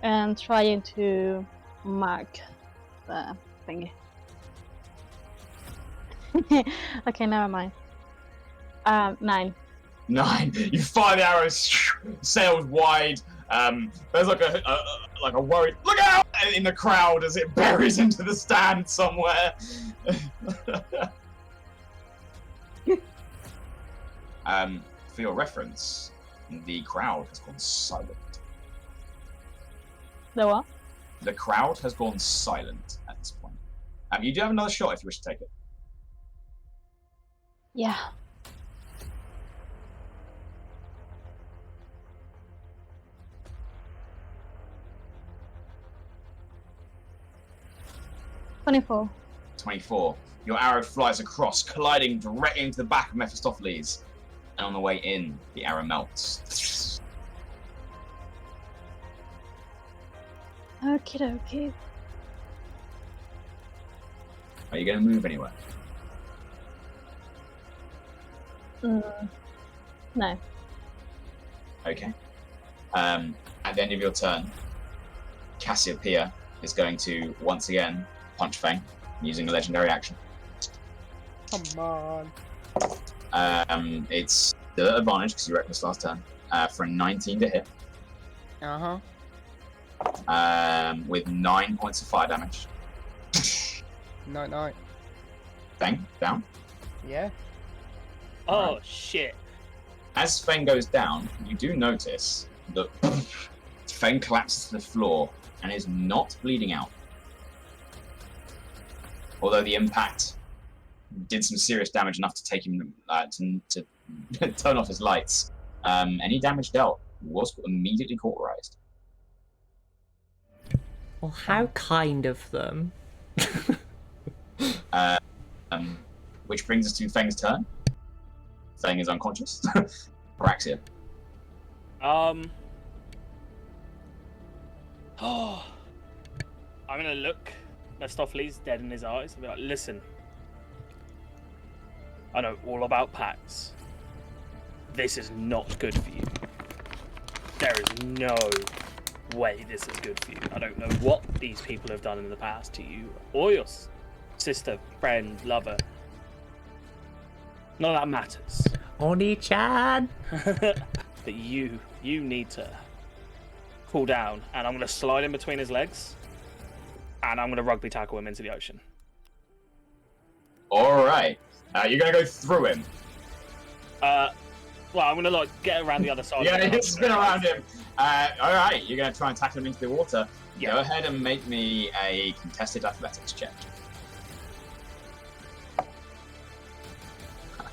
And trying to mark the thingy. Okay, never mind. 9. 9. You fire the arrows, sails wide. There's like a worried "look out" in the crowd as it buries into the stand somewhere. For your reference, the crowd has gone silent. The what? The crowd has gone silent at this point. You do have another shot if you wish to take it. Yeah. $24. 24. Your arrow flies across, colliding directly into the back of Mephistopheles. And on the way in, the arrow melts. Okie dokie. Are you going to move anywhere? No. Okay. At the end of your turn, Cassiopeia is going to, once again, punch Feng using a legendary action. Come on. It's still at advantage because you reckless last turn. for a 19 to hit. With 9 points of fire damage. Night. Feng, down. Yeah. Oh, Right. shit. As Feng goes down, you do notice that Feng collapses to the floor and is not bleeding out. Although the impact did some serious damage, enough to take him to turn off his lights. Any damage dealt was immediately cauterized. Well, how kind of them. Which brings us to Feng's turn. Feng is unconscious. Paraxia. Oh, I'm gonna look Mephistopheles dead in his eyes and be like, listen, I know all about pacts. This is not good for you. There is no way this is good for you. I don't know what these people have done in the past to you or your sister, friend, lover. None of that matters. Oni-chan! But you need to cool down, and I'm going to slide in between his legs, and I'm going to rugby tackle him into the ocean. Alright. You're going to go through him. Well, I'm going to like get around the other side. Yeah, you spin around him. Alright, you're going to try and tackle him into the water. Yeah. Go ahead and make me a contested athletics check.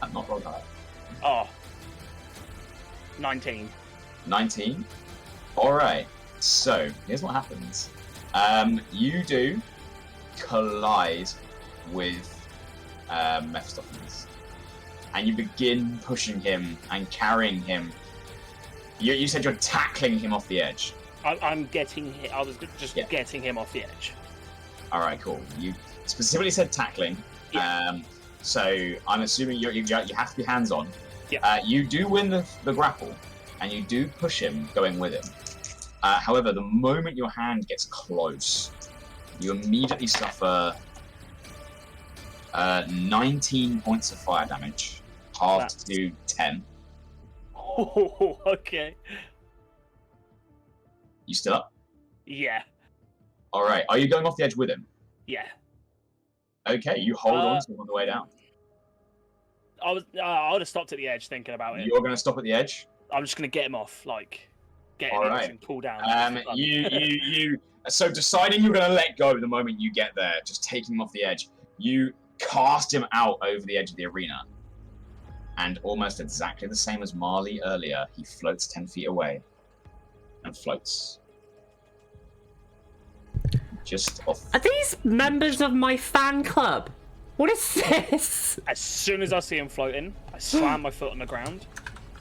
I'm not rolled high. Oh. 19. 19. Alright, so here's what happens. You do collide with Mephistopheles. And you begin pushing him and carrying him. You said you're tackling him off the edge. I'm getting him. I was just Yeah. getting him off the edge. Alright, cool. You specifically said tackling. Yeah. So I'm assuming you have to be hands-on. Yeah. You do win the grapple, and you do push him going with him. However, the moment your hand gets close, you immediately suffer 19 points of fire damage, halved to 10. Oh, okay. You still up? Yeah. Alright, are you going off the edge with him? Yeah. Okay, you hold on to him on the way down. I would have stopped at the edge thinking about it. You're going to stop at the edge? I'm just going to get him off, like, get him Alright. and cool down. So deciding you're going to let go the moment you get there, just taking him off the edge, you cast him out over the edge of the arena. And almost exactly the same as Marle earlier, he floats 10 feet away. And floats. Just off. Are these members of my fan club? What is this? As soon as I see him floating, I slam my foot on the ground.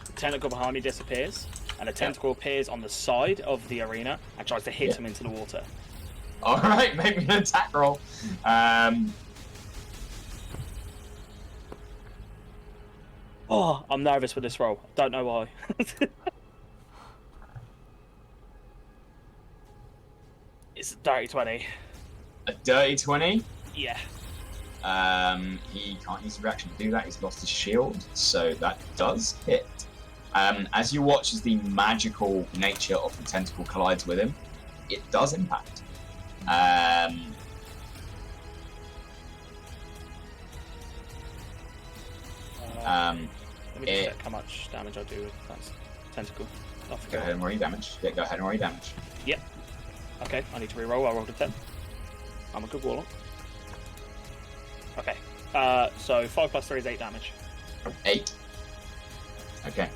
The tentacle behind me disappears, and a tentacle appears on the side of the arena and tries to hit him into the water. Alright, make me an attack roll. Oh, I'm nervous with this roll. Don't know why. It's a dirty 20. A dirty 20. Yeah. He can't use the reaction to do that. He's lost his shield, so that does hit. As you watch as the magical nature of the tentacle collides with him, it does impact. Let me just check how much damage I do with that tentacle. I Go forgot. ahead and roll your damage. Yeah, go ahead and roll your damage. Yep. Okay, I need to reroll. I rolled a 10. I'm a good warlock. Okay. So 5 plus 3 is 8 damage. 8. Okay.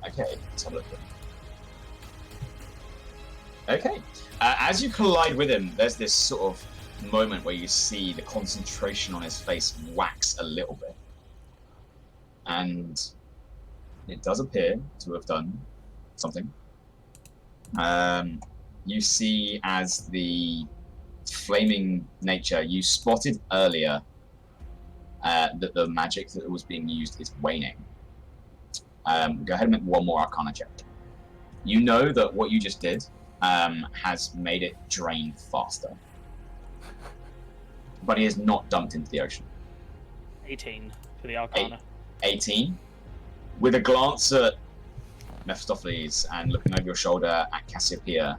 Okay, let's have a look. Okay. As you collide with him, there's this sort of moment where you see the concentration on his face wax a little bit. And it does appear to have done something. You see as the flaming nature you spotted earlier that the magic that was being used is waning. Go ahead and make one more Arcana check. You know that what you just did has made it drain faster. But he is not dumped into the ocean. 18 for the Arcana. 18. With a glance at Mephistopheles and looking over your shoulder at Cassiopeia,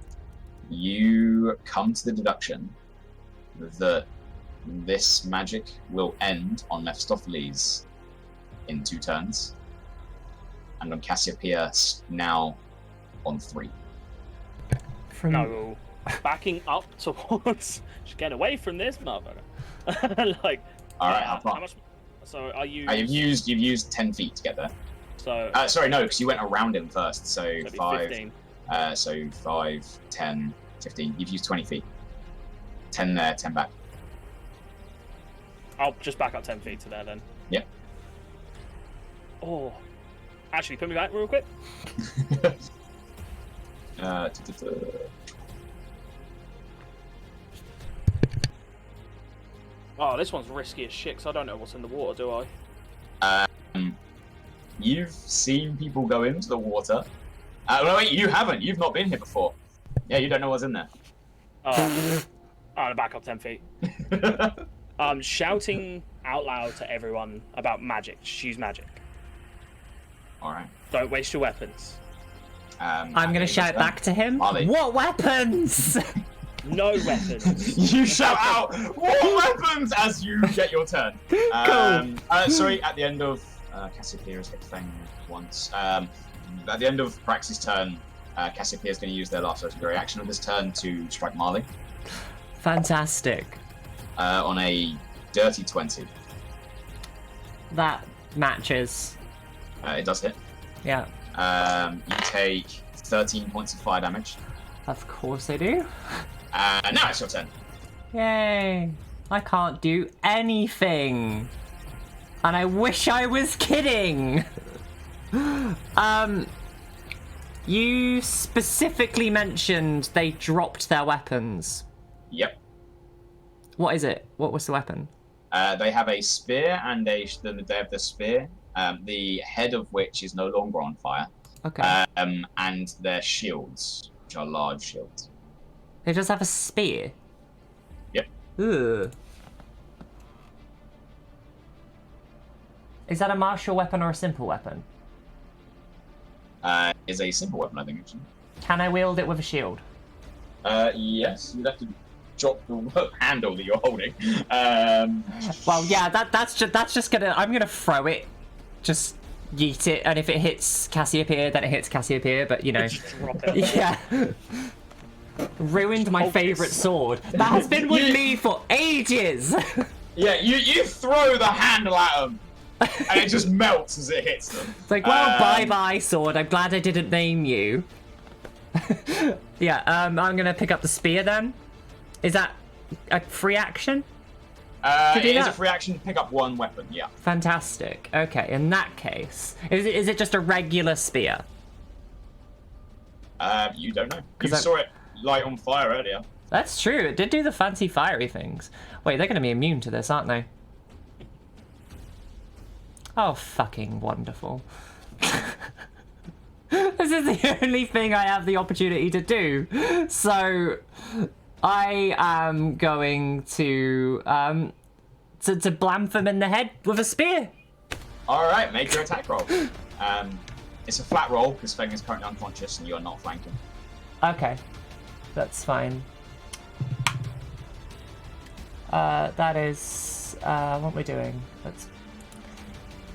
you come to the deduction that this magic will end on Mephistopheles in 2 turns, and on Cassiopeia now on 3. No, backing up towards. Just get away from this motherfucker. Like, all right, how much? So are you? You've used 10 feet to get there. So. Sorry, no, because you went around him first. So That'd be 5. 15. So 5, 10, 15. You've used 20 feet. 10 there, 10 back. I'll just back up 10 feet to there then. Yep. Oh, actually, put me back real quick. Oh, this one's risky as shit, 'cause I don't know what's in the water, do I? You've seen people go into the water. No, wait, you haven't. You've not been here before. Yeah, you don't know what's in there. Oh, I'm back up 10 feet. I'm shouting out loud to everyone about magic. Just use magic. Alright. Don't waste your weapons. I'm gonna shout back to him. Marle. What weapons? No weapons. You shout out, "What weapons?" as you get your turn. Sorry, at the end of Cassiopeia has hit Feng once. At the end of Paraxia's turn, Cassiopeia is going to use their last legendary action of this turn to strike Marle. Fantastic. On a dirty 20. That matches. It does hit. Yeah. You take 13 points of fire damage. Of course I do. Now it's your turn. Yay. I can't do anything. And I wish I was kidding. You specifically mentioned they dropped their weapons. Yep. What is it? What was the weapon? They have a spear, and they have the spear, the head of which is no longer on fire. Okay. And their shields, which are large shields. They just have a spear? Yep. Ugh. Is that a martial weapon or a simple weapon? Is a simple weapon, I think, actually. Can I wield it with a shield? Yes, you'd have to drop the handle that you're holding. Well, yeah, that's just gonna. I'm gonna throw it, just yeet it, and if it hits Cassiopeia, then it hits Cassiopeia. But you know, Just drop it. yeah. Ruined my favorite sword. That has been with me for ages. Yeah, you throw the handle at them, and it just melts as it hits them. It's like, well, bye-bye, sword. I'm glad I didn't name you. Yeah, I'm gonna pick up the spear then. Is that a free action? It is that? a free action to pick up one weapon, yeah. Fantastic. Okay, in that case, is it just a regular spear? You don't know. You 'Cause I- saw it light on fire earlier. That's true. It did do the fancy fiery things. Wait, they're gonna be immune to this, aren't they? Oh, fucking wonderful. This is the only thing I have the opportunity to do. So, I am going to blamp them in the head with a spear. Alright, make your attack roll. It's a flat roll, because Feng is currently unconscious and you are not flanking. Okay, that's fine. That is, what are we doing?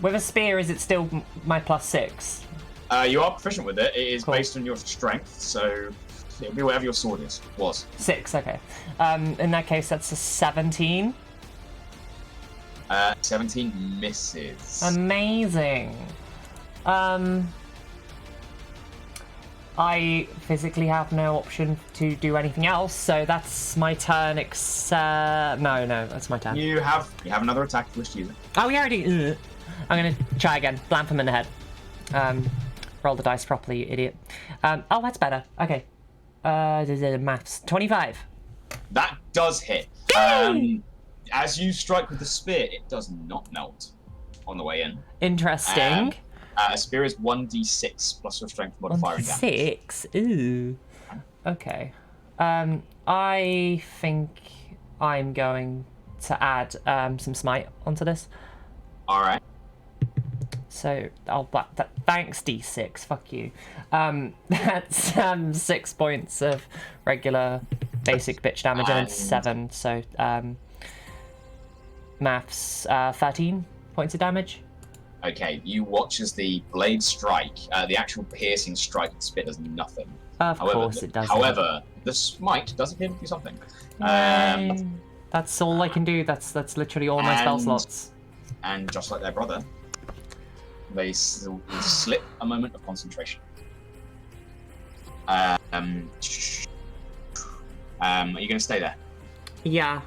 With a spear, is it still my +6? You are proficient with it. It is Cool. based on your strength, so it'll be whatever your sword was. 6, okay. In that case, that's a 17. 17 misses. Amazing. I physically have no option to do anything else, so that's my turn. No, that's my turn. You have another attack if you wish to use it. Oh, we already. I'm gonna try again. Blamp him in the head. Roll the dice properly, you idiot. Oh, that's better. Okay. Maths. 25. That does hit. As you strike with the spear, it does not melt on the way in. Interesting. A spear is 1d6 plus your strength modifier and damage. 6. Ooh. Okay. I think I'm going to add some smite onto this. Alright. So, thanks D6, fuck you. That's 6 points of regular basic bitch damage and then 7, so maths, 13 points of damage. Okay, you watch as the blade strike, the actual piercing strike and spit does nothing. Of course it does. However, the smite does appear to do something. Yay. That's all I can do, that's literally all my spell slots. And just like their brother, they slip a moment of concentration. Are you going to stay there? Yeah.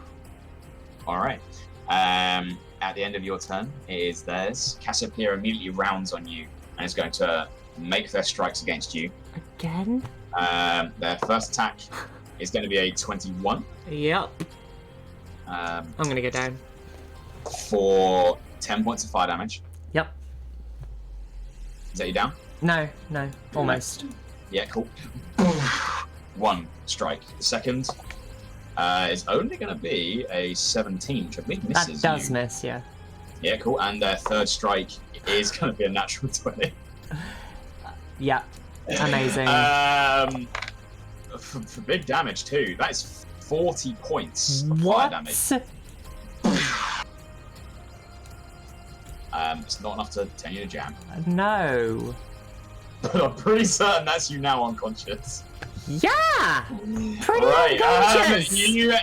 Alright. At the end of your turn, it is theirs. Cassiopeia immediately rounds on you and is going to make their strikes against you. Again? Their first attack is going to be a 21. Yep. I'm going to go down. For 10 points of fire damage. Yep. Is that you down? No, almost. Yeah, cool. One strike. The second is only going to be a 17, which I think misses. That does miss, yeah. Yeah, cool. And their third strike is going to be a natural 20. Yeah, amazing. For big damage too. That is 40 points of fire damage. It's not enough to turn you to jam. No. But I'm pretty certain that's you now unconscious. Yeah! Pretty Right, unconscious!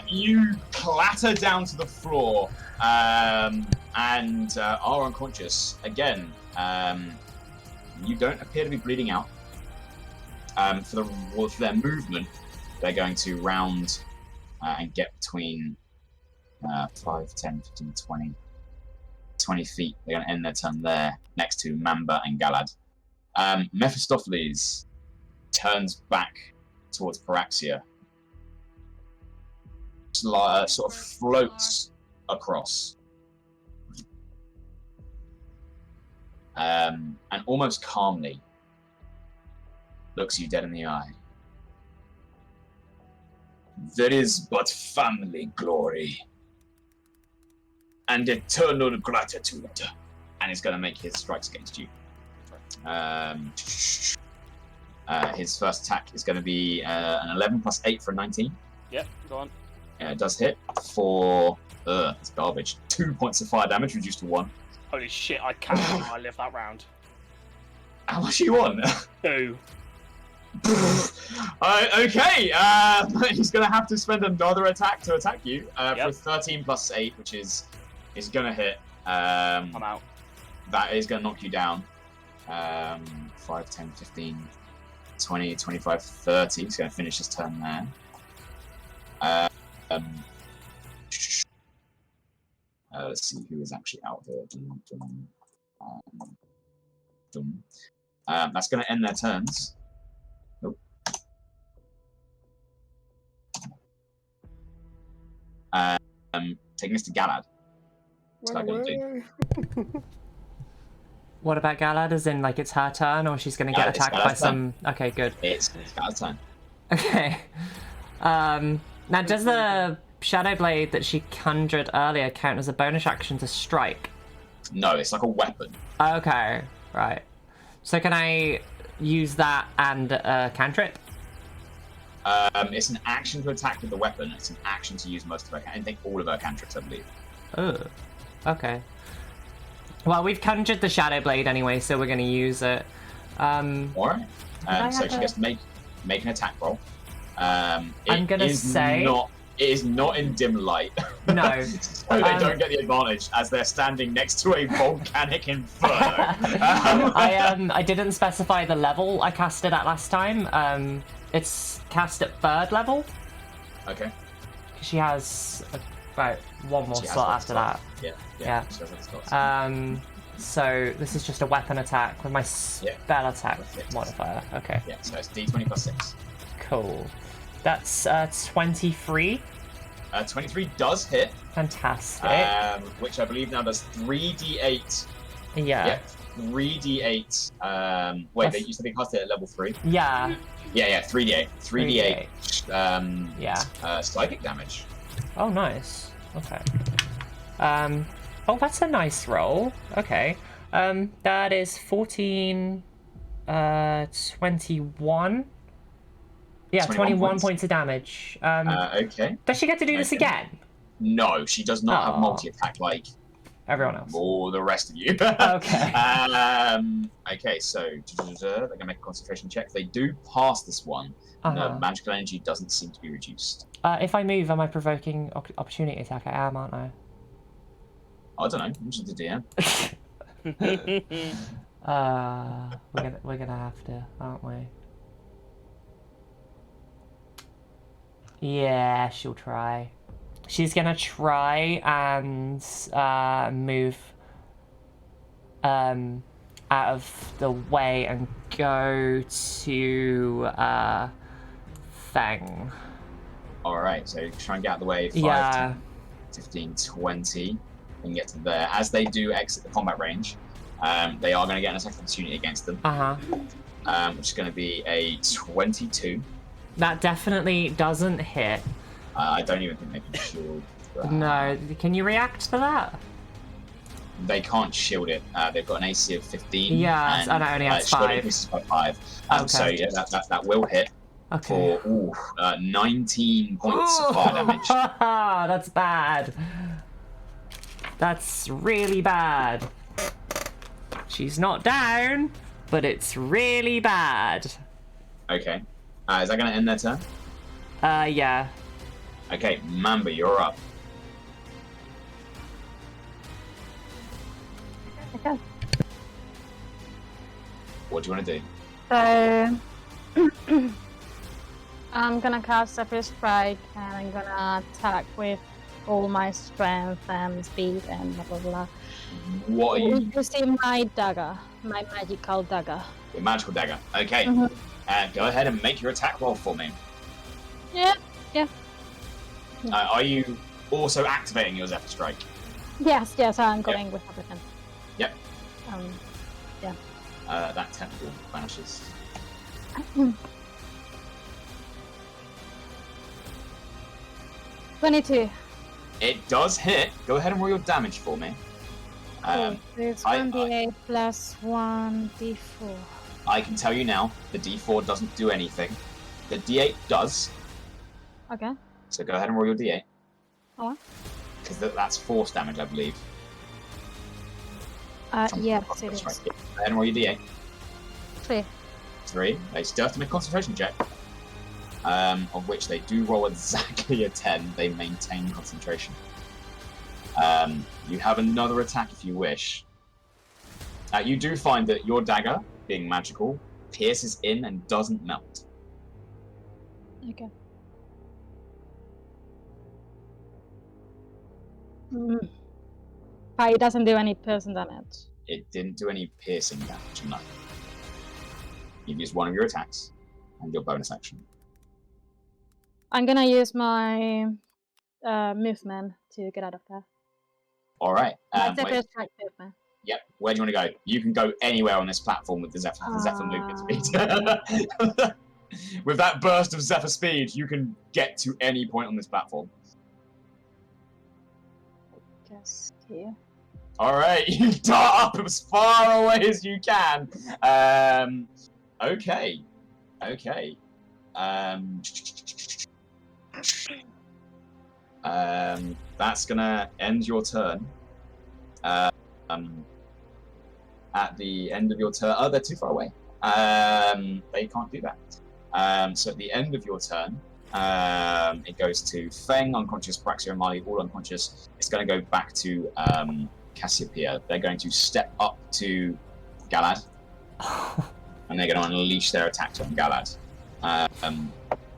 You clatter down to the floor and are unconscious. Again, you don't appear to be bleeding out. For their movement, they're going to round and get between 5, 10, 15, 20 feet. They're going to end their turn there, next to Mamba and Galad. Mephistopheles turns back towards Paraxia. Sort of floats across. And almost calmly looks you dead in the eye. There is but family glory and eternal gratitude. And he's going to make his strikes against you. His first attack is going to be an 11 plus 8 for a 19. Yep, go on. It does hit for... it's garbage. 2 points of fire damage, reduced to 1. Holy shit, I can't believe I lived that round. How much are you on? 2. Okay, he's going to have to spend another attack to attack you for 13 plus 8, which is going to hit. I'm out. That is going to knock you down. 5, 10, 15, 20, 25, 30. He's going to finish his turn there. Let's see who is actually out here. That's going to end their turns. Nope. Taking this to Galad. What's that going to do? What about Galad? As in, like, it's her turn, or she's going to get attacked by some... Okay, good. It's Galad's turn. Okay. Now, does the Shadow Blade that she conjured earlier count as a bonus action to strike? No, it's like a weapon. Okay, right. So can I use that and cantrip? It's an action to attack with the weapon. It's an action to use most of her... I think all of her cantrips, I believe. Oh, okay. Well, we've conjured the Shadow Blade anyway, so we're going to use it. Alright. So she gets to make an attack roll. I'm going to say... It is not in dim light. No. So they don't get the advantage, as they're standing next to a volcanic inferno. I didn't specify the level I cast it at last time. It's cast at 3rd level. Okay. She has about one more slot after that. Yeah. So this is just a weapon attack with my spell attack modifier. Okay. Yeah, so it's d20 plus 6. Cool. That's 23. 23 does hit. Fantastic. Which I believe now does 3d8. Yeah. 3d8. Wait, you said they cast it at level 3? Yeah. Yeah, 3d8. 3d8. Psychic damage. Oh, nice. Okay. Oh, that's a nice roll. Okay. That is 14, 21. Yeah, 21 points of damage. Okay. Does she get to do this again? No, she does not have multi-attack like everyone else. Or the rest of you. Okay. Okay, so they're gonna make a concentration check. They do pass this one. The magical energy doesn't seem to be reduced. If I move, am I provoking opportunity attack? I am, aren't I? I don't know. I'm just the DM. We're gonna have to, aren't we? Yeah, she'll try. She's gonna try and move out of the way and go to Feng. Alright, so try and get out of the way. 5, 10, 15, 20. And get to there. As they do exit the combat range, they are going to get an attack opportunity against them. Which is going to be a 22. That definitely doesn't hit. I don't even think they can shield that. No, can you react to that? They can't shield it. They've got an AC of 15. Yeah, and it only has 5. This is by 5. So yeah, that will hit. Okay. For 19 points of fire damage. That's bad. That's really bad. She's not down, but it's really bad. Okay. Is that going to end their turn? Yeah. Okay, Mamba, you're up. Okay. What do you want to do? So I'm gonna cast Zephyr Strike and I'm gonna attack with all my strength and speed and blah blah blah. What are you using? My dagger, my magical dagger. Your magical dagger. Okay. Go ahead and make your attack roll for me. Yeah. Are you also activating your Zephyr Strike? Yes, I'm going with everything. Yep. Yeah. That tentacle vanishes. 22. It does hit. Go ahead and roll your damage for me. It's 1d8 plus 1d4. I can tell you now, the d4 doesn't do anything. The d8 does. Okay. So go ahead and roll your d8. Oh. Because that's force damage, I believe. Yes, it is. Right. Go ahead and roll your d8. 3. 3. They still have to make a concentration check. Of which they do roll exactly a 10. They maintain concentration. You have another attack if you wish. You do find that your dagger, being magical, pierces in and doesn't melt. Okay. But it doesn't do any piercing damage. It didn't do any piercing damage, no. You've used one of your attacks and your bonus action. I'm gonna use my movement to get out of there. Alright. Zephyr Strike movement. Yep. Where do you want to go? You can go anywhere on this platform with the Zephyr movement speed. With that burst of Zephyr speed, you can get to any point on this platform. Just here. Alright, you dart up as far away as you can. Okay. That's gonna end your turn. At the end of your turn, they're too far away. They can't do that. So at the end of your turn, it goes to Feng, unconscious, Paraxia and Marle, all unconscious. It's going to go back to Cassiopeia. They're going to step up to Galad, and they're going to unleash their attacks on Galad.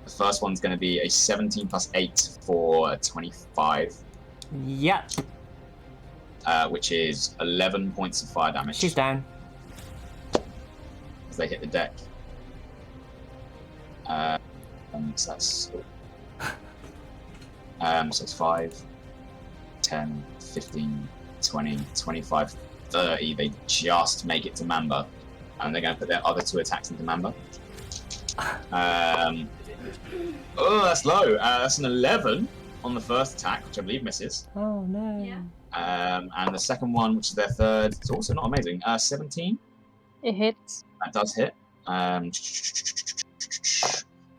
The first one's going to be a 17 plus 8 for 25. Yep. Which is 11 points of fire damage. She's down. As they hit the deck. So that's... so it's 5, 10, 15, 20, 25, 30. They just make it to Mamba. And they're going to put their other 2 attacks into Mamba. Oh, that's low. That's an 11 on the first attack, which I believe misses. Oh no. Yeah. And the second one, which is their third, is also not amazing. 17. It hits. That does hit.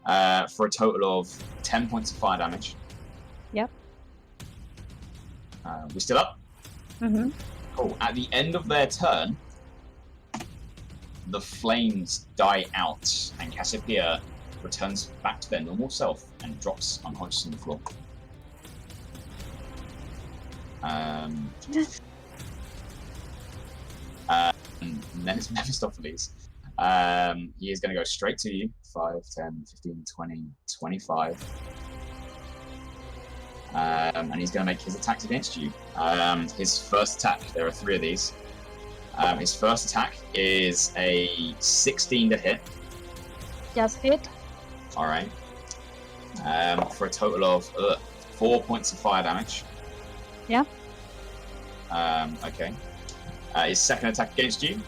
For a total of 10 points of fire damage. Yep. We still up? Mm-hmm. Cool. At the end of their turn, the flames die out, and Cassiopeia returns back to their normal self and drops unconscious on the floor. And then it's Mephistopheles. He is going to go straight to you. 5, 10, 15, 20, 25. And he's going to make his attacks against you. His first attack, there are 3 of these. His first attack is a 16 to hit. Just hit. Alright. For a total of 4 points of fire damage. Yeah. Okay. His second attack against you,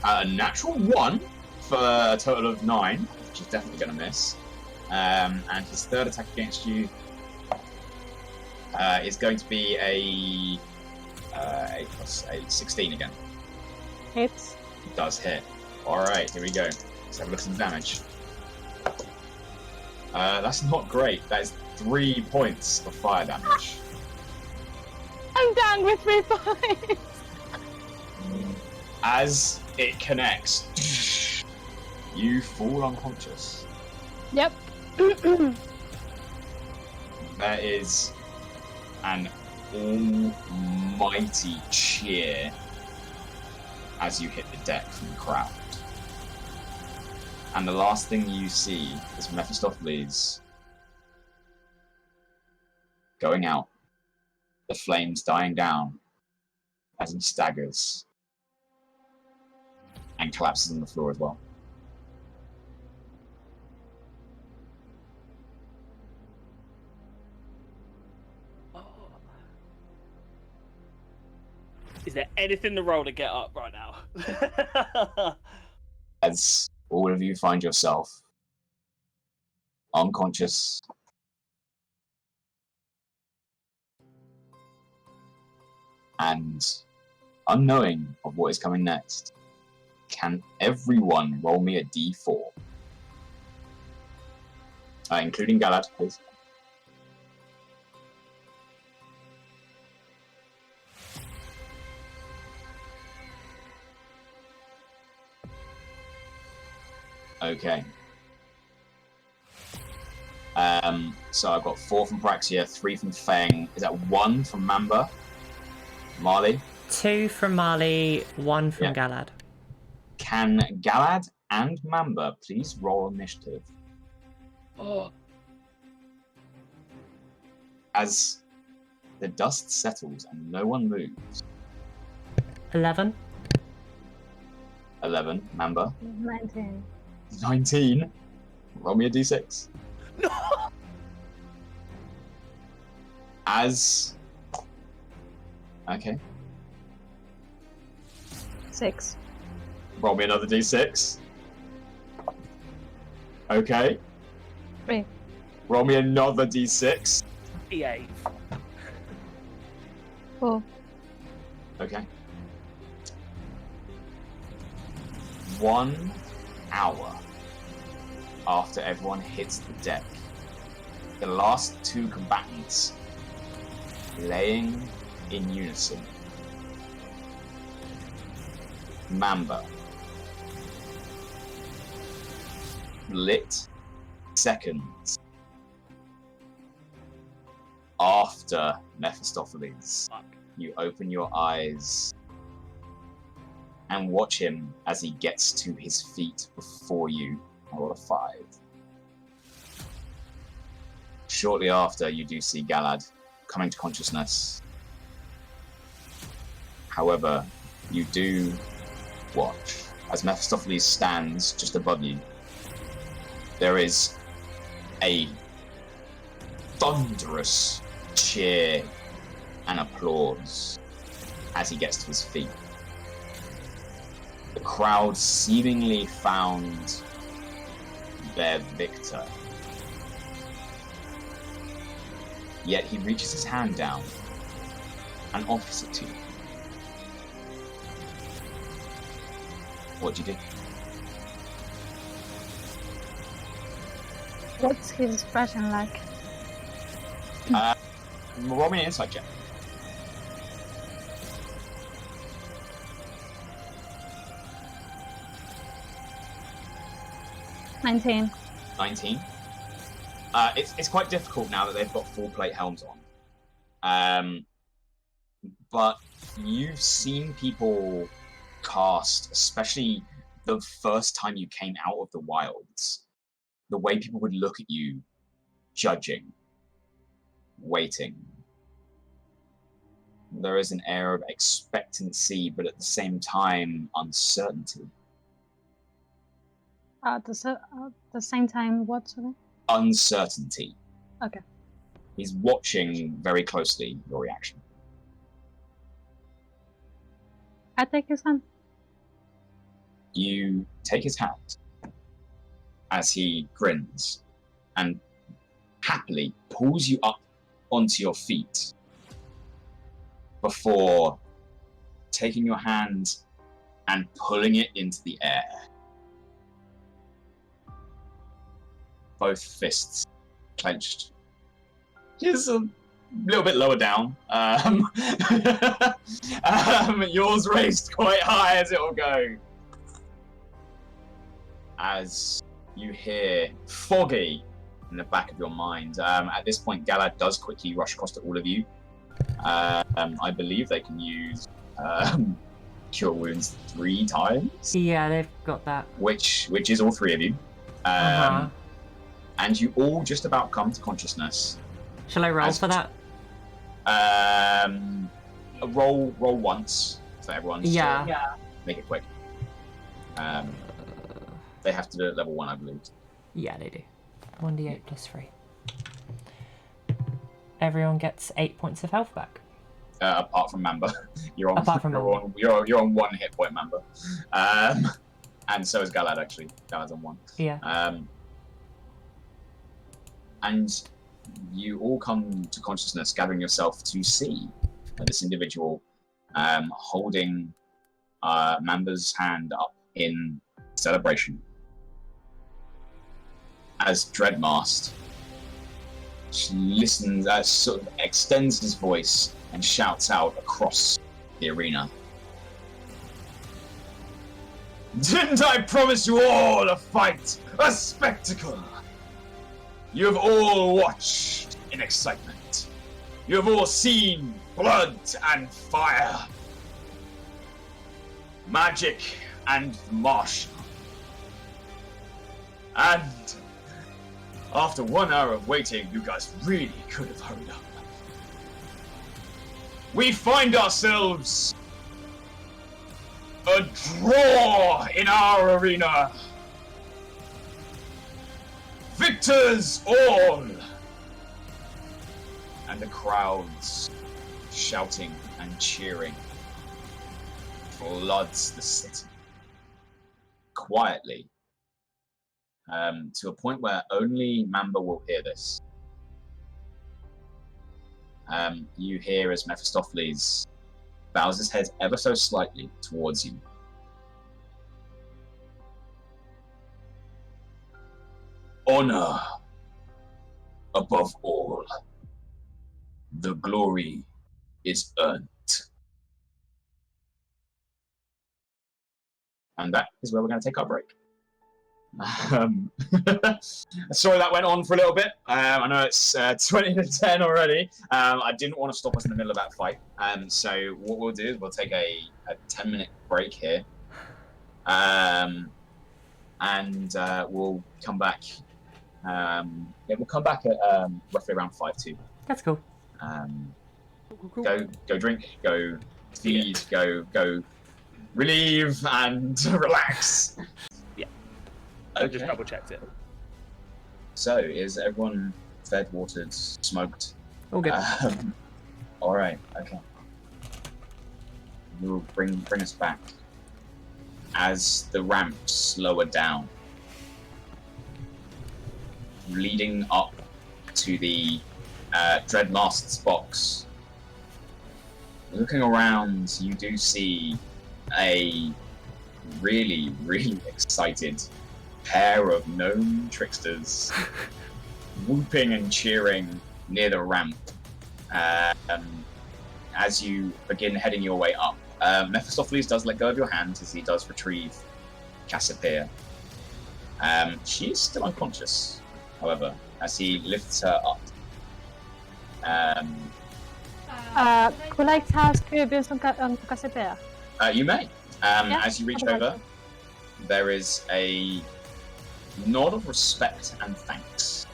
a natural 1 for a total of 9, which is definitely going to miss. And his third attack against you is going to be a 16 again. Hits. It does hit. Alright, here we go. Let's have a look at the damage. That's not great. That is 3 points of fire damage. I'm down with 3 points. As it connects, you fall unconscious. Yep. There is an almighty cheer as you hit the deck from the crowd. And the last thing you see is Mephistopheles going out, the flames dying down as he staggers and collapses on the floor as well. Is there anything in the roll to get up right now? As all of you find yourself unconscious, and unknowing of what is coming next, can everyone roll me a d4? Including Galad, please. Okay. So I've got 4 from Paraxia, 3 from Feng. Is that 1 from Mamba? Marle? 2 from Marle, 1 from Galad. Can Galad and Mamba please roll initiative? Oh. As the dust settles and no one moves. 11. 11. Mamba? 19. 19. Roll me a d6. No! As... Okay. 6. Roll me another d6. Okay. 3. Roll me another d6. E8. 4. Okay. 1 hour after everyone hits the deck, the last 2 combatants laying in unison. Mamba, lit seconds after Mephistopheles. Fuck. You open your eyes and watch him as he gets to his feet before you. I roll a 5. Shortly after, you do see Galad coming to consciousness. However, you do watch as Mephistopheles stands just above you. There is a thunderous cheer and applause as he gets to his feet. The crowd seemingly found their victor. Yet he reaches his hand down and opposite to you. What do you do? What's his expression like? Roll me an insight check. $19. 19. It's quite difficult now that they've got full plate helms on. But you've seen people cast, especially the first time you came out of the wilds, the way people would look at you, judging, waiting. There is an air of expectancy, but at the same time, uncertainty. At the same time, what sort of? Uncertainty. Okay. He's watching very closely your reaction. I take his hand. You take his hand as he grins and happily pulls you up onto your feet before taking your hand and pulling it into the air. Both fists clenched. Just a little bit lower down. Yours raised quite high as it will go. As you hear foggy in the back of your mind. At this point, Galad does quickly rush across to all of you. I believe they can use Cure Wounds 3 times. Yeah, they've got that. Which is all 3 of you. And you all just about come to consciousness. Shall I roll for that? Roll once for everyone. Yeah. Make it quick. They have to do it at level 1, I believe. Yeah, they do. 1d8 plus 3. Everyone gets 8 points of health back. Apart from Mamba. You're on. Apart from you're on 1 hit point, Mamba. And so is Galad actually. Galad's on 1. Yeah. And you all come to consciousness, gathering yourself to see this individual holding Mamba's hand up in celebration. As Dreadmast listens, sort of extends his voice and shouts out across the arena. Didn't I promise you all a fight, a spectacle? You have all watched in excitement. You have all seen blood and fire, magic and martial. And after 1 hour of waiting, you guys really could have hurried up. We find ourselves a draw in our arena. Victors all! And the crowds shouting and cheering floods the city. Quietly. To a point where only Mamba will hear this. You hear as Mephistopheles bows his head ever so slightly towards you. Honor above all. The glory is earned. And that is where we're going to take our break. Sorry that went on for a little bit. I know it's 20 to 10 already. I didn't want to stop us in the middle of that fight. So what we'll do is we'll take a 10-minute break here. And we'll come back. We'll come back at roughly around 5-2. That's cool. Cool. Go drink, go feed, go relieve and relax. I just double checked it. So, is everyone fed, watered, smoked? All good. All right. Okay. You'll bring us back as the ramps lower down, leading up to the Dreadmast's box. looking around, you do see a really, really excited pair of gnome tricksters whooping and cheering near the ramp as you begin heading your way up. Mephistopheles does let go of your hand as he does retrieve Cassiopeia. She is still unconscious, however, as he lifts her up. Could I cast Cure Beams on Cassiopeia? You may. As you reach over, there is a nod of respect and thanks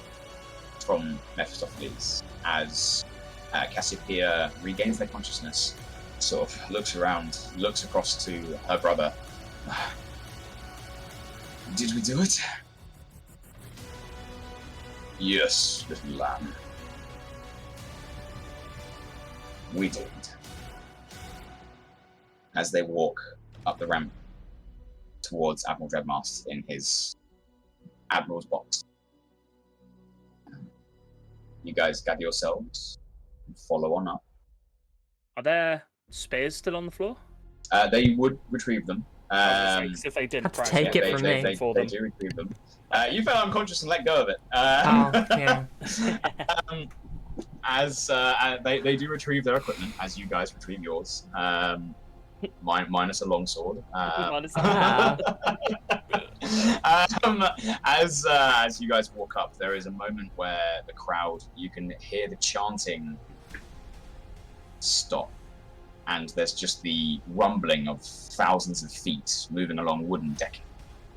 from Mephistopheles as Cassiopeia regains their consciousness, sort of looks around, looks across to her brother. Did we do it? Yes, little lamb. We did. As they walk up the ramp towards Admiral Dreadmast in his Admiral's box. You guys gather yourselves and follow on up. Are there spears still on the floor? They would retrieve them. If they didn't, Have to take it from me. They do retrieve them. You fell unconscious and let go of it. Yeah. As they do retrieve their equipment, as you guys retrieve yours, minus a longsword. As you guys walk up, there is a moment where the crowd, you can hear the chanting stop, and there's just the rumbling of thousands of feet moving along wooden decking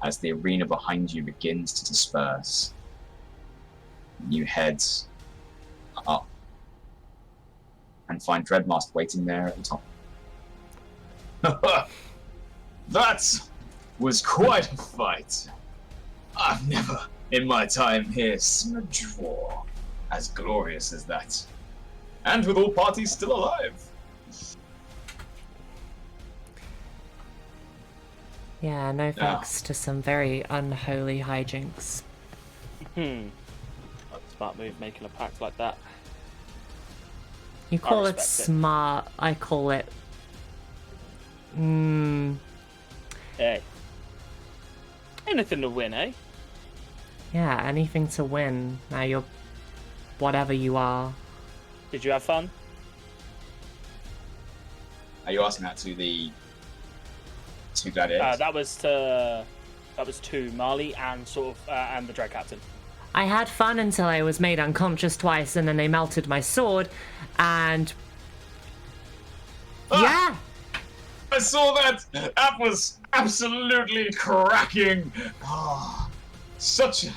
as the arena behind you begins to disperse. You head up and find Dreadmast waiting there at the top. That was quite a fight. I've never, in my time here, seen a draw as glorious as that. And with all parties still alive. Yeah, no thanks to some very unholy hijinks. Smart move, making a pact like that. You call it respect it. smart, I call it... Hey. Anything to win, eh? Yeah, anything to win. Now you're whatever you are. Did you have fun? Are you asking that to the two gladiators? That was to Marle and and the Dread Captain. I had fun until I was made unconscious twice, and then they melted my sword, and... Yeah! I saw that! That was absolutely cracking! Such an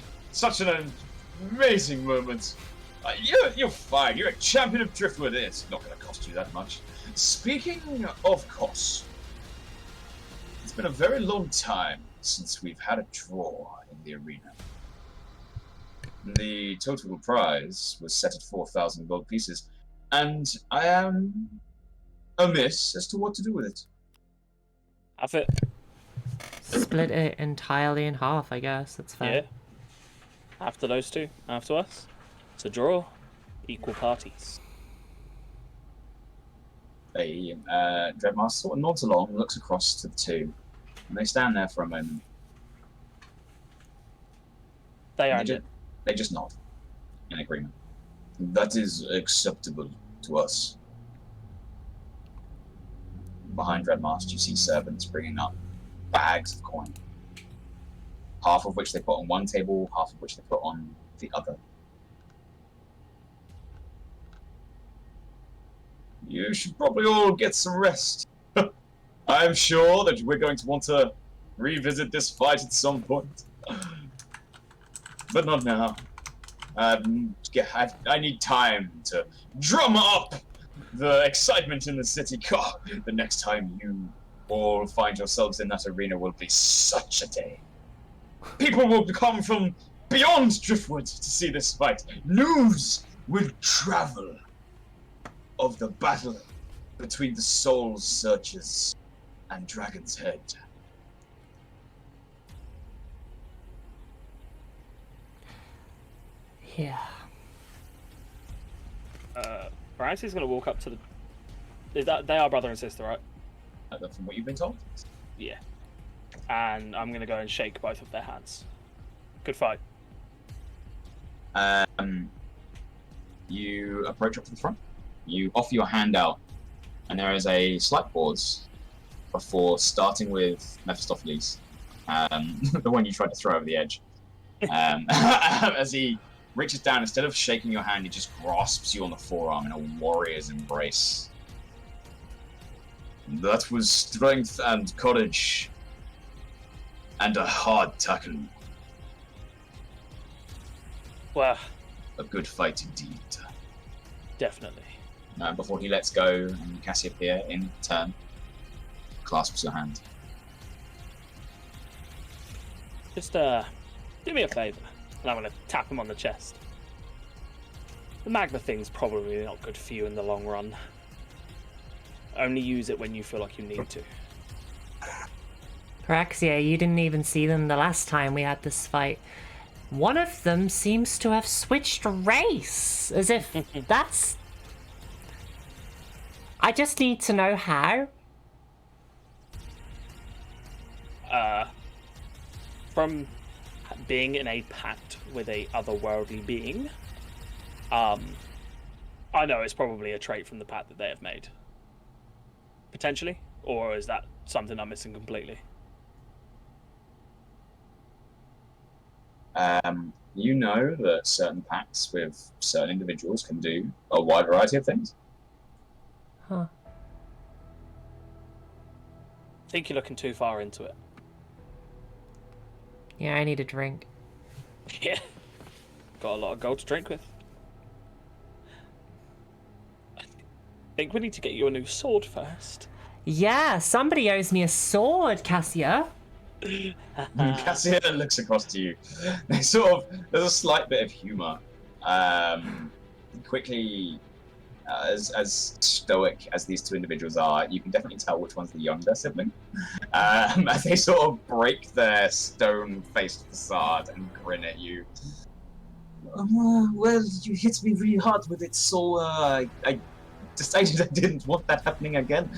amazing moment. You're fine. You're a champion of Driftwood. It's not going to cost you that much. Speaking of costs, it's been a very long time since we've had a draw in the arena. The total prize was set at 4,000 gold pieces, and I am amiss as to what to do with it. Have it. Split it entirely in half, I guess. That's fair. Yeah. After those two, after us. It's a draw. Equal parties. Dreadmaster sort of nods along and looks across to the two, and they stand there for a moment. They just nod in agreement. That is acceptable to us. Behind Dreadmaster, you see servants bringing up bags of coin, half of which they put on one table, half of which they put on the other. You should probably all get some rest. I'm sure that we're going to want to revisit this fight at some point. But not now. I need time to drum up the excitement in the city. God, the next time you all find yourselves in that arena will be such a day. People will come from beyond Driftwood to see this fight. News will travel of the battle between the Soul Searchers and Dragon's Head. Yeah. Paraxia's going to walk up to They are brother and sister, right? From what you've been told. Yeah. And I'm gonna go and shake both of their hands. Good fight. You approach up to the front. You offer your hand out, and there is a slight pause before starting with Mephistopheles, the one you tried to throw over the edge. As he reaches down, instead of shaking your hand, he just grasps you on the forearm in a warrior's embrace. That was strength and courage, and a hard tackle. Well, A good fight indeed. definitely. Before he lets go, and Cassiopeia, in turn, clasps your hand. Just do me a favour, and I'm gonna tap him on the chest. The magma thing's probably not good for you in the long run. Only use it when you feel like you need to. Paraxia, you didn't even see them the last time we had this fight. One of them seems to have switched race, as if that's... I just need to know how. From being in a pact with a otherworldly being, I know it's probably a trait from the pact that they have made. Potentially? Or is that something I'm missing completely? You know that certain pacts with certain individuals can do a wide variety of things. Huh. I think you're looking too far into it. Yeah, I need a drink. Yeah. Got a lot of gold to drink with. I think we need to get you a new sword first. Yeah, somebody owes me a sword, Cassia. Cassia looks across to you. There's a slight bit of humour. Quickly, as stoic as these two individuals are, you can definitely tell which one's the younger sibling. As they sort of break their stone-faced facade and grin at you. Well, you hit me really hard with it, so I decided I didn't want that happening again.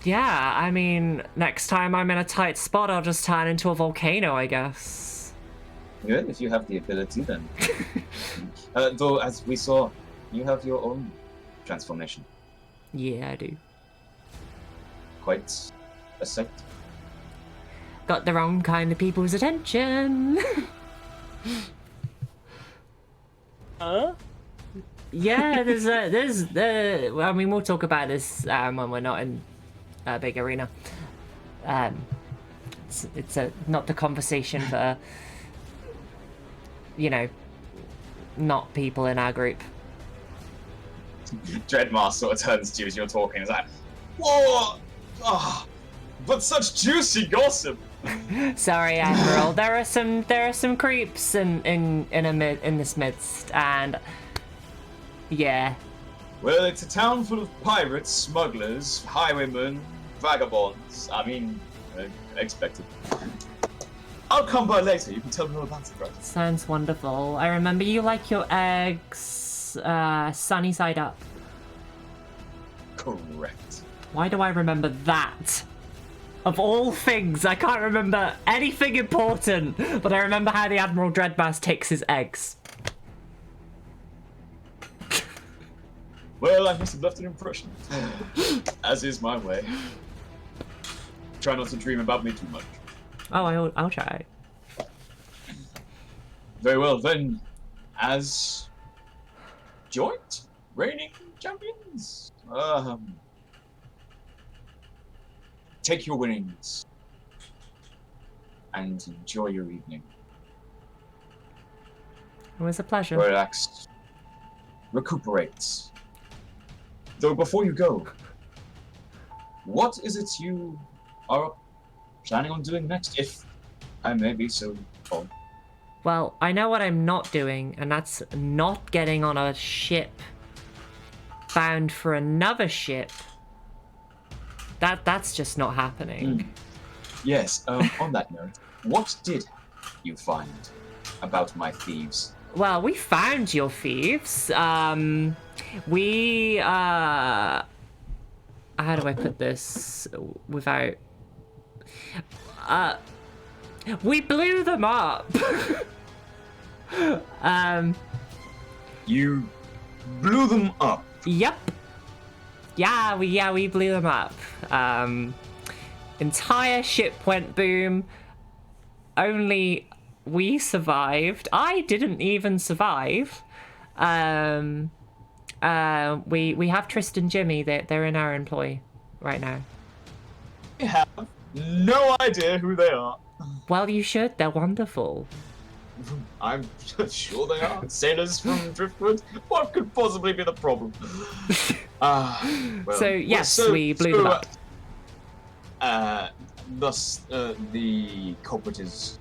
Yeah, I mean, next time I'm in a tight spot, I'll just turn into a volcano, I guess. Good, if you have the ability, then. Though, as we saw, you have your own transformation. Yeah, I do. Quite a sight. Got the wrong kind of people's attention. Huh? Yeah, I mean, we'll talk about this when we're not in a big arena. It's not the conversation for, not people in our group. Dreadmar sort of turns to you as you're talking. It's like, whoa! Oh, but such juicy gossip. Sorry, Admiral. there are some creeps in this midst, and yeah. Well, it's a town full of pirates, smugglers, highwaymen, vagabonds. I mean, expected. I'll come by later. You can tell me all about it, right? Sounds wonderful. I remember you like your eggs sunny side up. Correct. Why do I remember that? Of all things, I can't remember anything important, but I remember how the Admiral Dreadmass takes his eggs. Well, I must have left an impression. As is my way. Try not to dream about me too much. Oh, I'll try. Very well, then, as joint reigning champions, take your winnings and enjoy your evening. It was a pleasure. Relax. Recuperate. Though before you go, what is it you are planning on doing next, if I may be so bold? Well, I know what I'm not doing, and that's not getting on a ship bound for another ship. That's just not happening. Yes, on that note, what did you find about my thieves? Well, we found your thieves. We how do I put this without... we blew them up! You blew them up. Yep. Yeah, we blew them up. Entire ship went boom. Only we survived. I didn't even survive. We have Tristan and Jimmy. They're in our employ right now. I have no idea who they are. Well, you should. They're wonderful. I'm sure they are. Sailors from Driftwood? What could possibly be the problem? Well, So, yes, we blew them up. Thus, the culprit is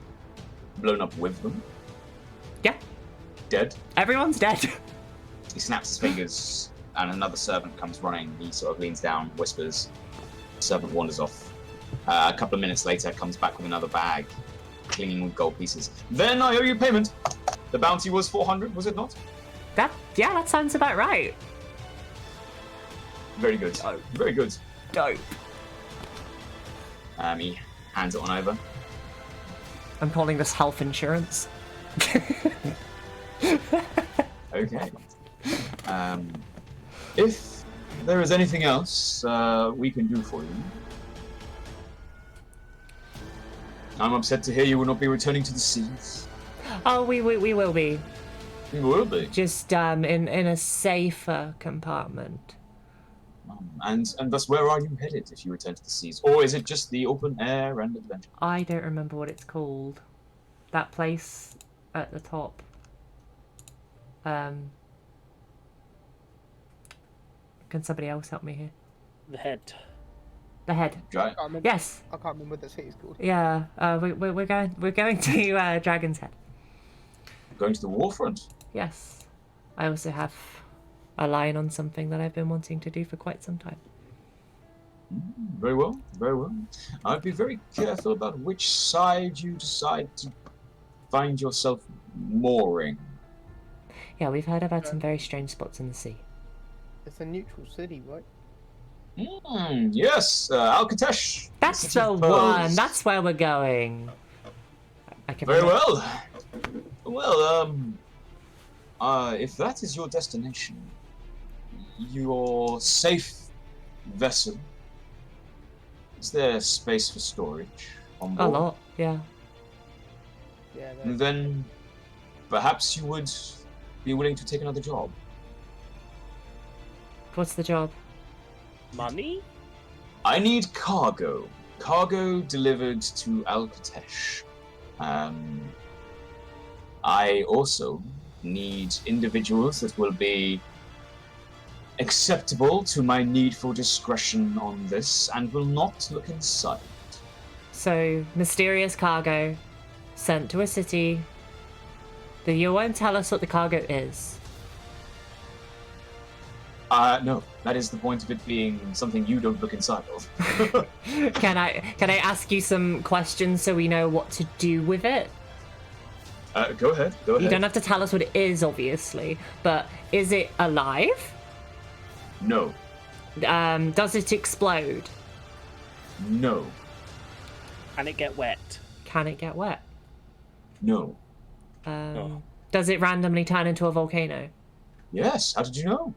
blown up with them. Yeah. Dead. Everyone's dead. He snaps his fingers, and another servant comes running. He sort of leans down, whispers. The servant wanders off. A couple of minutes later, comes back with another bag, clinging with gold pieces. Then I owe you payment. The bounty was 400, was it not? Yeah, that sounds about right. Very good. Oh. Very good. Dope. He hands it on over. I'm calling this health insurance. Okay. If there is anything else we can do for you, I'm upset to hear you will not be returning to the seas. Oh, we will be. You will be. Just in a safer compartment. And thus, where are you headed if you return to the seas? Or is it just the open air and adventure? I don't remember what it's called. That place at the top. Can somebody else help me here? The head. The head. Dry. Yes. I can't remember what the city's called. Yeah. We're going to Dragon's Head. Going to the warfront. Yes. I also have a line on something that I've been wanting to do for quite some time. Very well, very well. I'd be very careful about which side you decide to find yourself mooring. Yeah, we've heard about some very strange spots in the sea. It's a neutral city, right? Yes, Alcatesh. That's City the of one. Pearls. That's where we're going. I can Very remember. well. Well, if that is your destination, your safe vessel, is there space for storage on A board? lot. Yeah. Yeah. Then perhaps you would be willing to take another job. What's the job? Money? I need cargo. Cargo delivered to Alcatesh. I also need individuals that will be acceptable to my needful discretion on this and will not look inside. So, mysterious cargo sent to a city that you won't tell us what the cargo is. No, that is the point of it being something you don't look inside of. Can I ask you some questions so we know what to do with it? Go ahead. You don't have to tell us what it is, obviously, but is it alive? No. Does it explode? No. Can it get wet? Can it get wet? No. Does it randomly turn into a volcano? Yes, how did you know?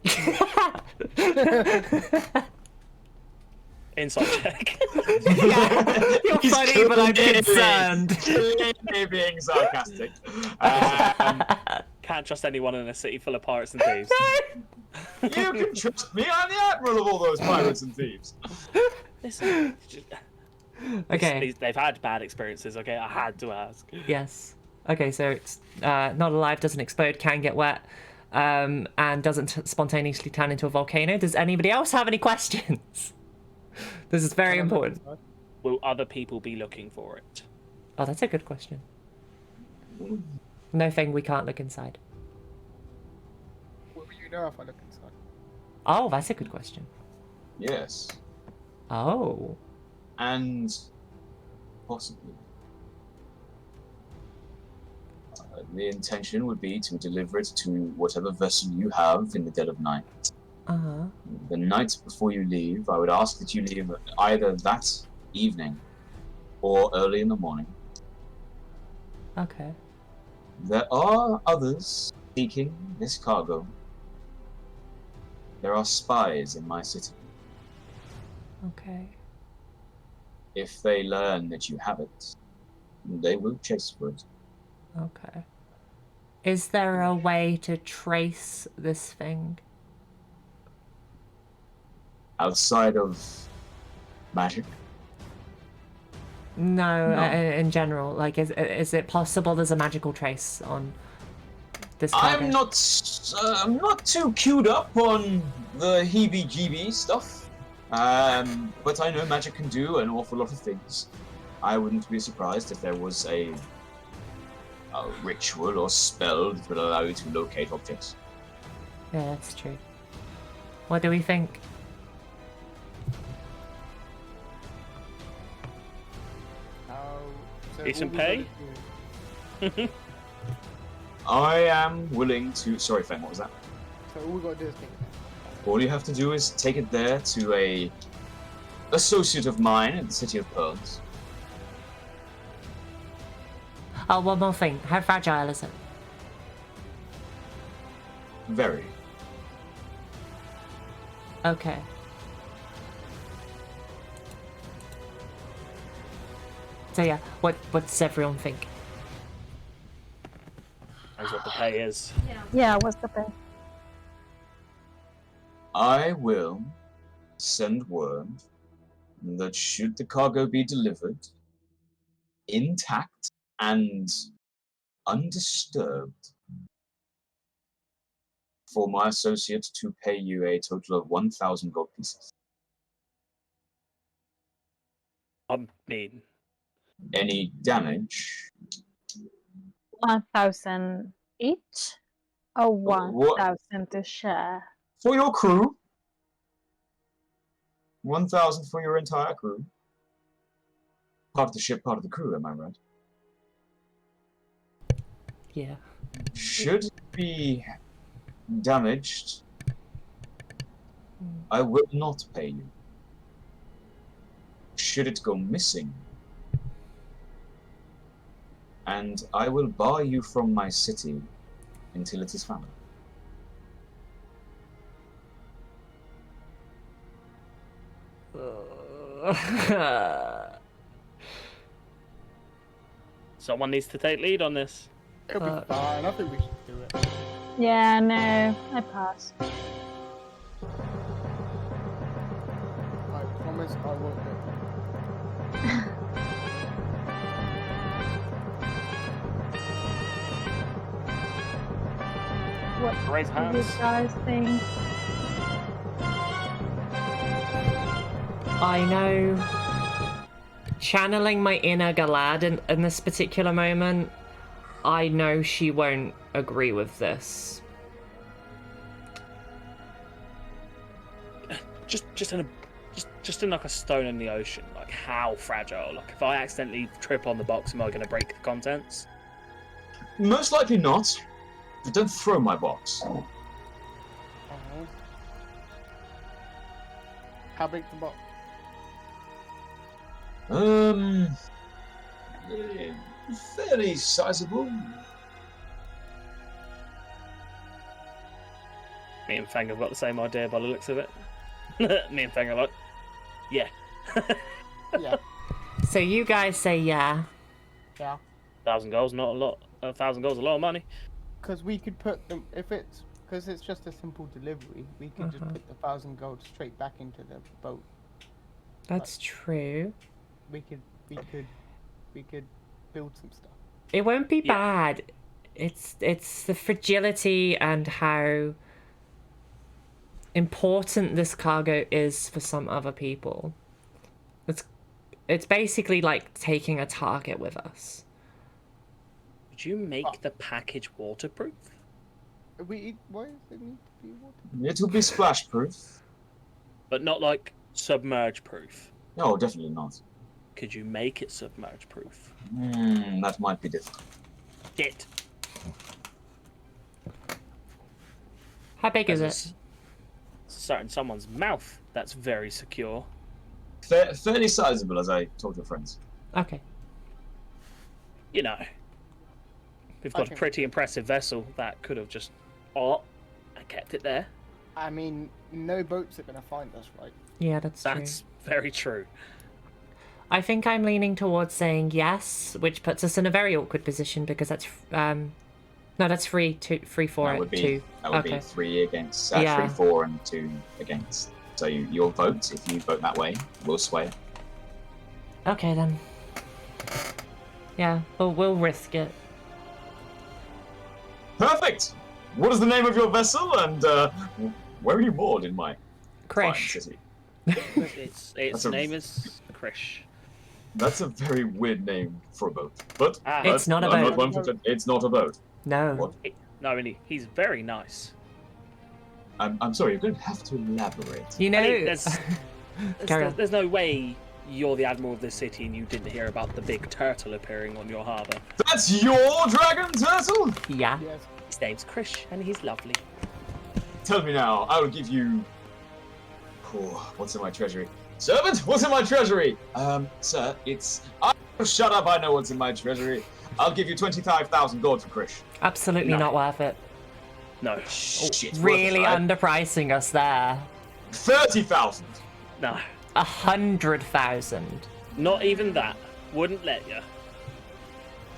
Insight check. Yeah, you're He's funny, but I'm clearly- concerned. clearly being sarcastic. Can't trust anyone in a city full of pirates and thieves. You can trust me, I'm the admiral of all those pirates and thieves. Listen, Okay. they've had bad experiences, okay? I had to ask. Yes. Okay, so it's not alive, doesn't explode, can get wet, and doesn't spontaneously turn into a volcano. Does anybody else have any questions? This is very important. Will other people be looking for it? Oh, that's a good question. No thing, we can't look inside. What will you know if I look inside? Oh, that's a good question. Yes. Oh. And possibly. The intention would be to deliver it to whatever vessel you have in the dead of night. The night before you leave, I would ask that you leave either that evening or early in the morning. Okay. There are others seeking this cargo. There are spies in my city. Okay. If they learn that you have it, they will chase for it. Okay. Is there a way to trace this thing? Outside of magic, No, No. In general. Like, is it possible there's a magical trace on this cargo? I'm not too queued up on the heebie-jeebie stuff. But I know magic can do an awful lot of things. I wouldn't be surprised if there was a ritual or spell that would allow you to locate objects. Yeah, that's true. What do we think? So Decent what we pay? gotta do- I am willing to... Sorry, Feng, what was that? So all we gotta do is take it. All you have to do is take it there to a associate of mine in the City of Pearls. Oh, one more thing. How fragile is it? Very. Okay. So yeah, what's everyone think? That's what the pay is. Yeah, what's the pay? I will send word that should the cargo be delivered intact and undisturbed, for my associate to pay you a total of 1,000 gold pieces. I mean, Any damage? 1,000 each, or What? 1,000 to share? For your crew. 1,000 for your entire crew. Part of the ship, part of the crew, am I right? Yeah. Should it be damaged, I will not pay you. Should it go missing, and I will bar you from my city until it is found. someone needs to take lead on this. It'll be fine. I think we should do it. Yeah, no, I pass. I promise I won't do it. What Raise do you hands. guys think? I know. Channeling my inner Galadin in this particular moment, I know she won't agree with this. Just in like a stone in the ocean. Like how fragile? Like if I accidentally trip on the box, am I going to break the contents? Most likely not, but don't throw my box. How big's the box? Fairly sizable. Me and Feng have got the same idea by the looks of it. Me and Feng are like, yeah. Yeah. So you guys say yeah. Yeah. 1,000 gold's not a lot. 1,000 gold's a lot of money. Because we could put them, because it's just a simple delivery, we could just put the 1,000 gold straight back into the boat. That's true. We could build some stuff. It won't be Yeah. bad. It's the fragility and how important this cargo is for some other people. It's basically like taking a target with us. Would you make the package waterproof? Why does it need to be water? It'll be splash proof. But not like submerge proof. No, definitely not. Could you make it submerge proof? That might be difficult. Shit. How big is it? certain someone's mouth that's very secure. Fairly sizable, as I told your friends. Okay. You know, we've got a Okay. pretty impressive vessel that could have just and kept it there. I mean, no boats are gonna find us, right? Yeah, that's true. That's very true. I think I'm leaning towards saying yes, which puts us in a very awkward position because that's no, that's 3 4 That would be 2. that would Okay. be 3 against Yeah. 3, 4, and 2 against. So your vote, if you vote that way, will sway. Okay then. Yeah, we'll risk it. Perfect. What is the name of your vessel, and where are you moored in my fine Krish. city? Its That's a- name is Krish. That's a very weird name for a boat. But It's not a I'm boat. not one for it's not a boat. No. What? No, really, he's very nice. I'm sorry, you're going to have to elaborate. You know, I mean, Carry on. there's no way you're the admiral of this city and you didn't hear about the big turtle appearing on your harbour. That's your dragon turtle? yeah. Yes. His name's Krish, and he's lovely. Tell me now, I will give you... Oh, what's in my treasury? Servant, what's in my treasury? Sir, it's... shut up, I know what's in my treasury. I'll give you 25,000 gold for Krish. Absolutely No. not worth it. No, Shit. Really worth it. underpricing us there. 30,000. no, 100,000. not even that. Wouldn't let you.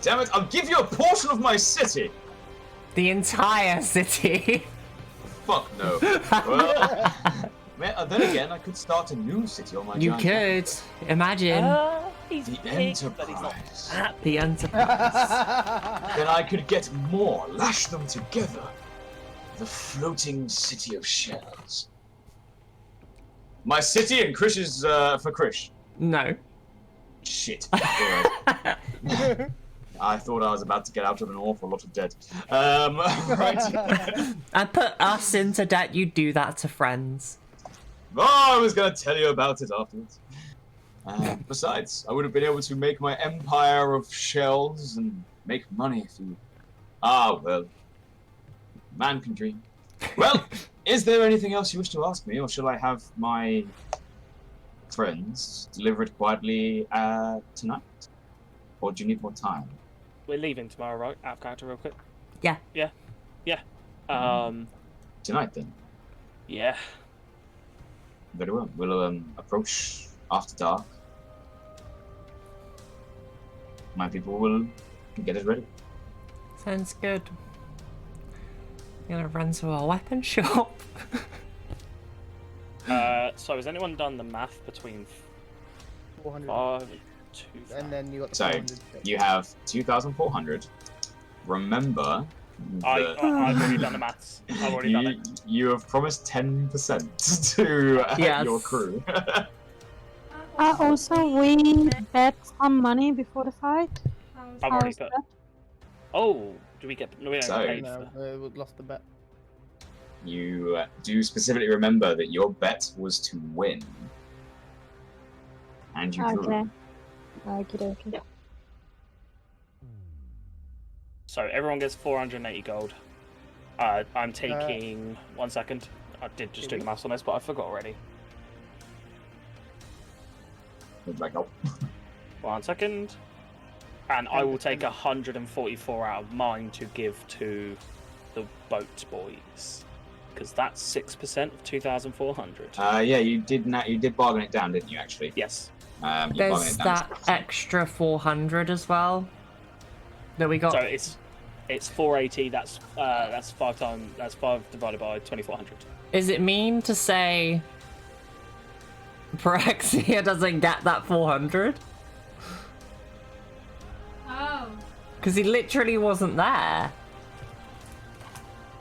Damn it, I'll give you a portion of my city. The entire city. Fuck no. Well, then again, I could start a new city on my You giant could. Imagine. He's The big, but he's not Enterprise. that The Enterprise. Then I could get more, lash them together. The floating city of shells. My city and Krish's for Krish. No. Shit. Alright. I thought I was about to get out of an awful lot of debt. Right. And put us into debt, you do that to friends. Oh, I was going to tell you about it afterwards. Besides, I would have been able to make my empire of shells and make money if you... Ah, well. Man can dream. Well, is there anything else you wish to ask me, or shall I have my friends deliver it quietly tonight? Or do you need more time? We're leaving tomorrow, right? Out of character, real quick. Yeah. Yeah. Tonight, then. Yeah. Very well. We'll approach after dark. My people will get it ready. Sounds good. You're gonna run to a weapon shop. So has anyone done the math between 400. 5 and 2? And then you got the So, 400. you have 2,400. Remember, I've already done the maths. I've already done it. you have promised 10% to Yes. your crew. Also, we bet some money before the fight. I've already How's put. that? Oh, do we get? No, we don't So- get paid No, for. we lost the bet. You do specifically remember that your bet was to win. And you drew. Okay. Okay. So everyone gets 480 gold. I'm taking 1 second. I did just do the maths on this, but I forgot already. Like, oh. 1 second. And I will take 144 out of mine to give to the boat boys. Because that's 6% of 2,400. Yeah, you did bargain it down, didn't you, actually? Yes. You bargained There's it down that to 6%. extra 400 as well that we got. So it's 480. That's 5 divided by 2,400. Is it mean to say Paraxia doesn't get that 400? Oh. Because he literally wasn't there.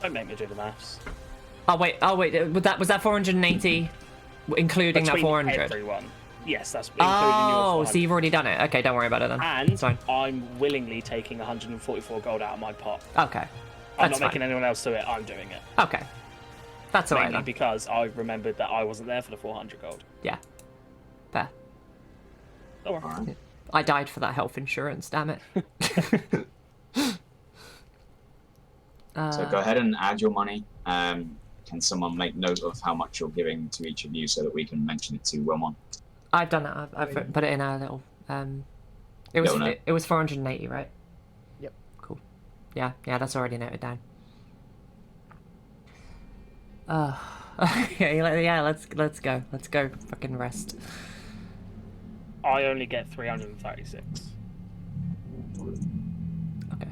Don't make me do the maths. Oh wait, was that 480 including that Between 400? everyone. Yes, that's including Oh, your so you've already done it. Okay, don't worry about it then. And It's fine. I'm willingly taking 144 gold out of my pot. Okay. I'm That's not fine. making anyone else do it. I'm doing it. Okay. That's alright Mainly then. because I remembered that I wasn't there for the 400 gold. Yeah. Fair. Don't worry. Alright. I died for that health insurance, damn it. So go ahead and add your money. Can Can someone make note of how much you're giving to each of you so that we can mention it to Wilmon? I've done that. I've put it in a little. It was Little note. it was 480, right? Yep. Cool. Yeah, that's already noted down. Okay, yeah, let's go. Let's go. Fucking rest. I only get 336. Okay.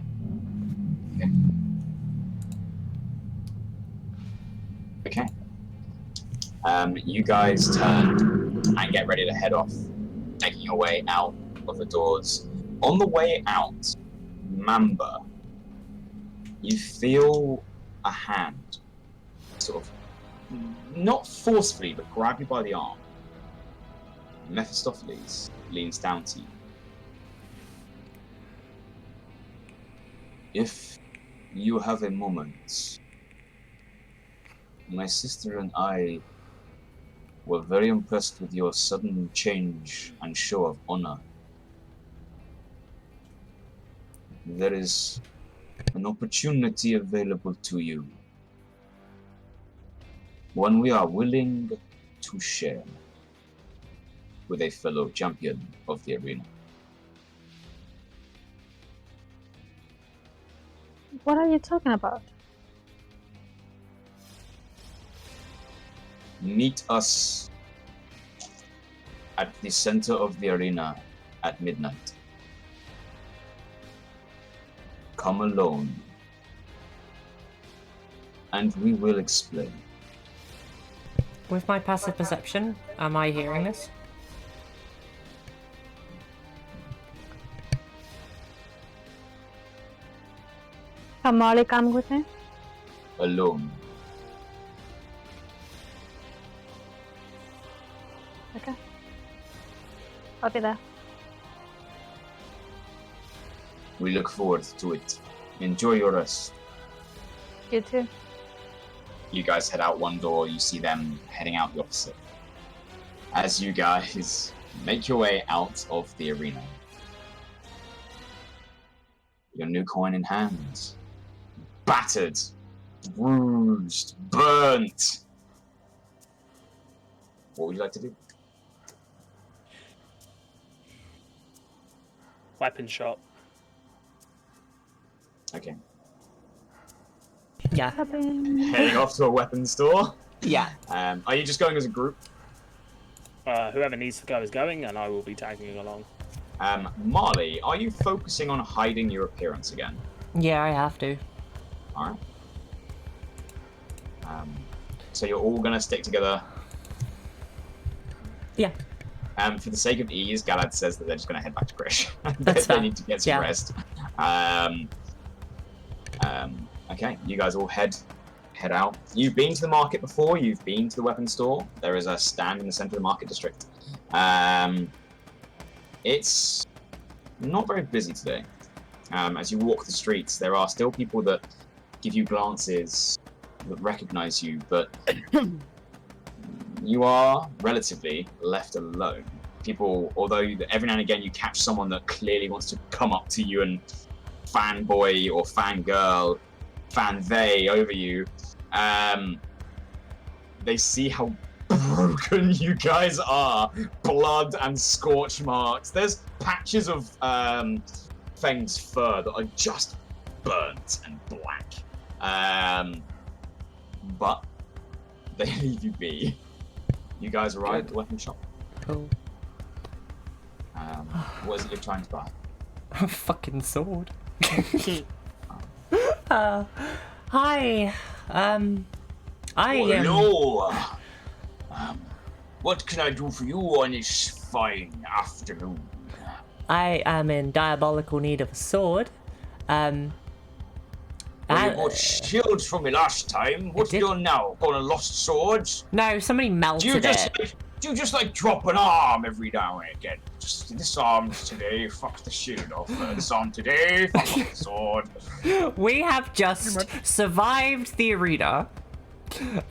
Okay. You guys turn and get ready to head off, taking your way out of the doors. On the way out, Mamba, you feel a hand, sort of, not forcefully, but grab you by the arm. Mephistopheles leans down to you. If you have a moment, my sister and I were very impressed with your sudden change and show of honor. There is an opportunity available to you, one we are willing to share with a fellow champion of the arena. What are you talking about? Meet us at the center of the arena at midnight. Come alone, and we will explain. With my passive perception, am I hearing this? Can Marle come with me? Alone. Okay. I'll be there. We look forward to it. Enjoy your rest. You too. You guys head out one door, you see them heading out the opposite. As you guys make your way out of the arena, your new coin in hand, battered, bruised, burnt. What would you like to do? Weapon shop. Okay. Yeah. Heading off to a weapons store. Yeah. Are you just going as a group? Whoever needs to go is going, and I will be tagging along. Marle, are you focusing on hiding your appearance again? Yeah, I have to. Alright. So you're all gonna stick together. Yeah. For the sake of ease, Galad says that they're just gonna head back to Krish. That's They fair. need to get some Yeah. rest. Okay, you guys all head out. You've been to the market before, you've been to the weapons store. There is a stand in the center of the market district. It's not very busy today. As you walk the streets, there are still people that give you glances, that recognize you, but you are relatively left alone. People, although every now and again you catch someone that clearly wants to come up to you and fanboy or fangirl, fanvey over you, they see how broken you guys are. Blood and scorch marks. There's patches of Feng's fur that are just burnt and black. But they leave you be. You guys arrive at the weapon shop. Cool. What is it you're trying to buy? A fucking sword. Hi. Hello. What can I do for you on this fine afternoon? I am in diabolical need of a sword. Well, you bought shields from me last time. What are you doing now? Going to lost swords? No, somebody melted it. Do you just like drop an arm every now and again? Just this arm's today, fuck the shield off. This arm today, fuck off the sword. We have just survived the arena.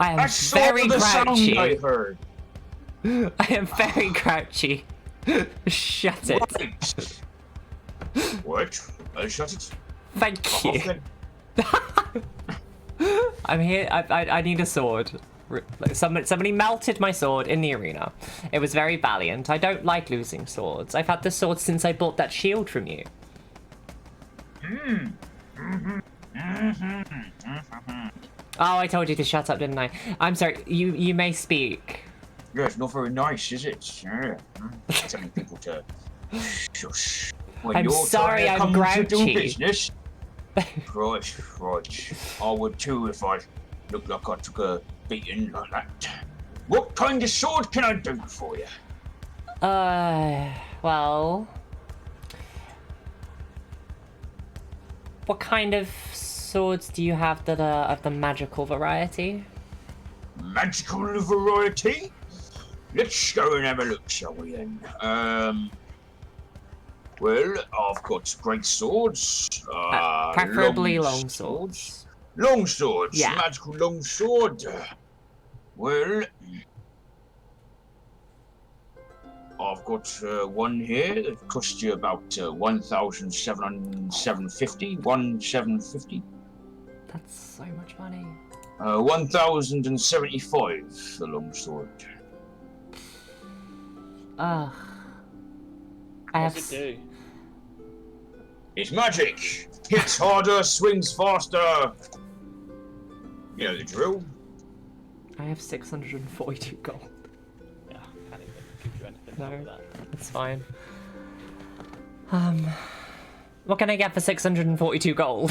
I am I saw very the sound I grouchy. heard. I am very grouchy. Shut it. What? I'll shut it. Thank Off you. then. I'm here. I need a sword. Somebody melted my sword in the arena. It was very valiant. I don't like losing swords. I've had the sword since I bought that shield from you. Oh, I told you to shut up, didn't I? I'm sorry. You may speak. Yeah, it's not very nice, is it? Yeah. Telling people to shush. When I'm you're sorry, trying to I'm come to do grouchy. business. Right. I would too if I looked like I took a beating like that. What kind of sword can I do for you? Well... What kind of swords do you have that are of the magical variety? Magical variety? Let's go and have a look, shall we then? Well, I've got great swords. Preferably long swords. Long swords? Yeah. Magical long sword. Well, I've got one here that costs you about 1,750. 1,750. That's so much money. 1,075, the long sword. Ugh. What's it do? It's magic. Hits harder, swings faster. You know the drill. I have 642 gold. Yeah, I can't even give you anything No, like that. it's fine. What can I get for 642 gold?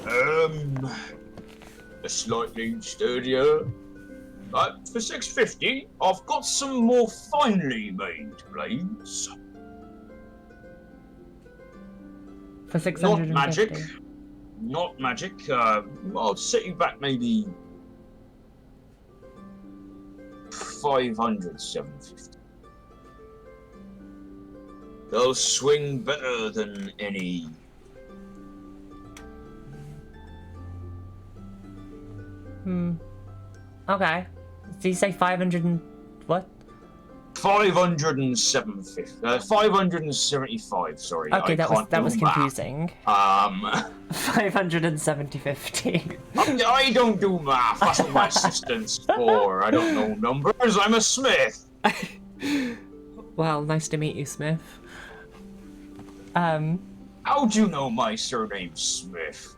A slightly sturdier. But for 650, I've got some more finely made blades. For 650. Not magic. I'll set you back maybe 500, 750. They'll swing better than any. Okay. Did you say 500 and what? 575, sorry. Okay, that was math. confusing. 570.50. I don't do math. That's what my assistant's for. I don't know numbers. I'm a smith. Well, nice to meet you, Smith. How'd you know my surname's Smith?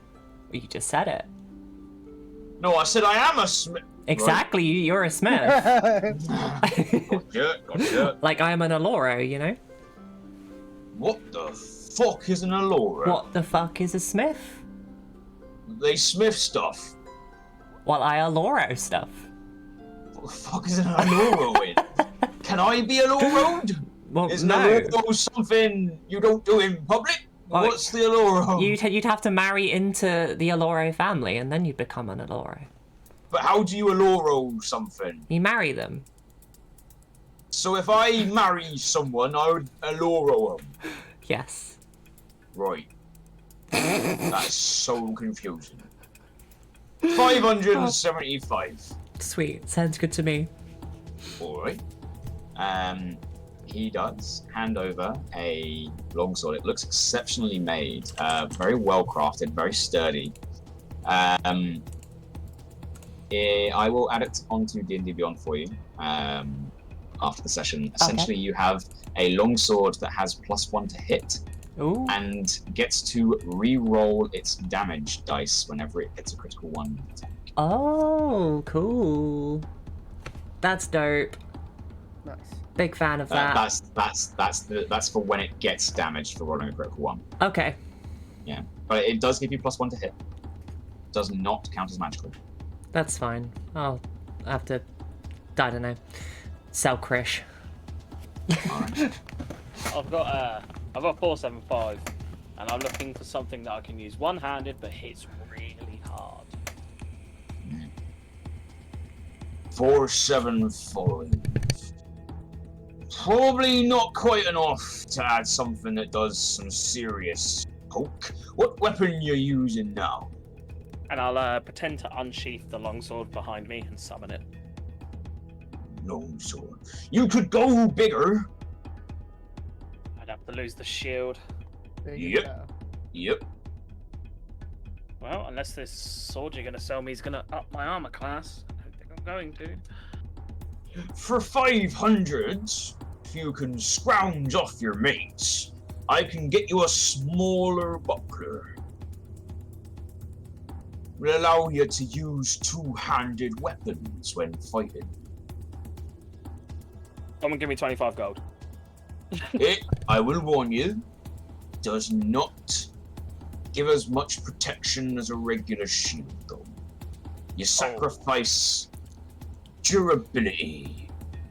You just said it. No, I said I am a smith. Exactly, you're a Smith. Gotcha. Like I am an Aloro, you know? What the fuck is an Aloro? What the fuck is a Smith? They smith stuff. Well, I Aloro stuff. What the fuck is an Aloro in? Can I be Aloro'd? Well, Is no. an Aloro something you don't do in public? Well, What's the Aloro? You'd have to marry into the Aloro family, and then you'd become an Aloro. But how do you Aloro something? You marry them. So if I marry someone, I would Aloro them. Yes. Right. That's so confusing. 575. Sweet. Sounds good to me. Alright. He does hand over a longsword. It looks exceptionally made, very well crafted, very sturdy. I will add it onto D&D Beyond for you after the session. Essentially, you have a longsword that has +1 to hit. Ooh. And gets to re-roll its damage dice whenever it hits a critical 1 attack. Oh, cool. That's dope. Nice. Big fan of that. That's for when it gets damaged for rolling a critical 1. Okay. Yeah, but it does give you +1 to hit. Does not count as magical. That's fine. I'll have to, I don't know, sell Krish. Alright. I've got 475, and I'm looking for something that I can use one-handed but hits really hard. 475. Probably not quite enough to add something that does some serious poke. What weapon you using now? And I'll pretend to unsheath the longsword behind me and summon it. Longsword. You could go bigger. I'd have to lose the shield. There you Yep. go. Yep. Well, unless this sword you're going to sell me is going to up my armor class. I don't think I'm going to. For 500, if you can scrounge off your mates, I can get you a smaller buckler. Will allow you to use two-handed weapons when fighting. Someone give me 25 gold. It, I will warn you, does not give as much protection as a regular shield, though. You sacrifice durability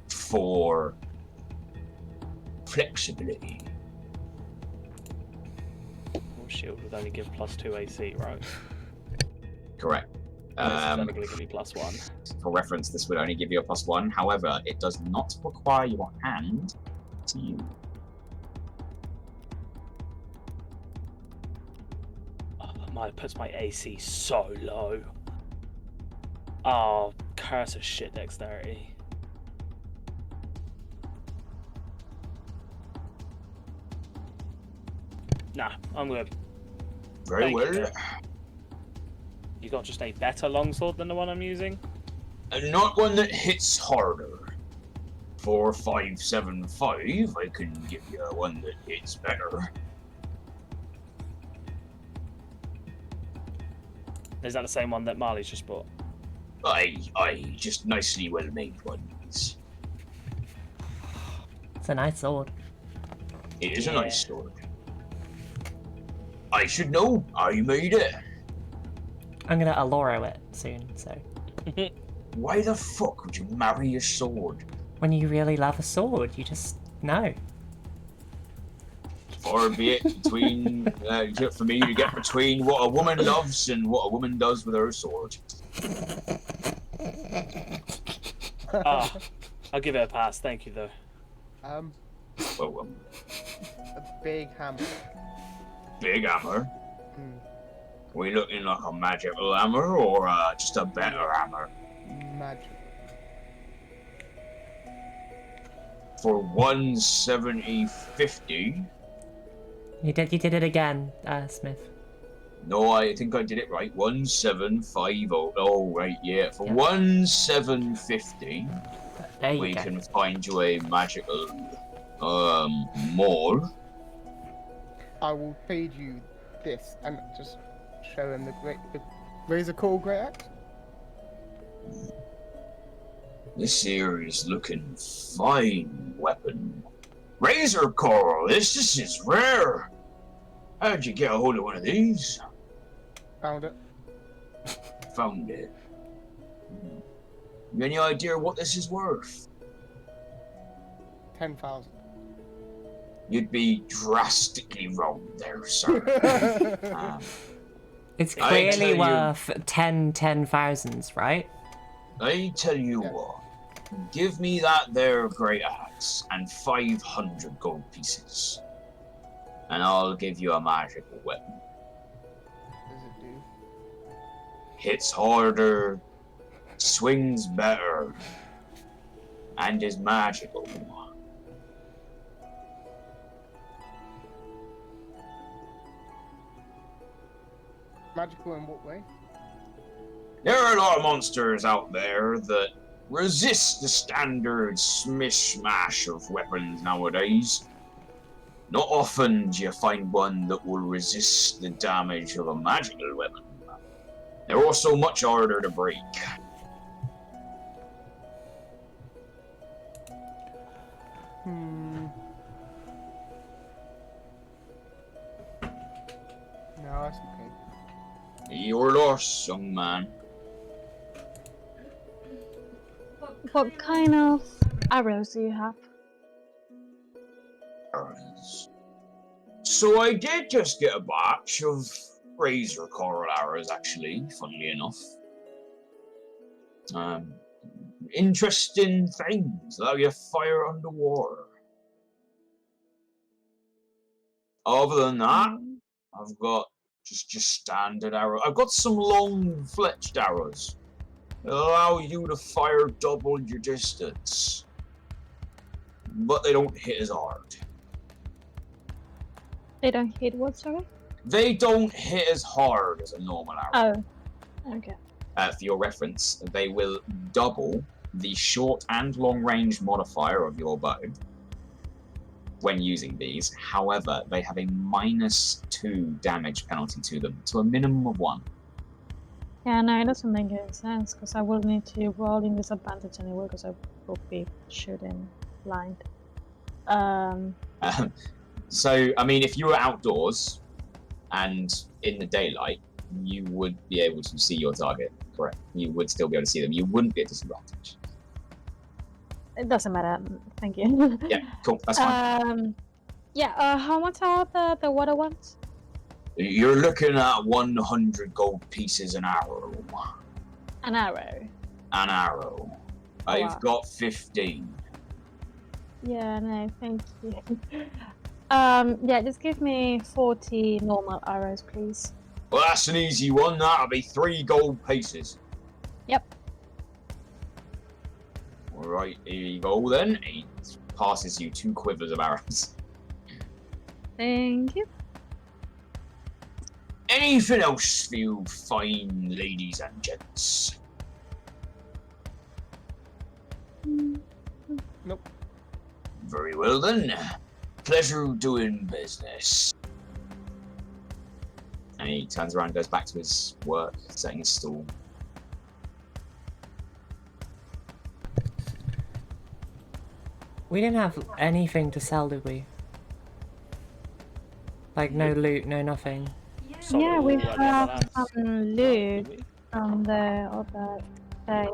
for flexibility. Shield would only give +2 AC, right? Correct. This is only going to give me +1. For reference, this would only give you a +1. However, it does not require your hand to use. It puts my AC so low. Oh, curse of shit dexterity. Nah, I'm good. Very Thank well. you. You got just a better longsword than the one I'm using? And not one that hits harder. For 575, I can give you one that hits better. Is that the same one that Marley's just bought? I just nicely well made ones. It's a nice sword. It is a nice sword. I should know. I made it. I'm gonna Aloro it soon, so. Why the fuck would you marry a sword? When you really love a sword, you just know. Far be it between, for me to get between what a woman loves and what a woman does with her sword. I'll give it a pass, thank you though. Well, A big hammer. big hammer. We looking like a magical hammer or just a better hammer? Magic. For 170.50. You did it again, Smith. No, I think I did it right. 1750. Oh, right, yeah. For Yeah. 1750, There you we go. can find you a magical Marle. I will feed you this and just show him the razor claw great axe. This here is looking fine weapon. Razor coral, this is rare. How'd you get a hold of one of these? Found it. Found it. You any idea what this is worth? 10,000. You'd be drastically wrong there, sir. It's I clearly tell you- worth 10,000s, right? I tell you Yeah. what, give me that there great axe and 500 gold pieces, and I'll give you a magical weapon. What does it do? Hits harder, swings better, and is magical. Magical in what way? There are a lot of monsters out there that resist the standard smish-smash of weapons nowadays. Not often do you find one that will resist the damage of a magical weapon. They're also much harder to break. No, that's okay. Your loss, young man. What kind of arrows do you have? Arrows. So I did just get a batch of razor coral arrows, actually, funnily enough. Interesting things, allow you to fire underwater. Other than that, I've got just standard arrows. I've got some long fletched arrows that allow you to fire double your distance, but they don't hit as hard. They don't hit what, sorry? They don't hit as hard as a normal arrow. Oh, okay. For your reference, they will double the short and long range modifier of your bow when using these. However, they have a -2 damage penalty to them, to a minimum of 1. Yeah, no, it doesn't make any sense because I will need to roll in disadvantage anyway because I will be shooting blind. So, I mean, if you were outdoors and in the daylight, you would be able to see your target, correct? You would still be able to see them. You wouldn't be at disadvantage. It doesn't matter. Thank you. Yeah, cool. That's fine. Yeah. How much are the water ones? You're looking at 100 gold pieces an arrow. An arrow. An arrow. Oh, I've wow. got 15. Yeah. No, thank you. Yeah, just give me 40 normal arrows, please. Well, that's an easy one. That'll be 3 gold pieces. Yep. Alright, here you go then. He passes you 2 quivers of arrows. Thank you. Anything else for you fine ladies and gents? Nope. Very well then. Pleasure doing business. And he turns around and goes back to his work, setting his stall. We didn't have anything to sell, did we? Like, no loot, no nothing. Solid Yeah, we all the have balance. some loot from the other day.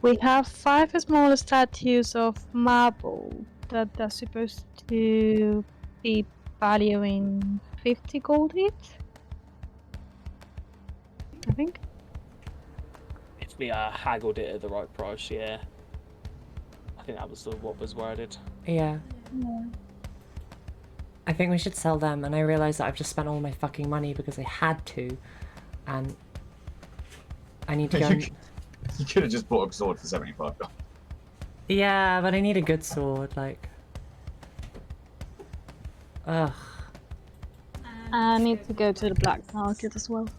We have 5 small statues of marble that are supposed to be valuing 50 gold each. I think. If we haggled it at the right price, yeah. I think that was what was worded. Yeah. Yeah. I think we should sell them, and I realised that I've just spent all my fucking money because I had to, and I need to go and... You could have just bought a sword for 75 gold. Yeah, but I need a good sword, like... Ugh. I need to go to the black market as well.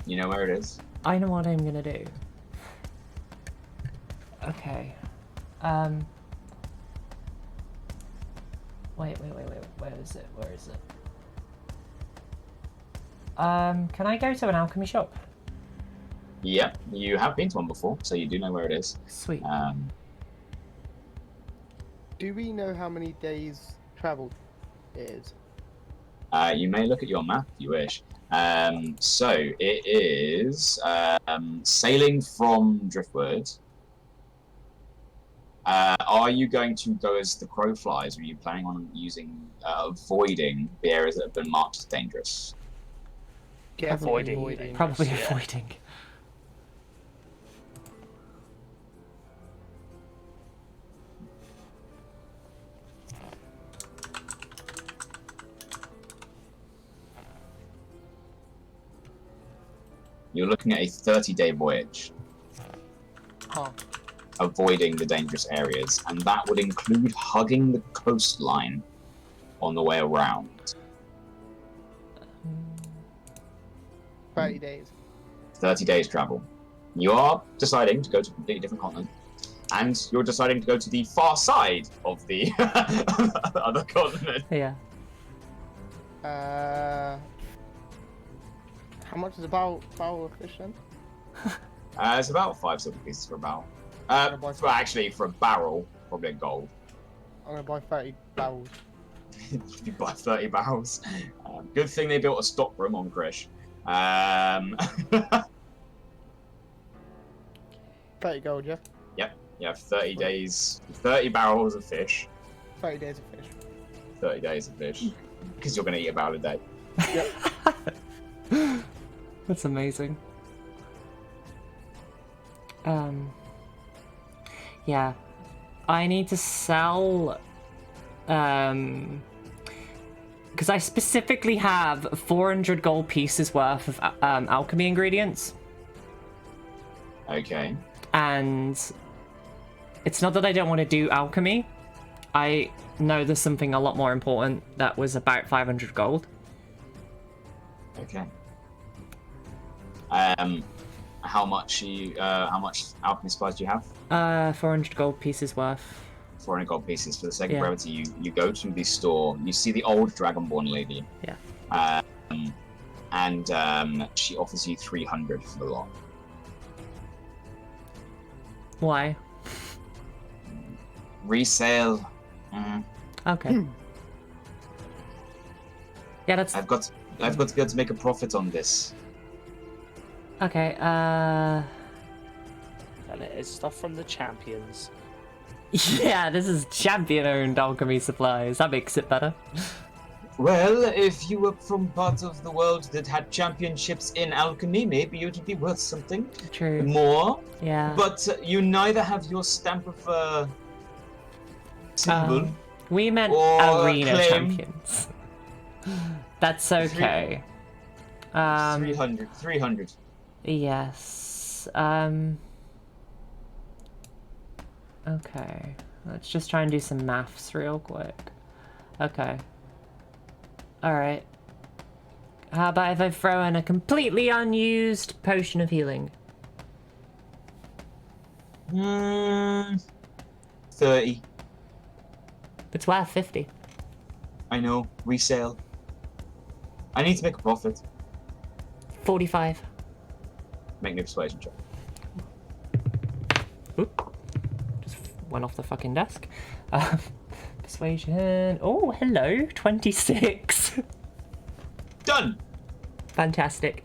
You know where it is? I know what I'm gonna do. Okay. Wait, where is it? Can I go to an alchemy shop? Yep, you have been to one before, so you do know where it is. Sweet. Do we know how many days travel it is? You may look at your map if you wish. So it is sailing from Driftwood. Are you going to go as the crow flies, or are you planning on avoiding the areas that have been marked as dangerous? Yeah, Avoiding. Probably Yeah. avoiding. You're looking at a 30-day voyage, Oh. avoiding the dangerous areas, and that would include hugging the coastline on the way around. 30 days. 30 days travel. You are deciding to go to a completely different continent, and you're deciding to go to the far side of the other continent. Yeah. How much is a barrel of fish then? It's about 5 silver pieces for a barrel. Well, actually, for a barrel, probably a gold. I'm gonna buy 30 barrels. You buy 30 barrels. Good thing they built a stock room on Krish. 30 gold, yeah? Yep, you have 30 days, 30 barrels of fish, 30 days of fish. 30 days of fish, because you're going to eat a barrel a day. Yep. That's amazing. Yeah. I need to sell, because I specifically have 400 gold pieces worth of alchemy ingredients. Okay. And it's not that I don't want to do alchemy. I know there's something a lot more important that was about 500 gold. Okay. How much alchemy supplies do you have? 400 gold pieces worth. 400 gold pieces. For the sake of Yeah. brevity, you go to the store. You see the old Dragonborn lady. Yeah. And she offers you 300 for the lot. Why? Resale. Mm. Okay. Yeah, that's I've got to be able to make a profit on this. okay. And it is stuff from the champions. Yeah, this is champion-owned alchemy supplies. That makes it better. Well, if you were from part of the world that had championships in alchemy, maybe it would be worth something True. more. Yeah. But you neither have your stamp of symbol. We meant or arena claim. champions. That's okay. 300. Yes. Okay. Let's just try and do some maths real quick. Okay. Alright. How about if I throw in a completely unused potion of healing? 30. It's worth 50. I know. Resale. I need to make a profit. 45. Make an persuasion check. Oop. Just went off the fucking desk. Persuasion. Oh, hello. 26. Done! Fantastic.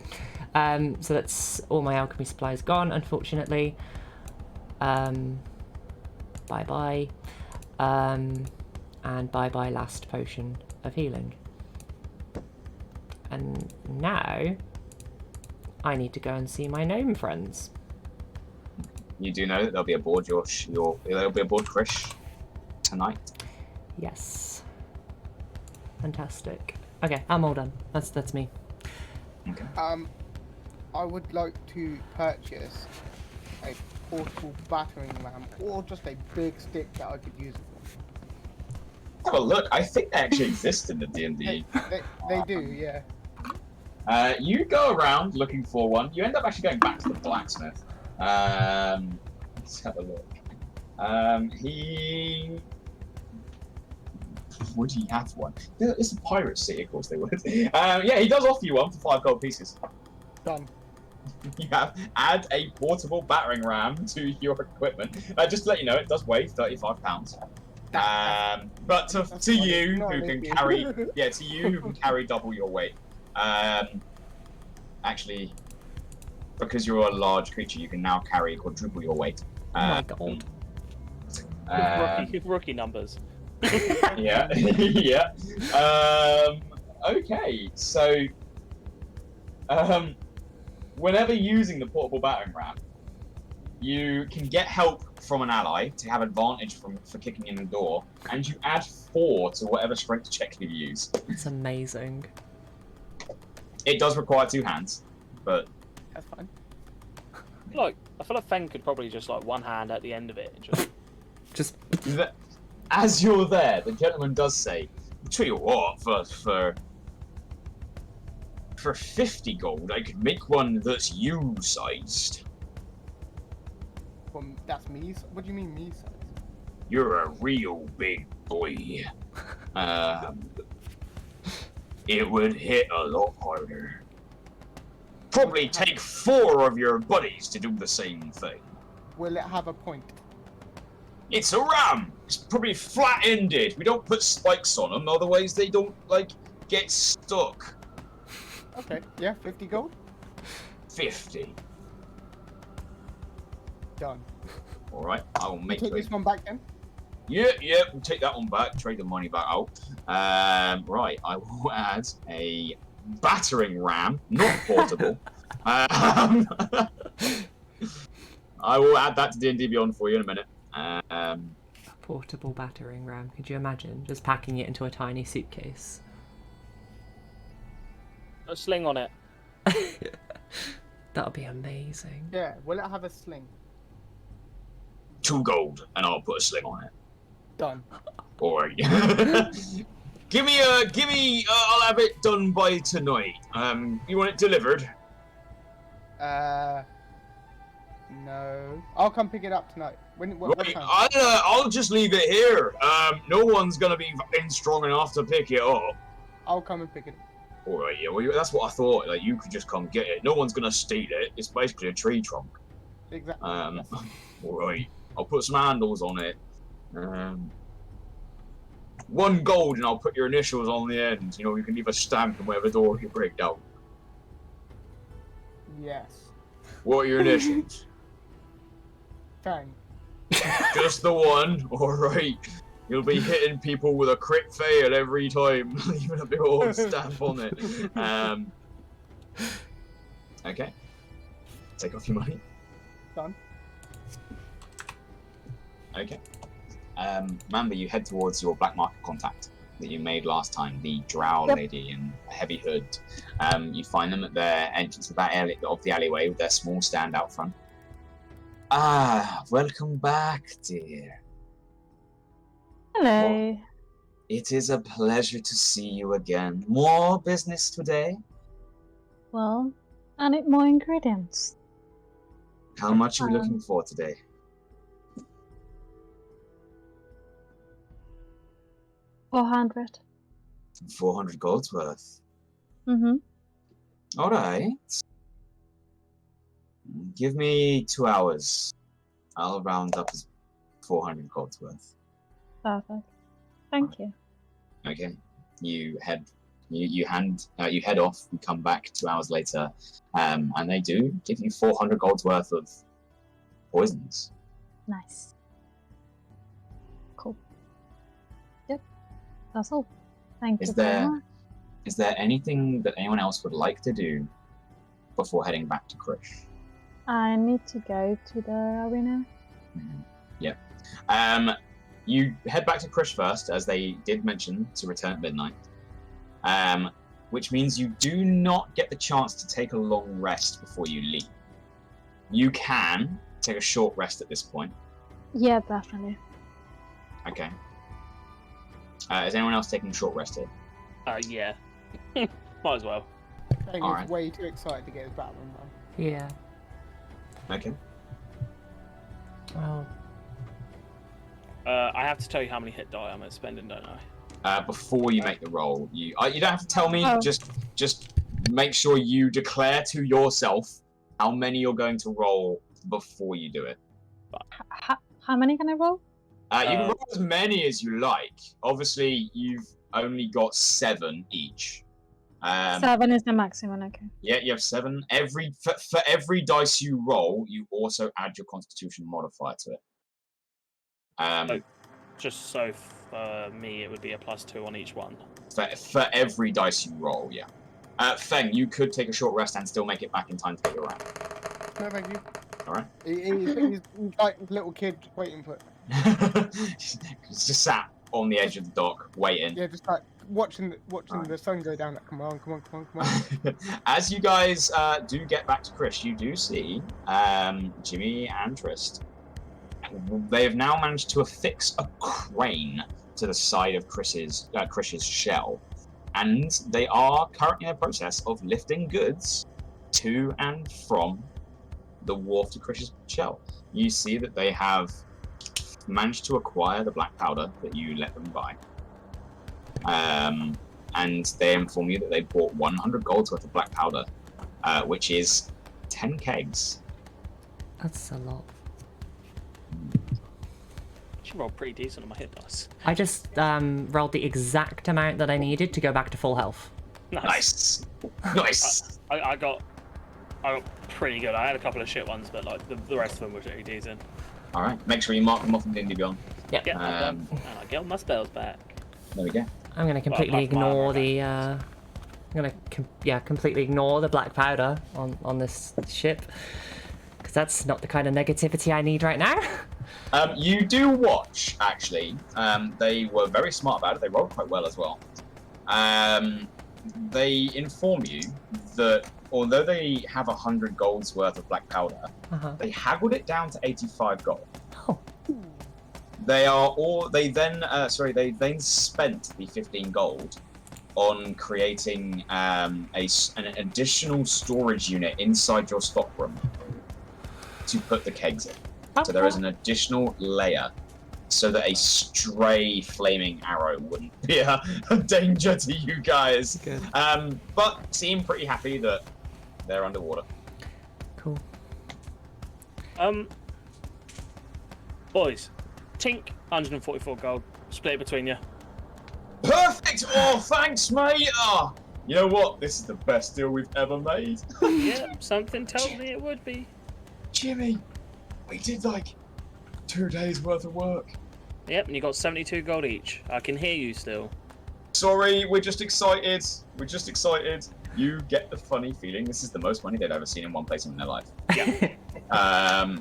So that's all my alchemy supplies gone, unfortunately. Bye-bye. And bye-bye last potion of healing. And now I need to go and see my gnome friends. You do know that there'll be a board there'll be a board Krish tonight. Yes. Fantastic. Okay, I'm all done. That's me. Okay. I would like to purchase a portable battering ram or just a big stick that I could use it for. Well, look, I think they actually exist in the D&D. They do, yeah. You go around looking for one. You end up actually going back to the blacksmith. Let's have a look. Would he have one? It's a pirate city, of course they would. Yeah, he does offer you one for 5 gold pieces. Done. You have add a portable battering ram to your equipment. Just to let you know, it does weigh 35 pounds. But to you who can carry, to you who can carry double your weight. Actually, because you're a large creature, you can now carry quadruple your weight. Oh my god. Rookie numbers. Yeah, yeah. Okay, so whenever using the portable battering ram, you can get help from an ally to have advantage for kicking in the door, and you add 4 to whatever strength check you use. It's amazing. It does require 2 hands, but That's fine. I feel like Feng could probably just like one hand at the end of it and just as you're there, the gentleman does say, "I'll tell you what, for 50 gold, I could make one that's you-sized." Well, that's me. What do you mean me size? You're a real big boy. It would hit a lot harder. Probably take 4 of your buddies to do the same thing. Will it have a point? It's a ram! It's probably flat-ended. We don't put spikes on them, otherwise they don't, get stuck. Okay, yeah, 50 gold? 50. Done. Alright, I will make Take it. this one back then? Yeah, we'll take that one back, trade the money back out. Right, I will add a battering ram, not portable. I will add that to D&D Beyond for you in a minute. A portable battering ram. Could you imagine just packing it into a tiny suitcase? a sling on it. That'll be amazing. Yeah, will it have a sling? 2 gold, and I'll put a sling on it. Done. Or give me. I'll have it done by tonight. You want it delivered? No. I'll come pick it up tonight. What Right, time? I'll just leave it here. No one's gonna be strong enough to pick it up. I'll come and pick it up. Alright, yeah, well, that's what I thought. Like, you could just come get it. No one's gonna steal it. It's basically a tree trunk. Exactly. Yes. Alright, I'll put some handles on it. 1 gold, and I'll put your initials on the end. You know, you can leave a stamp in whatever door you break down. Yes. What are your initials? Feng. Just the one? Alright. You'll be hitting people with a crit fail every time, leaving a big old stamp on it. Okay. Take off your money. Done. Okay. Mamba, you head towards your black market contact that you made last time, the drow lady in a heavy hood. You find them at their entrance of the alleyway with their small stand out front. Ah, welcome back, dear. Hello. Well, it is a pleasure to see you again. More business today? Well, I need more ingredients. How much are we looking for today? 400. 400 gold's worth. Mm-hmm. Alright. Give me 2 hours. I'll round up as 400 gold's worth. Perfect. Thank you. Okay. You head off and come back 2 hours later, and they do give you 400 gold's worth of poisons. Nice. Cool. Yep. That's all. Thank you very much. Is there anything that anyone else would like to do before heading back to Krish? I need to go to the arena. Mm-hmm. Yep. You head back to Krish first, as they did mention to return at midnight. Which means you do not get the chance to take a long rest before you leave. You can take a short rest at this point. Yeah, definitely. Okay. Is anyone else taking a short rest here? Yeah. Might as well. Feng All is right. way too excited to get his battle done. Yeah. Okay. Well, I have to tell you how many hit die I'm spending, don't I? Before you make the roll, you don't have to tell me. Oh. Just make sure you declare to yourself how many you're going to roll before you do it. How many can I roll? You can roll as many as you like. Obviously, you've only got 7 each. 7 is the maximum, okay. Yeah, you have 7. For every dice you roll, you also add your Constitution modifier to it. Just so for me, it would be a +2 on each one. For every dice you roll, yeah. Feng, you could take a short rest and still make it back in time to get your round. No, thank you. Alright. He's like a little kid waiting for it. He's just sat on the edge of the dock, waiting. Yeah, just like watching the sun go down. Like, come on. As you guys do get back to Krish, you do see Jimmy and Trist. They have now managed to affix a crane to the side of Krish's shell, and they are currently in the process of lifting goods to and from the wharf to Krish's shell. You see that they have managed to acquire the black powder that you let them buy. And they inform you that they bought 100 gold's worth of black powder, which is 10 kegs. that's a lot. She rolled pretty decent on my hit dice. I just rolled the exact amount that I needed to go back to full health. Nice. Nice. I got pretty good. I had a couple of shit ones, but like the rest of them were pretty decent. All right. Make sure you mark them off in D&D Beyond. Yep. Yeah, and I get all my spells back. There we go. I'm gonna completely ignore the. I'm gonna completely ignore the black powder on this ship, because that's not the kind of negativity I need right now. You do watch, actually. They were very smart about it. They rolled quite well as well. They inform you that although they have 100 gold's worth of black powder, they haggled it down to 85 gold. Oh. They then spent the 15 gold on creating an additional storage unit inside your stockroom to put the kegs in. So there is an additional layer so that a stray flaming arrow wouldn't be a danger to you guys. Good. But seem pretty happy that they're underwater. Cool. Boys, tink, 144 gold, split it between you. Perfect! Oh, thanks, mate! Oh, you know what? This is the best deal we've ever made. Yeah, something tells me it would be. Jimmy, we did like 2 days worth of work. Yep, and you got 72 gold each. I can hear you still. Sorry, we're just excited. We're just excited. You get the funny feeling this is the most money they've ever seen in one place in their life. Yeah.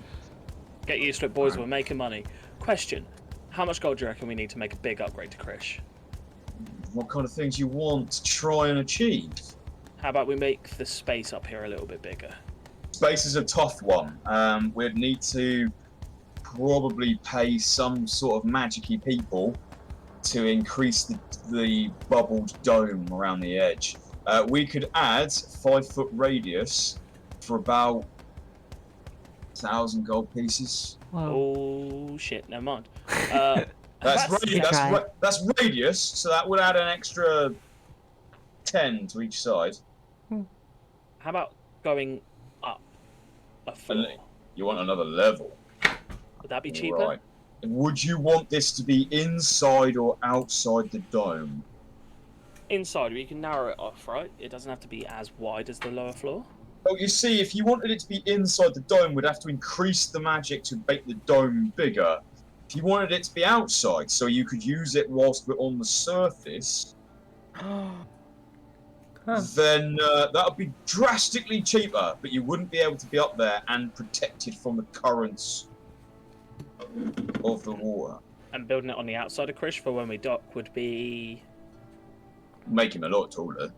Get used to it, boys. We're making money. Question: how much gold do you reckon we need to make a big upgrade to Krish? What kind of things you want to try and achieve? How about we make the space up here a little bit bigger? Space is a tough one. We'd need to probably pay some sort of magic-y people to increase the bubbled dome around the edge. We could add 5-foot radius for about 1,000 gold pieces. Wow. Oh shit! Never mind. That's radius, so that would add an extra 10 to each side. How about going up a floor? You want another level? Would that be cheaper? Right. Would you want this to be inside or outside the dome? Inside, we can narrow it off, right? It doesn't have to be as wide as the lower floor. Well, you see, if you wanted it to be inside the dome, we'd have to increase the magic to make the dome bigger. If you wanted it to be outside, so you could use it whilst we're on the surface, then that would be drastically cheaper, but you wouldn't be able to be up there and protected from the currents of the water. And building it on the outside of Krish for when we dock would be... Make him a lot taller.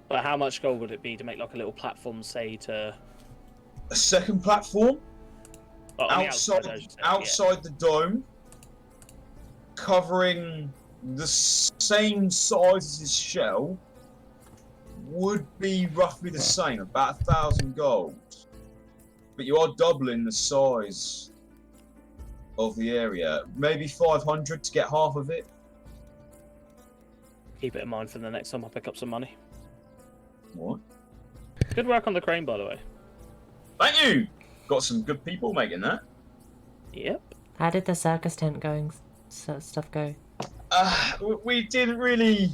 But how much gold would it be to make like a little platform, say, to... A second platform? Outside the dome, covering the same size as his shell, would be roughly the same, about 1,000 gold. But you are doubling the size of the area. Maybe 500 to get half of it. Keep it in mind for the next time I pick up some money. What? Good work on the crane, by the way. Thank you! Got some good people making that. Yep. How did the circus tent stuff go? We didn't really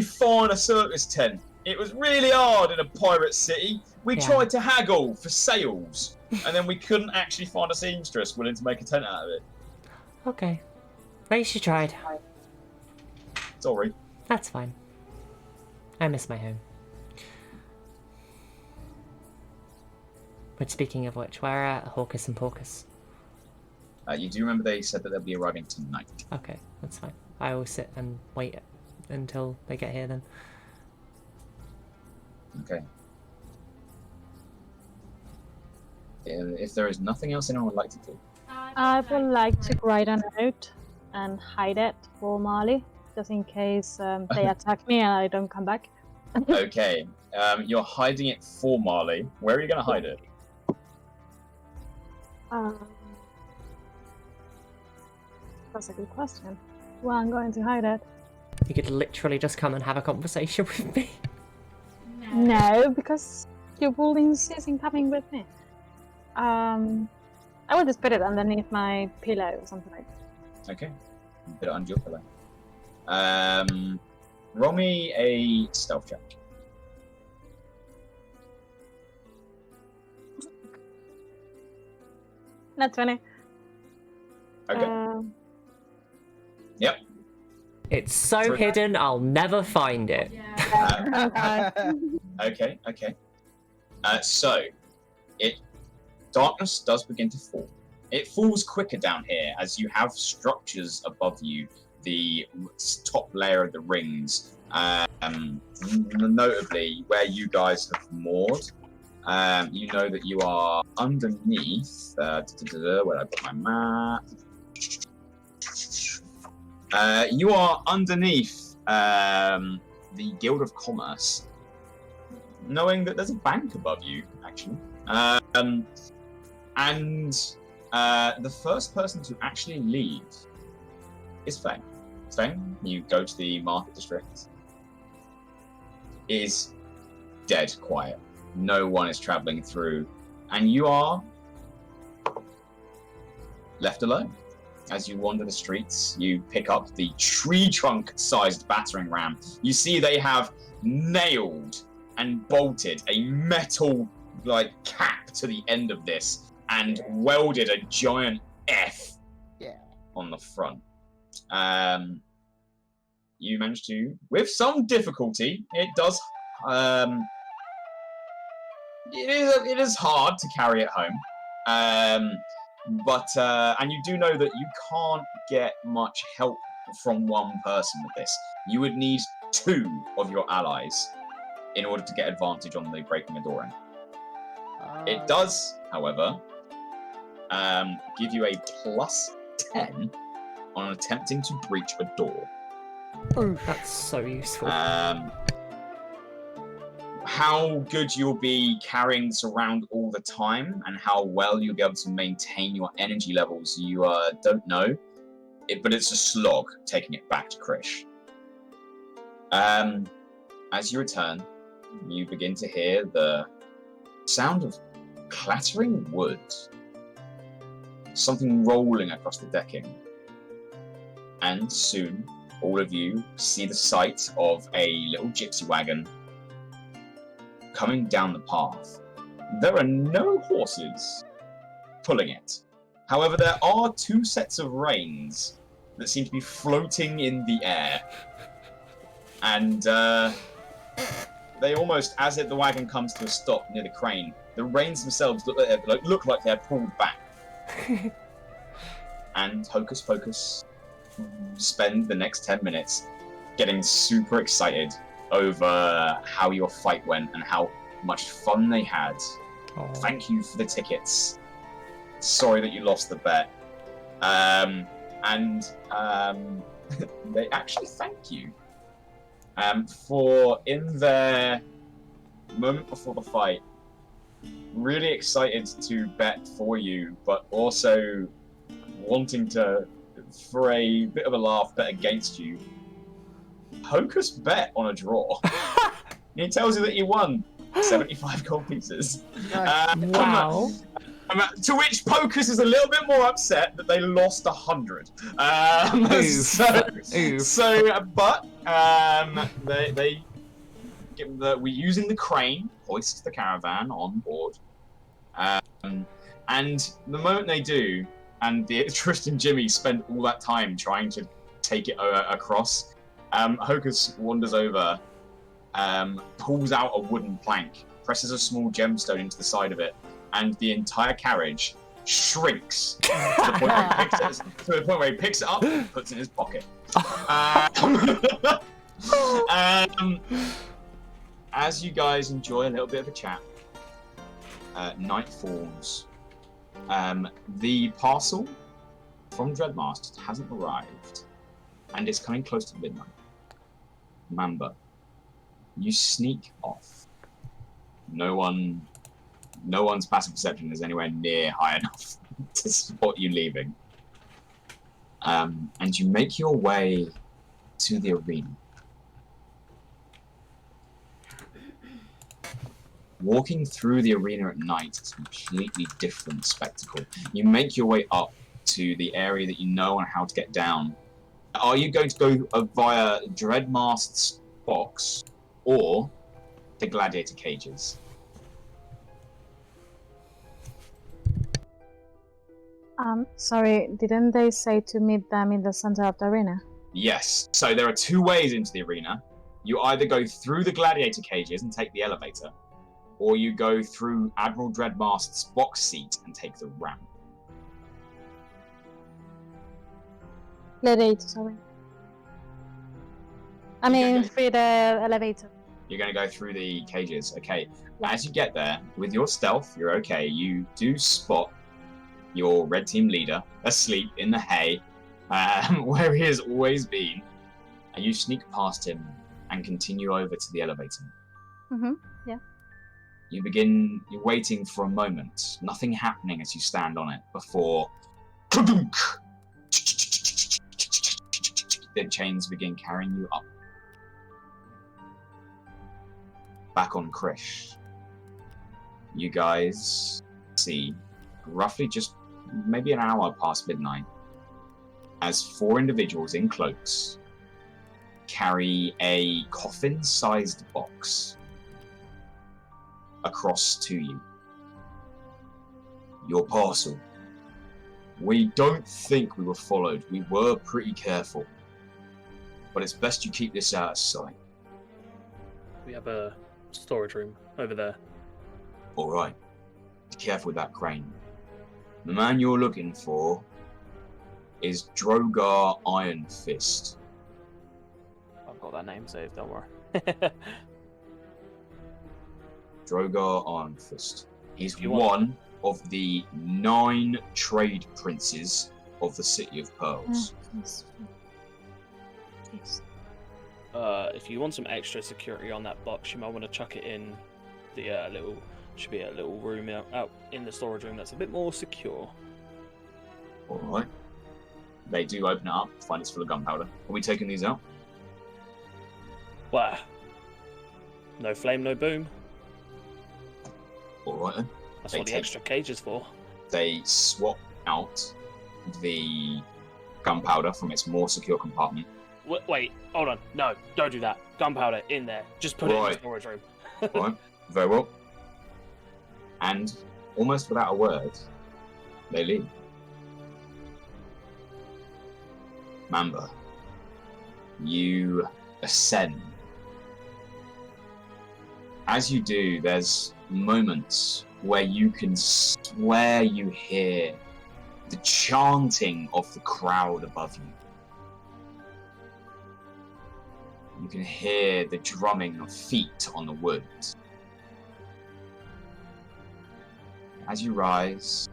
find a circus tent. It was really hard in a pirate city. We tried to haggle for sales, and then we couldn't actually find a seamstress willing to make a tent out of it. Okay. At least you tried. Sorry. That's fine. I miss my home. But speaking of which, where are Hawkus and Porkus? You do remember they said that they'll be arriving tonight. Okay, that's fine. I will sit and wait until they get here then. Okay. If there is nothing else anyone would like to do. I would like to write a note and hide it for Marle, just in case they attack me and I don't come back. Okay. You're hiding it for Marle. Where are you going to hide it? That's a good question. Well, I'm going to hide it. You could literally just come and have a conversation with me. No, because you will insist in coming with me. I will just put it underneath my pillow or something like that. Okay. Put it under your pillow. Roll me a stealth check. That's funny. Okay. Yep. It's so hidden, I'll never find it. Okay. So, darkness does begin to fall. It falls quicker down here as you have structures above you, the top layer of the rings, notably where you guys have moored. You know that you are underneath. Where I put my map? You are underneath the Guild of Commerce, knowing that there's a bank above you, actually. And the first person to actually leave is Feng. Feng, you go to the market district. Is dead quiet. No one is traveling through, and you are left alone. As you wander the streets, you pick up the tree trunk-sized battering ram. You see they have nailed and bolted a metal cap to the end of this and welded a giant F on the front. You manage to, with some difficulty, it does. It is hard to carry it home, but and you do know that you can't get much help from one person with this. You would need 2 of your allies in order to get advantage on the breaking a door in. It does, however, give you a +10 on attempting to breach a door. That's so useful. How good you'll be carrying this around all the time and how well you'll be able to maintain your energy levels, you don't know. But it's a slog taking it back to Krish. As you return, you begin to hear the sound of clattering wood. Something rolling across the decking. And soon, all of you see the sight of a little gypsy wagon coming down the path. There are no horses pulling it. However, there are 2 sets of reins that seem to be floating in the air. And they almost, as the wagon comes to a stop near the crane, the reins themselves look like they're pulled back. And Hocus Pocus spend the next 10 minutes getting super excited over how your fight went and how much fun they had. Aww. Thank you for the tickets. Sorry that you lost the bet. They actually thank you for, in their moment before the fight, really excited to bet for you, but also wanting to, for a bit of a laugh, bet against you. Hocus bet on a draw. He tells you that he won 75 gold pieces. Wow. To which Pocus is a little bit more upset that they lost 100. We're using the crane, hoist the caravan on board. And the moment they do, and Tristan and Jimmy spend all that time trying to take it across, Hocus wanders over, pulls out a wooden plank, presses a small gemstone into the side of it, and the entire carriage shrinks to the point where he picks it up and puts it in his pocket. As you guys enjoy a little bit of a chat, night falls. The parcel from Dreadmaster hasn't arrived, and it's coming close to midnight. Mamba, you sneak off. No one's passive perception is anywhere near high enough to support you leaving. And you make your way to the arena. Walking through the arena at night is a completely different spectacle. You make your way up to the area that you know and how to get down. Are you going to go via Dreadmast's box or the gladiator cages? Sorry, didn't they say to meet them in the center of the arena? Yes. So there are 2 ways into the arena. You either go through the gladiator cages and take the elevator, or you go through Admiral Dreadmast's box seat and take the ramp. Gladiator, sorry. I mean, through the elevator. You're going to go through the cages. Okay. As you get there, with your stealth, you're okay. You do spot your red team leader asleep in the hay, where he has always been. And you sneak past him and continue over to the elevator. Yeah. You're waiting for a moment. Nothing happening as you stand on it before the chains begin carrying you up. Back on Krish. You guys see, roughly just maybe an hour past midnight, as 4 individuals in cloaks carry a coffin-sized box across to you. Your parcel. We don't think we were followed. We were pretty careful. But it's best you keep this out of sight. We have a storage room over there. Alright. Be careful with that crane. The man you're looking for is Drogar Iron Fist. I've got that name saved, don't worry. Drogar Iron Fist. He's If you want- one of the 9 trade princes of the City of Pearls. Yes. If you want some extra security on that box, you might want to chuck it in the should be a little room out in the storage room that's a bit more secure. Alright. They do open it up, find it's full of gunpowder. Are we taking these out? Wow. No flame, no boom. Alright then. That's They what the take- extra cage is for. They swap out the gunpowder from its more secure compartment. Wait, hold on. No, don't do that. Gunpowder in there. Just put it in the Right. storage room. Alright, very well. And almost without a word, they leave. Mamba, you ascend. As you do, there's moments where you can swear you hear the chanting of the crowd above you. You can hear the drumming of feet on the wood. As you rise,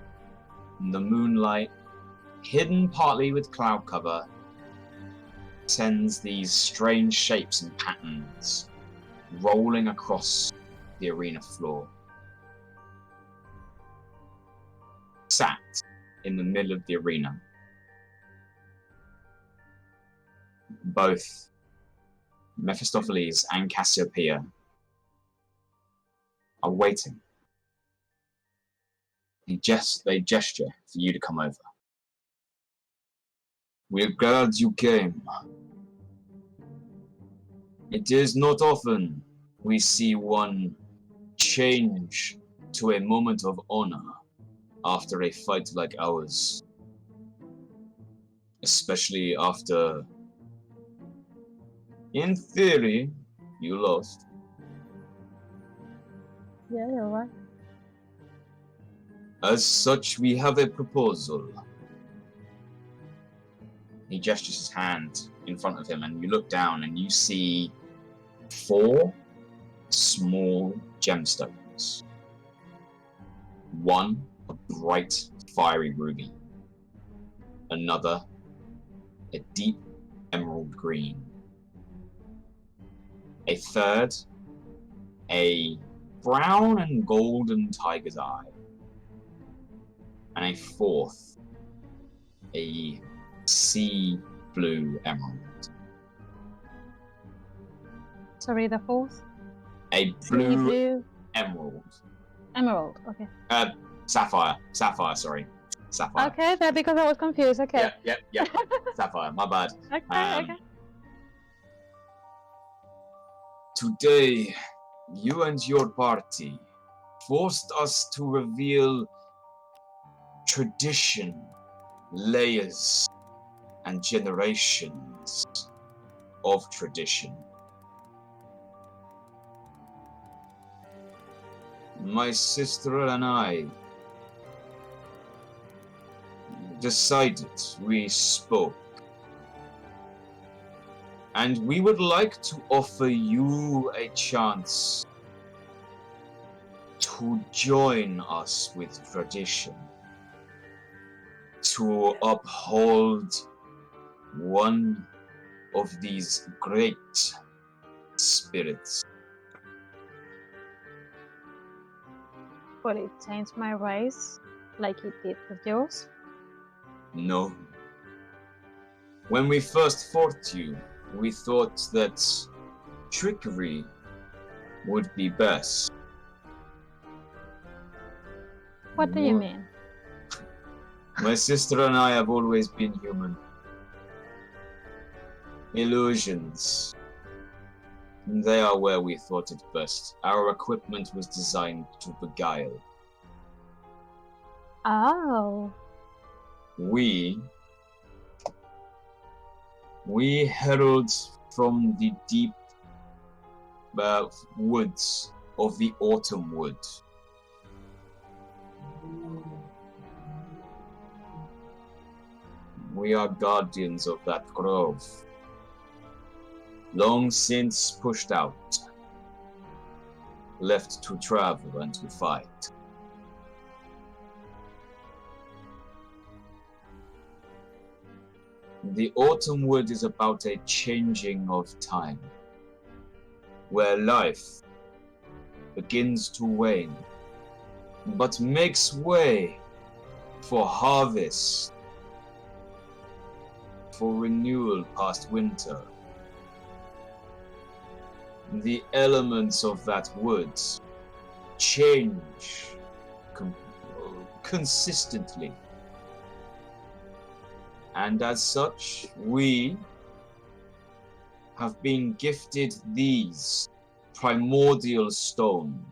the moonlight, hidden partly with cloud cover, sends these strange shapes and patterns rolling across the arena floor. Sat in the middle of the arena, both Mephistopheles and Cassiopeia are waiting. They gesture for you to come over. We're glad you came. It is not often we see one change to a moment of honor after a fight like ours. Especially after, in theory, you lost. Yeah, you're right. As such, we have a proposal. He gestures his hand in front of him, and you look down and you see 4 small gemstones. One, a bright, fiery ruby. Another, a deep emerald green. A third, a brown and golden tiger's eye. And a fourth, a sea blue emerald. Sorry, the fourth? A Blue, blue emerald. emerald. Okay. Sapphire, sorry. Sapphire. Okay, that because I was confused. Okay. Yep. Sapphire, my bad. Okay. Today, you and your party forced us to reveal tradition, layers, and generations of tradition. My sister and I decided, we spoke, And we would like to offer you a chance to join us with tradition, to uphold one of these great spirits. Will it change my race like it did with yours? No. When we first fought you, we thought that trickery would be best. What do you mean? My sister and I have always been human. Illusions. They are where we thought it best. Our equipment was designed to beguile. Oh. We herald from the deep woods of the autumn wood. We are guardians of that grove, long since pushed out, left to travel and to fight. The autumn wood is about a changing of time, where life begins to wane, but makes way for harvest, for renewal past winter. The elements of that wood change consistently. And as such, we have been gifted these primordial stone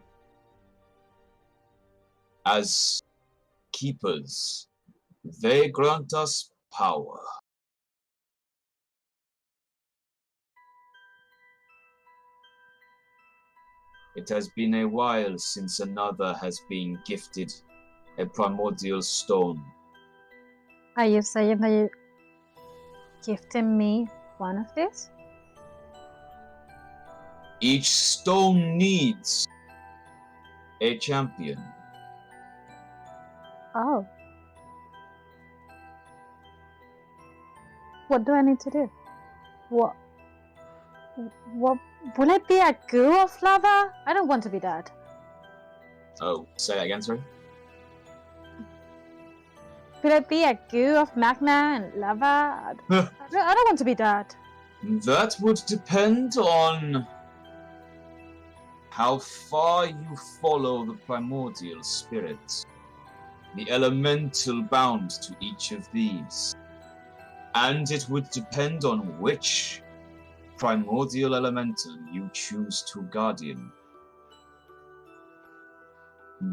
as keepers. They grant us power. It has been a while since another has been gifted a primordial stone. Are you saying that you gifted me one of these? Each stone needs a champion. Oh. What do I need to do? What will it be a goo of lava? I don't want to be dead. Oh, say that again, sorry? Could it be a goo of magma and lava? I don't want to be dead. That would depend on how far you follow the primordial spirit, the elemental bound to each of these. And it would depend on which primordial elemental you choose to guardian.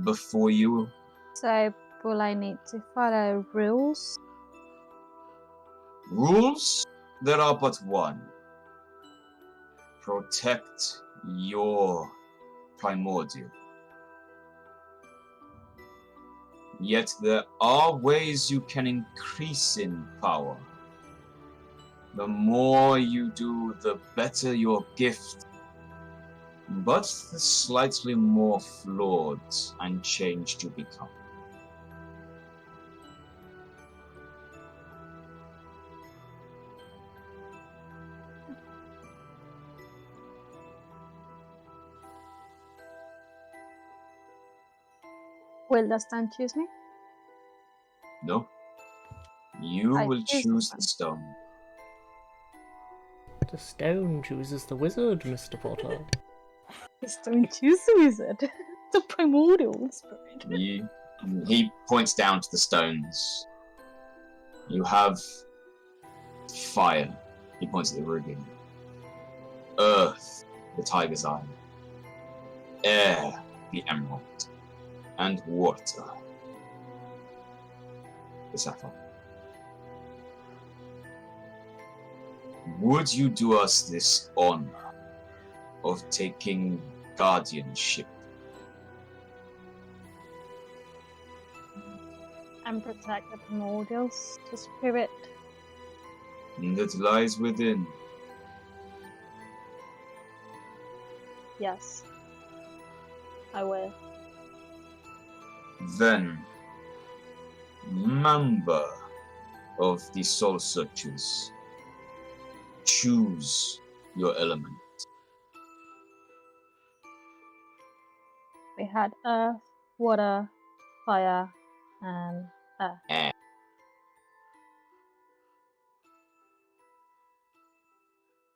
Before you... So, will I need to follow rules? Rules? There are but one. Protect your primordial. Yet there are ways you can increase in power. The more you do, the better your gift, but the slightly more flawed and changed you become. Will the stone choose me? No? You I will choose choose the the stone. The stone chooses the wizard, Mr. Potter. The stone chooses the wizard. The primordial spirit. He points down to the stones. You have fire. He points at the ruby. Earth, the tiger's eye. Air, the emerald. And water, the sapphire. Would you do us this honor of taking guardianship? And protect the primordials, the spirit. That lies within. Yes. I will. Then, Mamba of the Soul Searchers, choose your element. We had earth, water, fire, and air. Air.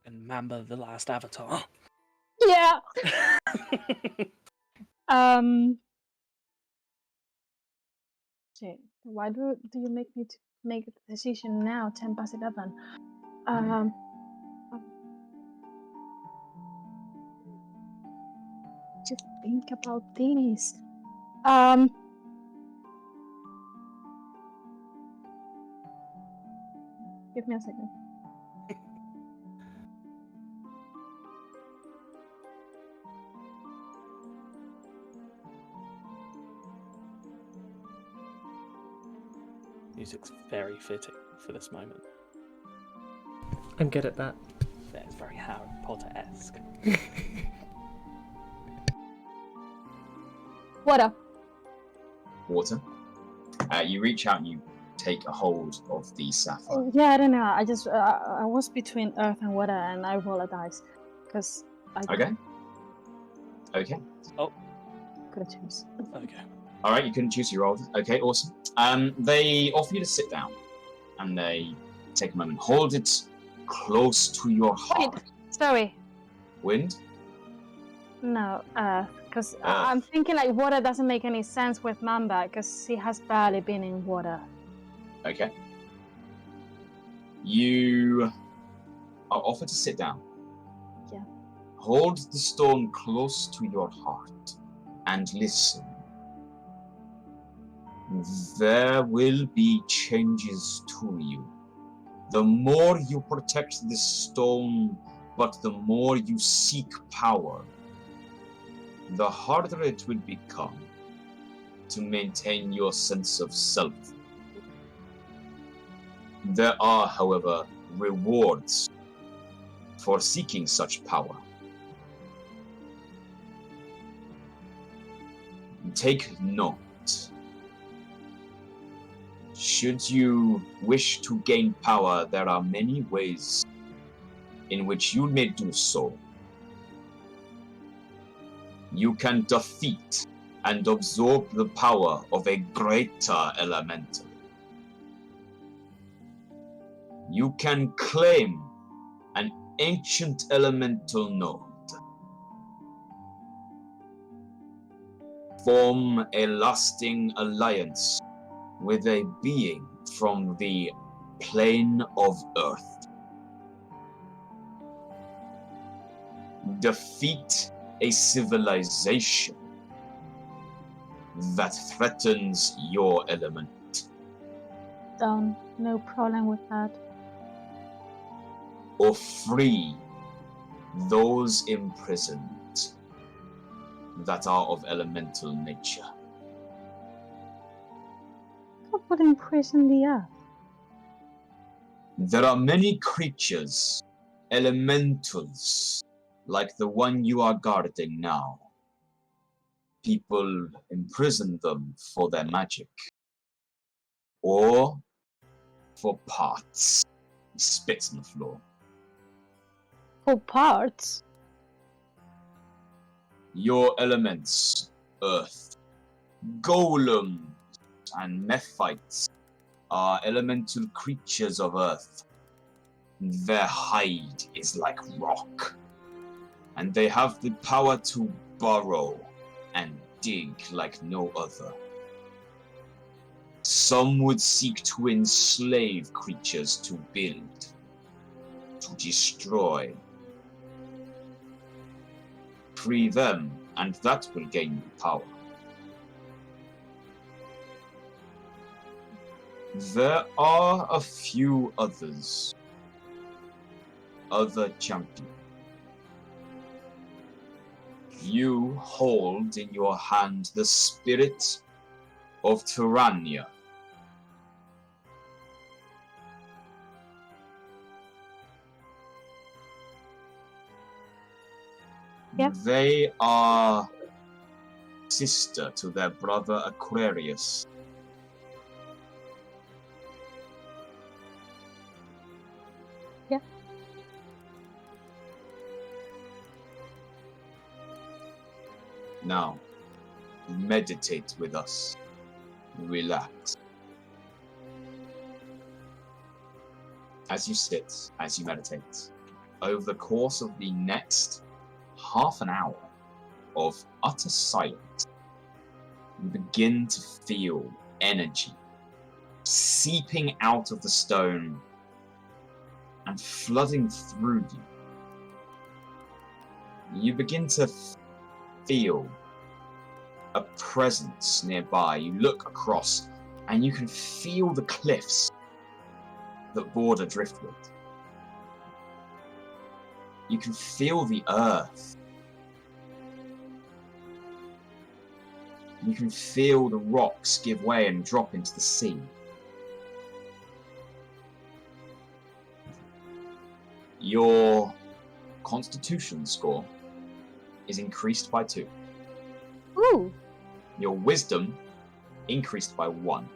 And Mamba, the last avatar. Yeah. Shit. Why do you make me to make a decision now, 11:10? Just think about this. Give me a second. Music's very fitting for this moment. I'm good at that. Yeah, it's very Harry Potter-esque. Water. Water. You reach out and you take a hold of the sapphire. Yeah, I don't know. I just I was between earth and water, and I roll a dice because I Okay. Okay. could have choose. Okay. All right, you couldn't choose your roll. Okay, awesome. They offer you to sit down, and they take a moment. Hold it close to your heart. Wait, sorry. Wind. No, earth. Because I'm thinking like water doesn't make any sense with Mamba because he has barely been in water. Okay. You are offered to sit down. Yeah. Hold the stone close to your heart and listen. There will be changes to you. The more you protect this stone, but the more you seek power, the harder it will become to maintain your sense of self. There are, however, rewards for seeking such power. Take note. Should you wish to gain power, there are many ways in which you may do so. You can defeat and absorb the power of a greater elemental. You can claim an ancient elemental node. Form a lasting alliance with a being from the plane of Earth. Defeat a civilization that threatens your element. Done. No problem with that. Or free those imprisoned that are of elemental nature. Who would imprison the earth? There are many creatures, elementals, like the one you are guarding now. People imprison them for their magic. Or for parts. He spits on the floor. For parts? Your elements, earth, golems, and nephites are elemental creatures of earth. Their hide is like rock, and they have the power to burrow and dig like no other. Some would seek to enslave creatures to build, to destroy. Free them, and that will gain you power. There are a few others. Other champions. You hold in your hand the spirit of Tyrannia. Yeah. They are sister to their brother Aquarius. Yeah. Now, meditate with us. Relax. As you sit, as you meditate, over the course of the next half an hour of utter silence, you begin to feel energy seeping out of the stone and flooding through you. You begin to feel a presence nearby. You look across and you can feel the cliffs that border Driftwood. You can feel the earth. You can feel the rocks give way and drop into the sea. Your Constitution score is increased by 2. Ooh. Your Wisdom increased by 1.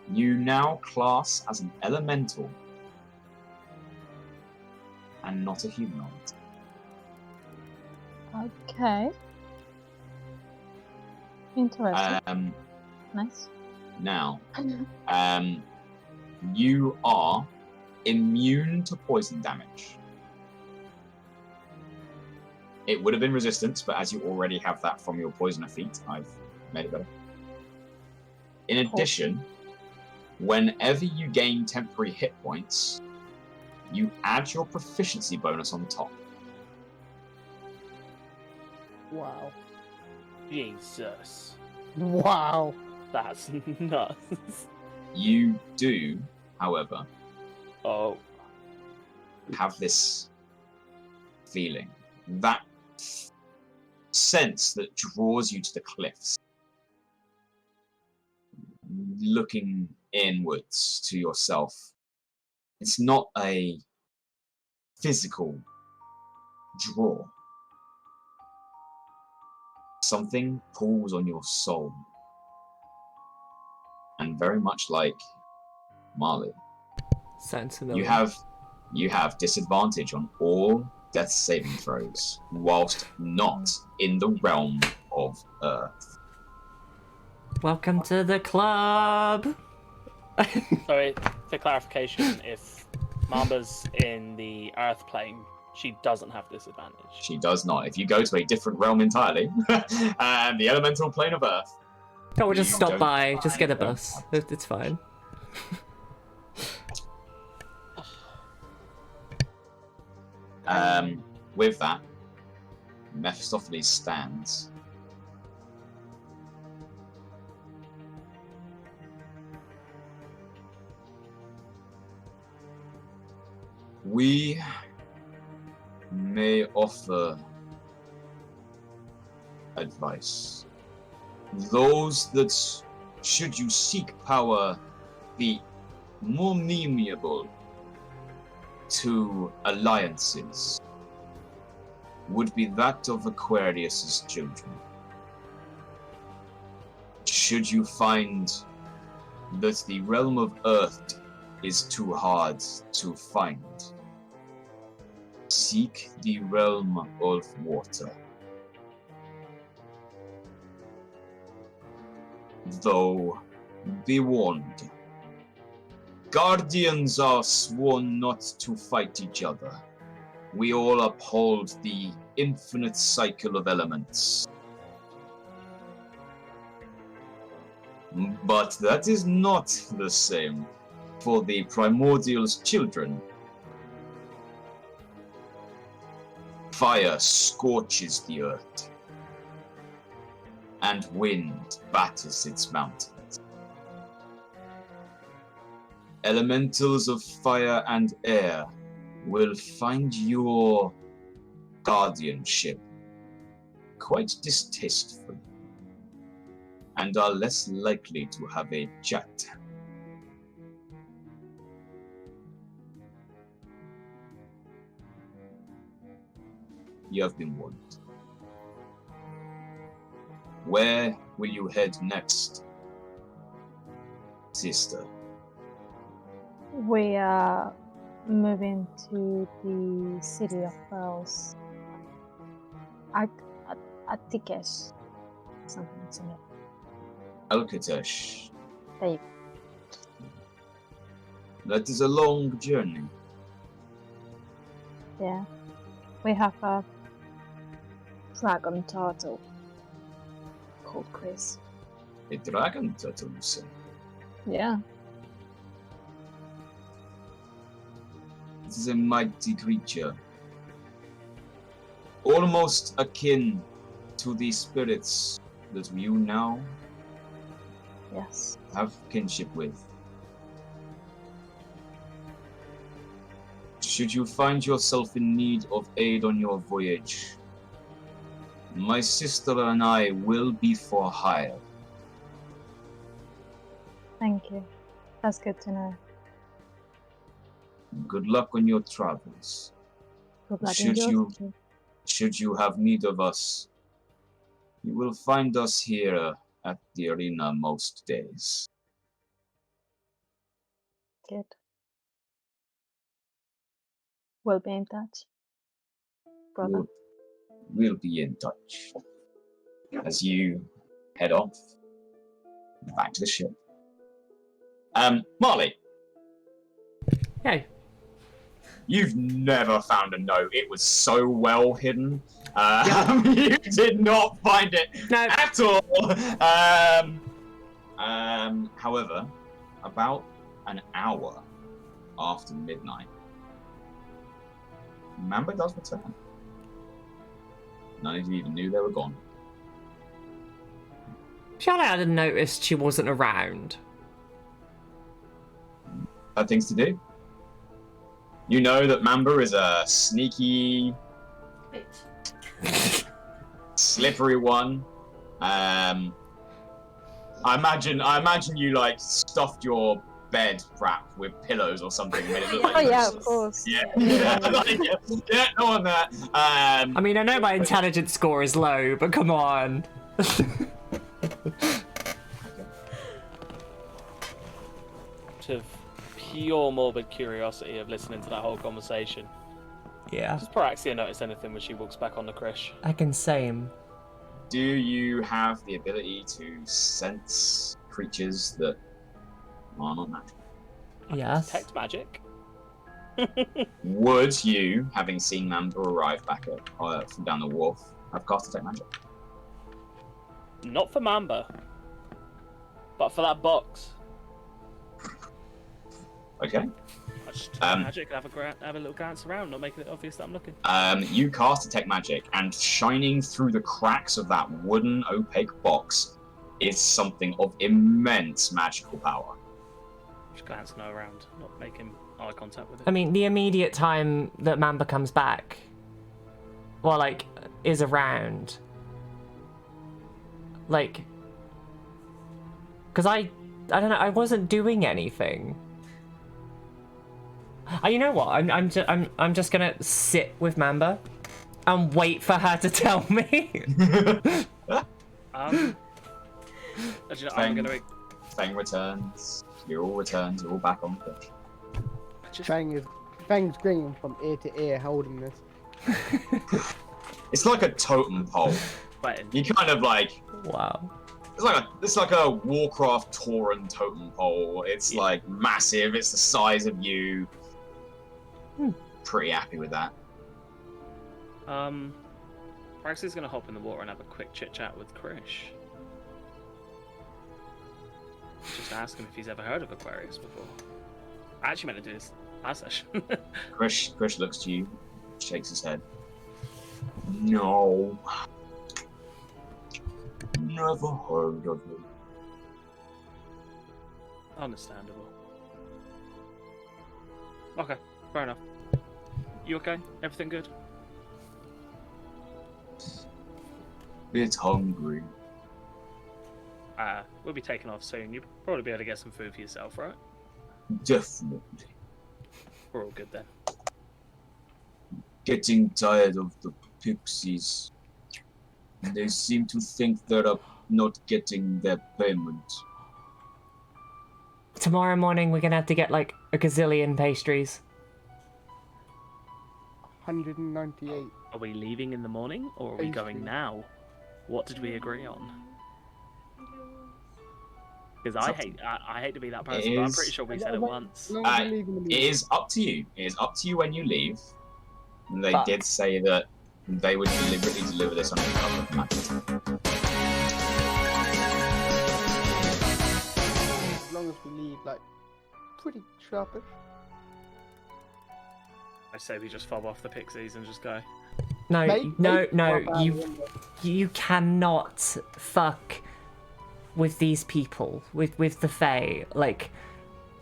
You now class as an elemental and not a humanoid. Okay. Interesting. Nice. Now, you are immune to poison damage. It would have been resistance, but as you already have that from your poisoner feat, I've made it better. In addition, whenever you gain temporary hit points, you add your proficiency bonus on top. Wow. Jesus. Wow. That's nuts. You do, however, Oh. have this feeling, that sense that draws you to the cliffs, looking inwards to yourself. It's not a physical draw. Something pulls on your soul. And very much like Marle, Sounds you familiar. have disadvantage on all death saving throws, whilst not in the realm of Earth. Welcome to the club! Sorry, for clarification, if Mamba's in the Earth plane, she doesn't have disadvantage. She does not. If you go to a different realm entirely, and the elemental plane of Earth, Oh, we'll just You stop don't by, just get a don't bus. It's fine. with that, Mephistopheles stands. We may offer advice. Those that, should you seek power, be more amenable to alliances, would be that of Aquarius's children. Should you find that the realm of Earth is too hard to find, seek the realm of water. Though, be warned, guardians are sworn not to fight each other. We all uphold the infinite cycle of elements. But that is not the same for the Primordial's children. Fire scorches the earth, and wind batters its mountains. Elementals of fire and air will find your guardianship quite distasteful, and are less likely to have a chat. You have been warned. Where will you head next, sister? We are moving to the city of Pearls. Atikesh. Something similar. Alcatash. There you That is a long journey. go. Yeah. We have a dragon turtle called Chris. A dragon turtle, you say? Yeah. It is a mighty creature. Almost akin to the spirits that you now Yes. have kinship with. Should you find yourself in need of aid on your voyage, my sister and I will be for hire. Thank you. That's good to know. Good luck on your travels. Good luck Should in yours too. Should you have need of us, you will find us here at the arena most days. Good. We'll be in touch. Brother. We'll be in touch. As you head off back to the ship. Marle, Hey. you've never found a note. It was so well hidden. You did not find it No. at all. However, about an hour after midnight, Mamba does return. None of you even knew they were gone. Surely I hadn't noticed she wasn't around. Had things to do. You know that Mamba is a sneaky, slippery one. I imagine you like stuffed your bed wrap with pillows or something. And made it look like Yeah, of course. Yeah, yeah, no on that. I mean, I know my intelligence score is low, but come on. Of pure morbid curiosity of listening to that whole conversation. Yeah. Does Paraxia notice anything when she walks back on the Krish? I can same. Do you have the ability to sense creatures that are not natural? Yes. Detect magic? Would you, having seen Mamba arrive back from down the wharf, have cast detect magic? Not for Mamba, but for that box. Okay. I just detect magic, have a little glance around, not making it obvious that I'm looking. You cast detect magic, and shining through the cracks of that wooden opaque box is something of immense magical power. Just glancing around, not making eye contact with it. I mean, the immediate time that Mamba comes back, well, like, is around. Like, because I don't know, I wasn't doing anything. You know what? I'm just gonna sit with Mamba and wait for her to tell me. I'm gonna. Feng returns. You all returned. You're all back on the pitch. Feng's grinning from ear to ear, holding this. It's like a totem pole. You kind of like. Wow. It's like a Warcraft Tauren totem pole. It's like massive. It's the size of you. Pretty happy with that. Paraxia's gonna hop in the water and have a quick chit chat with Krish. Just ask him if he's ever heard of Aquarius before. I actually meant to do this last session. Krish looks to you, shakes his head. No. Never heard of him. Understandable. Okay, fair enough. You okay? Everything good? Bit hungry. We'll be taking off soon. You'll probably be able to get some food for yourself, right? Definitely. We're all good then. Getting tired of the pixies. They seem to think they're not getting their payment. Tomorrow morning we're gonna have to get like a gazillion pastries. 198. Are we leaving in the morning or are we going now? What did we agree on? Because I hate to be that person, but I'm pretty sure we said it once. It is up to you. It is up to you when you leave. And they did say that they would deliberately deliver this on a couple of matches. As long as we leave, like, pretty sharpish. I say we just fob off the pixies and just go. No, you cannot fuck with these people, with the Fae. Like,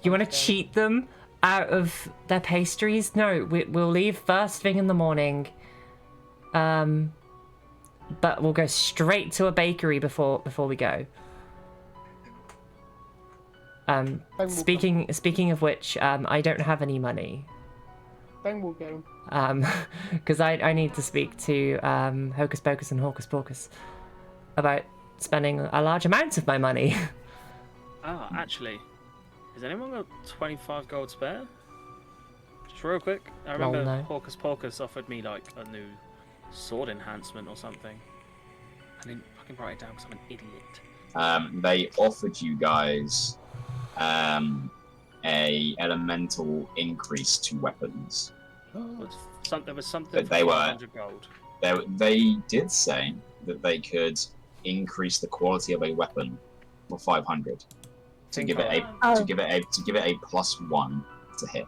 you want to cheat them out of their pastries? No, we'll leave first thing in the morning. But we'll go straight to a bakery before we go. Speaking of which, I don't have any money. Then we'll go. Because I need to speak to Hocus Pocus and Hocus Pocus about spending a large amount of my money. Ah, actually, has anyone got 25 gold spare? Just real quick, I remember no. Hocus Pocus offered me like a new sword enhancement or something. I didn't fucking write it down because I'm an idiot. They offered you guys a elemental increase to weapons. There was something But for they were- 500 gold. They did say that they could increase the quality of a weapon for 500 to give it a +1 to hit.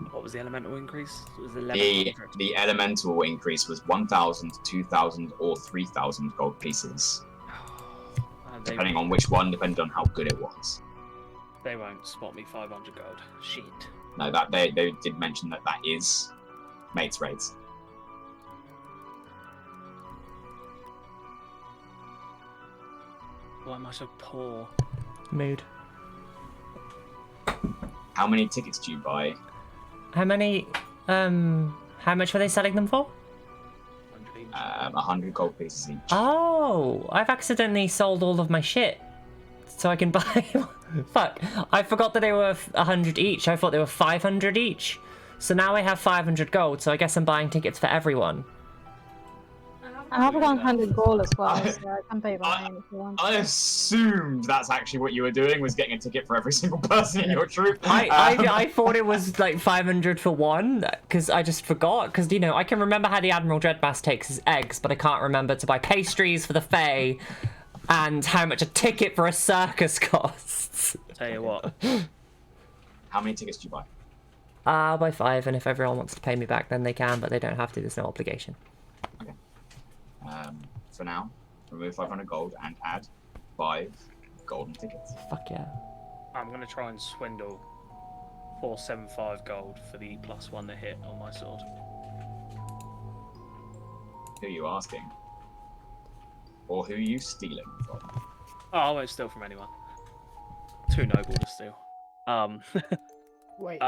What was the elemental increase? It was 1100. The elemental increase was 1,000, 2,000, or 3,000 gold pieces, depending on which one, depending on how good it was. They won't spot me 500 gold. Shit. No, that they did mention that is mates rates. Why am I so poor? Mood. How many tickets do you buy? How many? How much were they selling them for? 100 each. 100 gold pieces each. Oh, I've accidentally sold all of my shit, so I can buy. Fuck! I forgot that they were 100 each. I thought they were 500 each. So now I have 500 gold. So I guess I'm buying tickets for everyone. I have 100 gold as well, so I can pay mine if you want. I assumed that's actually what you were doing, was getting a ticket for every single person in your troop. I thought it was like 500 for one, because I just forgot. Because, you know, I can remember how the Admiral Dreadmass takes his eggs, but I can't remember to buy pastries for the Fae and how much a ticket for a circus costs. Tell you what. How many tickets do you buy? I'll buy 5, and if everyone wants to pay me back, then they can, but they don't have to. There's no obligation. Okay. For now, remove 500 gold and add 5 golden tickets. Fuck yeah. I'm going to try and swindle 475 gold for the +1 to hit on my sword. Who are you asking? Or who are you stealing from? Oh, I won't steal from anyone. Too noble to steal. Wait.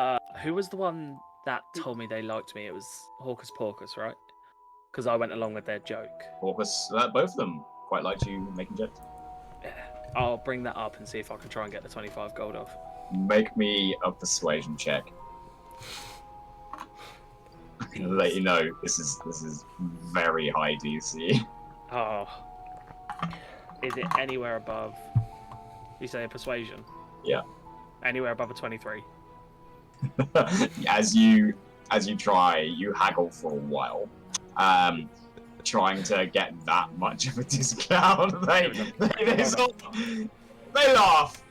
Who was the one that told me they liked me? It was Hocus Pocus, right? Because I went along with their joke. Both of them quite liked you making jokes. Yeah. I'll bring that up and see if I can try and get the 25 gold off. Make me a persuasion check. To let you know, this is very high DC. Oh. Is it anywhere above? You say a persuasion? Yeah. Anywhere above a 23. As you try, you haggle for a while. Trying to get that much of a discount. They laugh.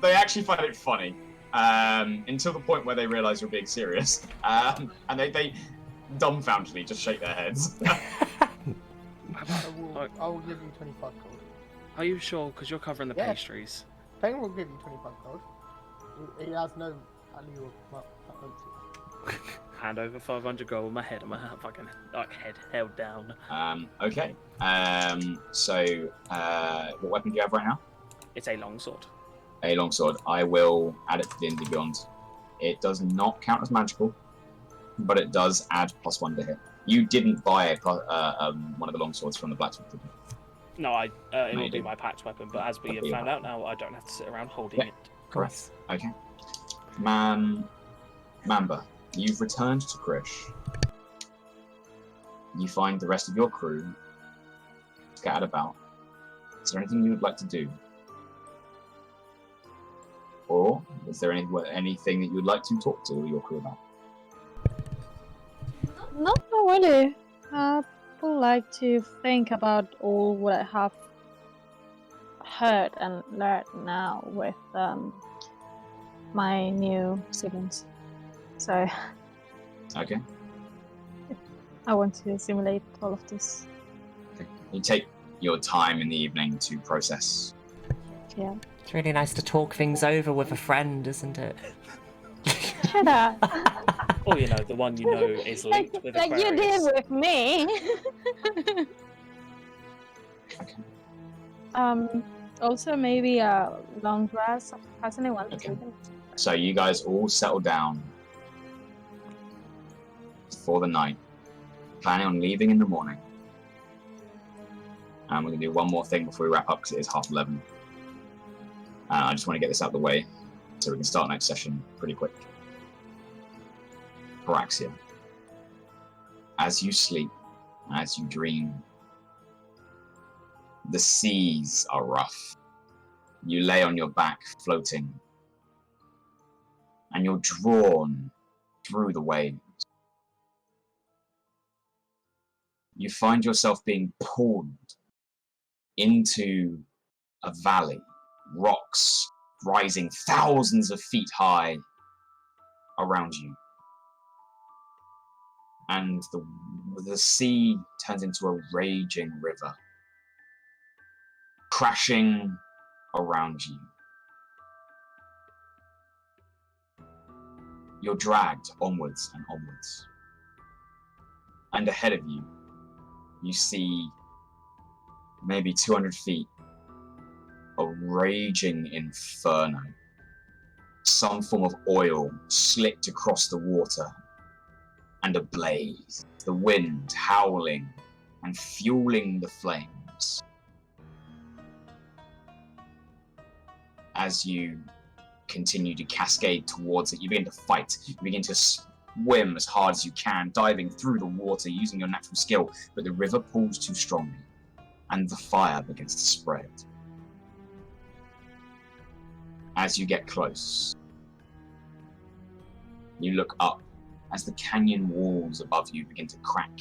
They actually find it funny. Until the point where they realise you're being serious. And they dumbfoundedly just shake their heads. I will give you 25 gold. Are you sure? Because you're covering the Yeah. pastries. Feng will give you 25 gold. He has no value of Hand over 500 gold with my head and my fucking head held down. Okay. So, what weapon do you have right now? It's a longsword. A longsword. I will add it to the D&D Beyond. It does not count as magical, but it does add +1 to hit. You didn't buy one of the longswords from the blacksmith, did you? No, it you will be didn't. my packed weapon, but as we have Okay, found out now, I don't have to sit around holding Yeah. it. Correct. Okay. Mamba, you've returned to Krish. You find the rest of your crew scattered about. Is there anything you would like to do? Or is there anything that you would like to talk to your crew about? Not really. I would like to think about all what I have heard and learned now with my new siblings. So Okay. I want to simulate all of this. Okay. You take your time in the evening to process. Yeah. It's really nice to talk things over with a friend, isn't it? Shut up. Or, you know, the one you know is linked with like you Aquarius. did with me. Okay. Also maybe a long grass. Has anyone Okay. taken? So you guys all settle down for the night, planning on leaving in the morning. And we're going to do one more thing before we wrap up because it is 11:30. I just want to get this out of the way so we can start next session pretty quick. Paraxia. As you sleep, as you dream, the seas are rough. You lay on your back, floating, and you're drawn through the waves. You find yourself being pulled into a valley, rocks rising thousands of feet high around you. And the sea turns into a raging river, crashing around you. You're dragged onwards and onwards. And ahead of you, you see maybe 200 feet a raging inferno. Some form of oil slicked across the water and ablaze. The wind howling and fueling the flames. As you continue to cascade towards it, you begin to fight. You begin to swim as hard as you can, diving through the water using your natural skill, but the river pulls too strongly, and the fire begins to spread. As you get close, you look up as the canyon walls above you begin to crack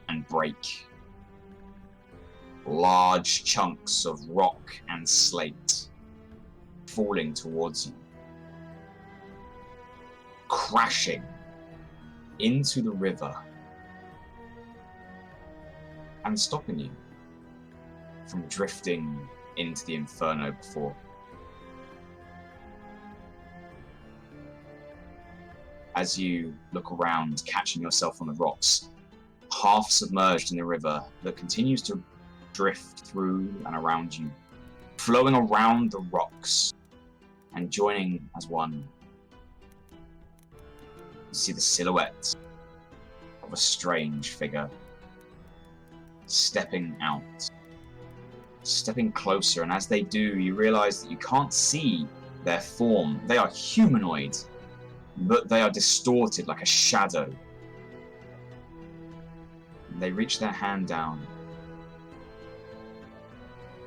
and break. Large chunks of rock and slate falling towards you, crashing into the river and stopping you from drifting into the inferno before. As you look around, catching yourself on the rocks, half submerged in the river that continues to drift through and around you, flowing around the rocks and joining as one. You see the silhouette of a strange figure stepping out, stepping closer, and as they do, you realize that you can't see their form. They are humanoid, but they are distorted like a shadow. They reach their hand down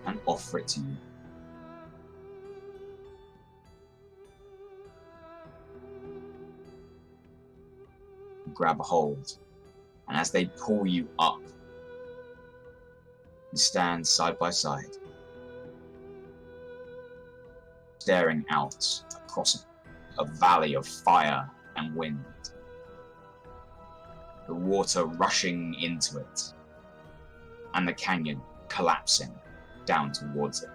and offer it to you. You grab a hold, and as they pull you up, you stand side by side, staring out across a valley of fire and wind. The water rushing into it, and the canyon collapsing down towards it.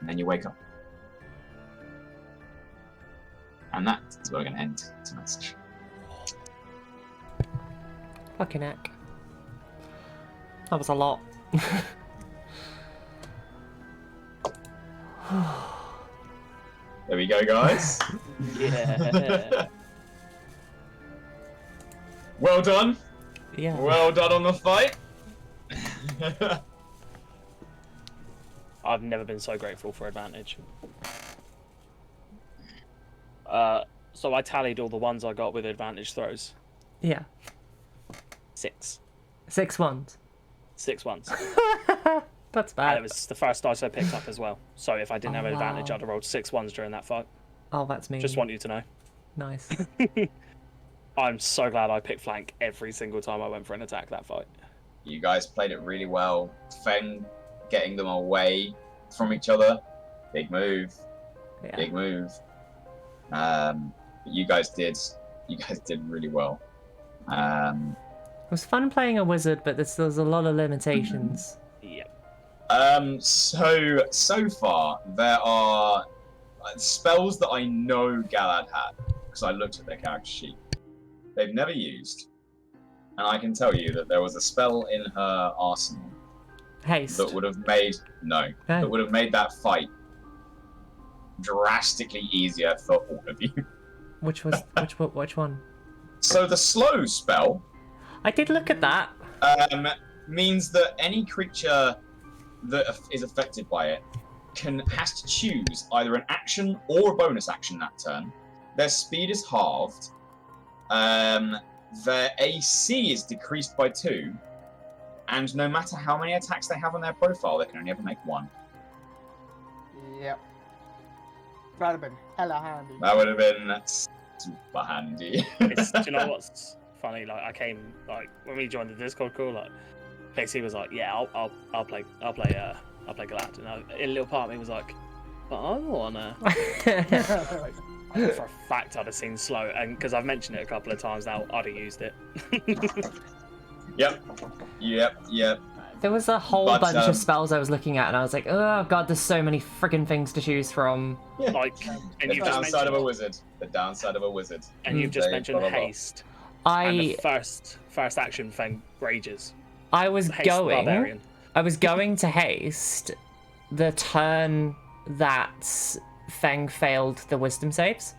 And then you wake up. And that is where we're going to end tonight's session. Fucking heck. That was a lot. There we go, guys. Yeah. Well done. Yeah. Well done on the fight. I've never been so grateful for advantage. So I tallied all the ones I got with advantage throws. Yeah. 6. 6 ones. 6 ones. That's And bad. it was the first dice I picked up as well. So if I didn't have advantage, wow. I'd have rolled 6 ones during that fight. Oh, that's me. Just want you to know. Nice. I'm so glad I picked flank every single time I went for an attack that fight. You guys played it really well. Feng getting them away from each other. Big move. Yeah. Big move. But you guys did really well. It was fun playing a wizard, but there's a lot of limitations. Yep. So far there are spells that I know Galad had because I looked at their character sheet. They've never used, and I can tell you that there was a spell in her arsenal Haste. that would have made that would have made that fight drastically easier for all of you. Which one? So the slow spell I did look at that. means that any creature that is affected by it has to choose either an action or a bonus action that turn. Their speed is halved. Their AC is decreased by 2, and no matter how many attacks they have on their profile, they can only ever make 1. Yep. That'd have been hella handy. That would have been super handy. Do you know what's funny? Like I came when we joined the Discord call, Pixie was like, "Yeah, I'll play Galad," and a little part of me was like, "But I wanna." For a fact, I'd have seen slow, and because I've mentioned it a couple of times now, I'd have used it. Yep. There was a whole But, bunch of spells I was looking at, and I was like, oh god, there's so many friggin' things to choose from. Like, and The you've just downside of mentioned, a wizard. The downside of a wizard. and you've just They mentioned blah, blah, blah. haste. And the I first action Feng rages. was Haste going. Barbarian. I was going to haste the turn that Feng failed the wisdom saves.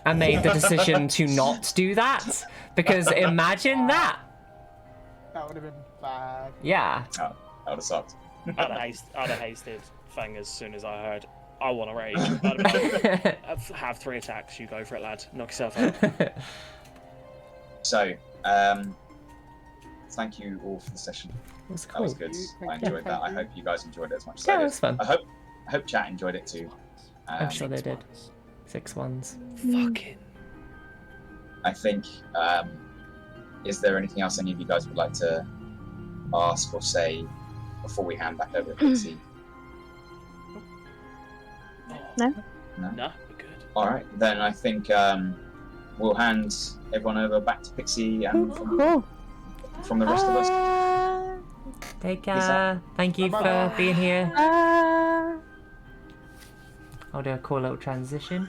I made the decision to not do that because imagine that. That would have been bad. Yeah. Oh, that would have sucked. I'd have hasted Feng as soon as I heard, I want to rage. I'd have been like, have 3 attacks, you go for it, lad. Knock yourself out. So, thank you all for the session. It was That cool. was good. I enjoyed that. I hope you guys enjoyed it as much as Yeah, I it did. was fun. I hope chat enjoyed it too. I'm sure they did. 6 ones. Fucking. I think, is there anything else any of you guys would like to ask or say before we hand back over to Pixie? No. No? No, we're good. Alright, then I think we'll hand everyone over back to Pixie and Cool. from the rest of us. Take Peace out. care. Thank you for Bye-bye. being here. Bye. I'll do a cool little transition.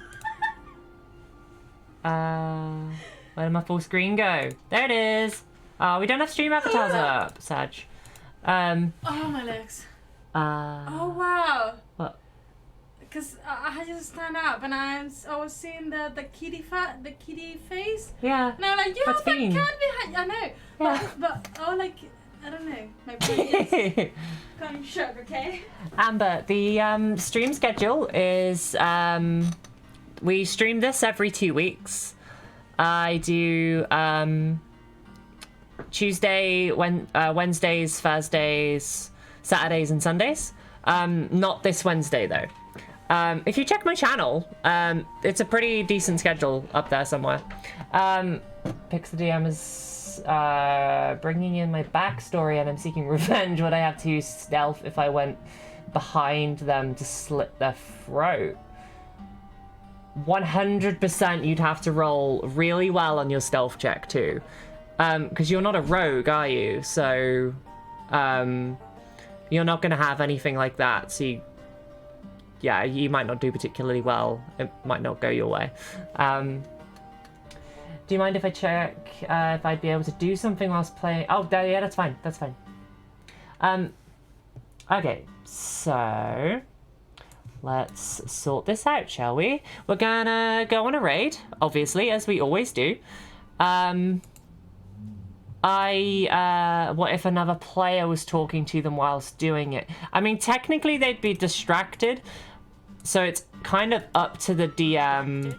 Where did my full screen go? There it is. Oh, we don't have stream avatars up, Sag. Oh, my legs. Uh, Oh, wow. What? Because I had just stand up and I was seeing the kitty face. Yeah. And I was like, yeah, That's that Bean. can't be. I know. Yeah. But I was like, I don't know. My brain is kind of shook, okay? Amber, the stream schedule is we stream this every 2 weeks. I do Tuesday, Wednesdays, Thursdays, Saturdays, and Sundays. Not this Wednesday though. If you check my channel, it's a pretty decent schedule up there somewhere. Pix the DM is bringing in my backstory, and I'm seeking revenge. Would I have to use stealth if I went behind them to slit their throat? 100% you'd have to roll really well on your stealth check too. Because you're not a rogue, are you? So, you're not going to have anything like that. So, yeah, you might not do particularly well. It might not go your way. Do you mind if I check if I'd be able to do something whilst playing? Oh, yeah, that's fine. That's fine. Okay, so let's sort this out, shall we? We're gonna go on a raid, obviously, as we always do. what if another player was talking to them whilst doing it? I mean, technically they'd be distracted, so it's kind of up to the DM.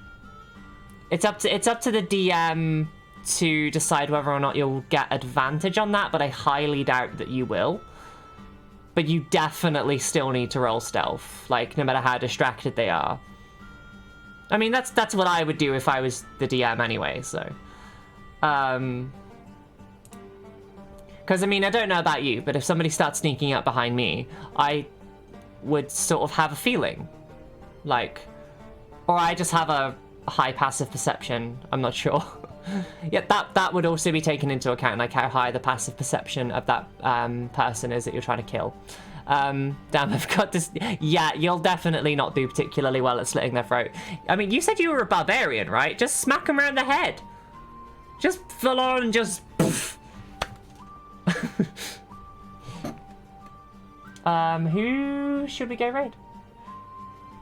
It's up to the DM to decide whether or not you'll get advantage on that, but I highly doubt that you will. But you definitely still need to roll stealth, like, no matter how distracted they are. I mean, that's what I would do if I was the DM anyway, so. Because, I mean, I don't know about you, but if somebody starts sneaking up behind me, I would sort of have a feeling. Like, or I just have a high passive perception, I'm not sure. Yeah, that would also be taken into account, like how high the passive perception of that person is that you're trying to kill. Damn, I've got this. Yeah, you'll definitely not do particularly well at slitting their throat. I mean, you said you were a barbarian, right? Just smack them around the head. Just full on, just. Who should we go raid?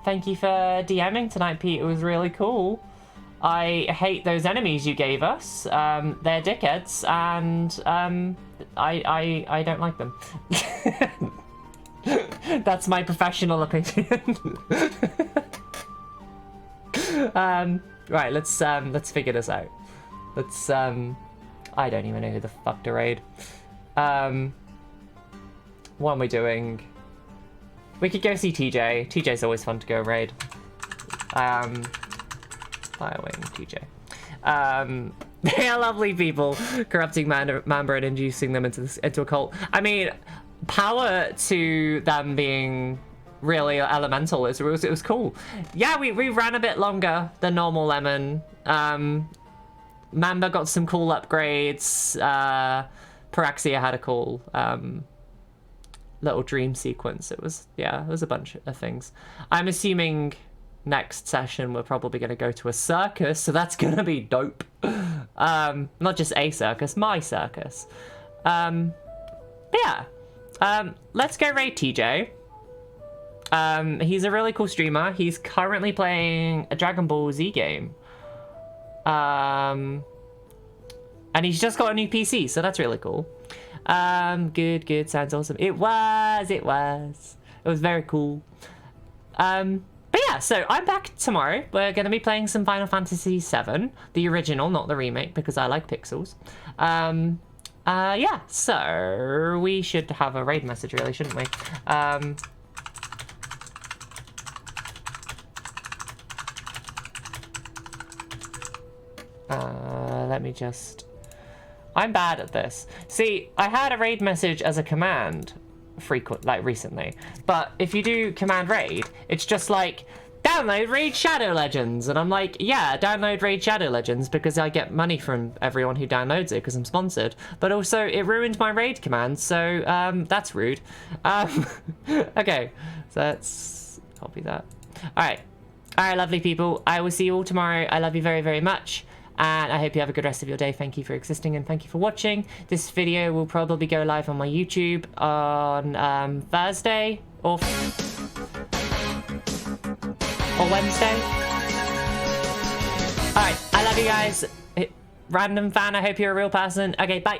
Thank you for DMing tonight, Pete. It was really cool. I hate those enemies you gave us. They're dickheads, and I don't like them. That's my professional opinion. Right, let's figure this out. Let's I don't even know who the fuck to raid. What am we doing? We could go see TJ. TJ's always fun to go raid. Firewing TJ. They are lovely people, corrupting Mamba and inducing them into a cult. I mean, power to them being really elemental. It was cool. Yeah, we ran a bit longer than normal Lemon. Mamba got some cool upgrades. Paraxia had a cool little dream sequence. It was a bunch of things. I'm assuming next session we're probably going to go to a circus, so that's going to be dope. Not just a circus, my circus. But yeah, let's go raid TJ. He's a really cool streamer. He's currently playing a Dragon Ball Z game. And he's just got a new PC, so that's really cool. Good, sounds awesome. It was very cool. But yeah, so I'm back tomorrow. We're going to be playing some Final Fantasy VII, the original, not the remake, because I like pixels. Yeah, so we should have a raid message, really, shouldn't we? Let me just... I'm bad at this. See, I had a raid message as a command recently, but if you do command raid, it's just like, download Raid Shadow Legends, and I'm like, yeah, download Raid Shadow Legends because I get money from everyone who downloads it because I'm sponsored, but also it ruined my raid command, so that's rude. Okay, so let's copy that. Alright, lovely people, I will see you all tomorrow. I love you very, very much. And I hope you have a good rest of your day. Thank you for existing and thank you for watching. This video will probably go live on my YouTube on Thursday or Wednesday. Alright, I love you guys. Random fan, I hope you're a real person. Okay, bye.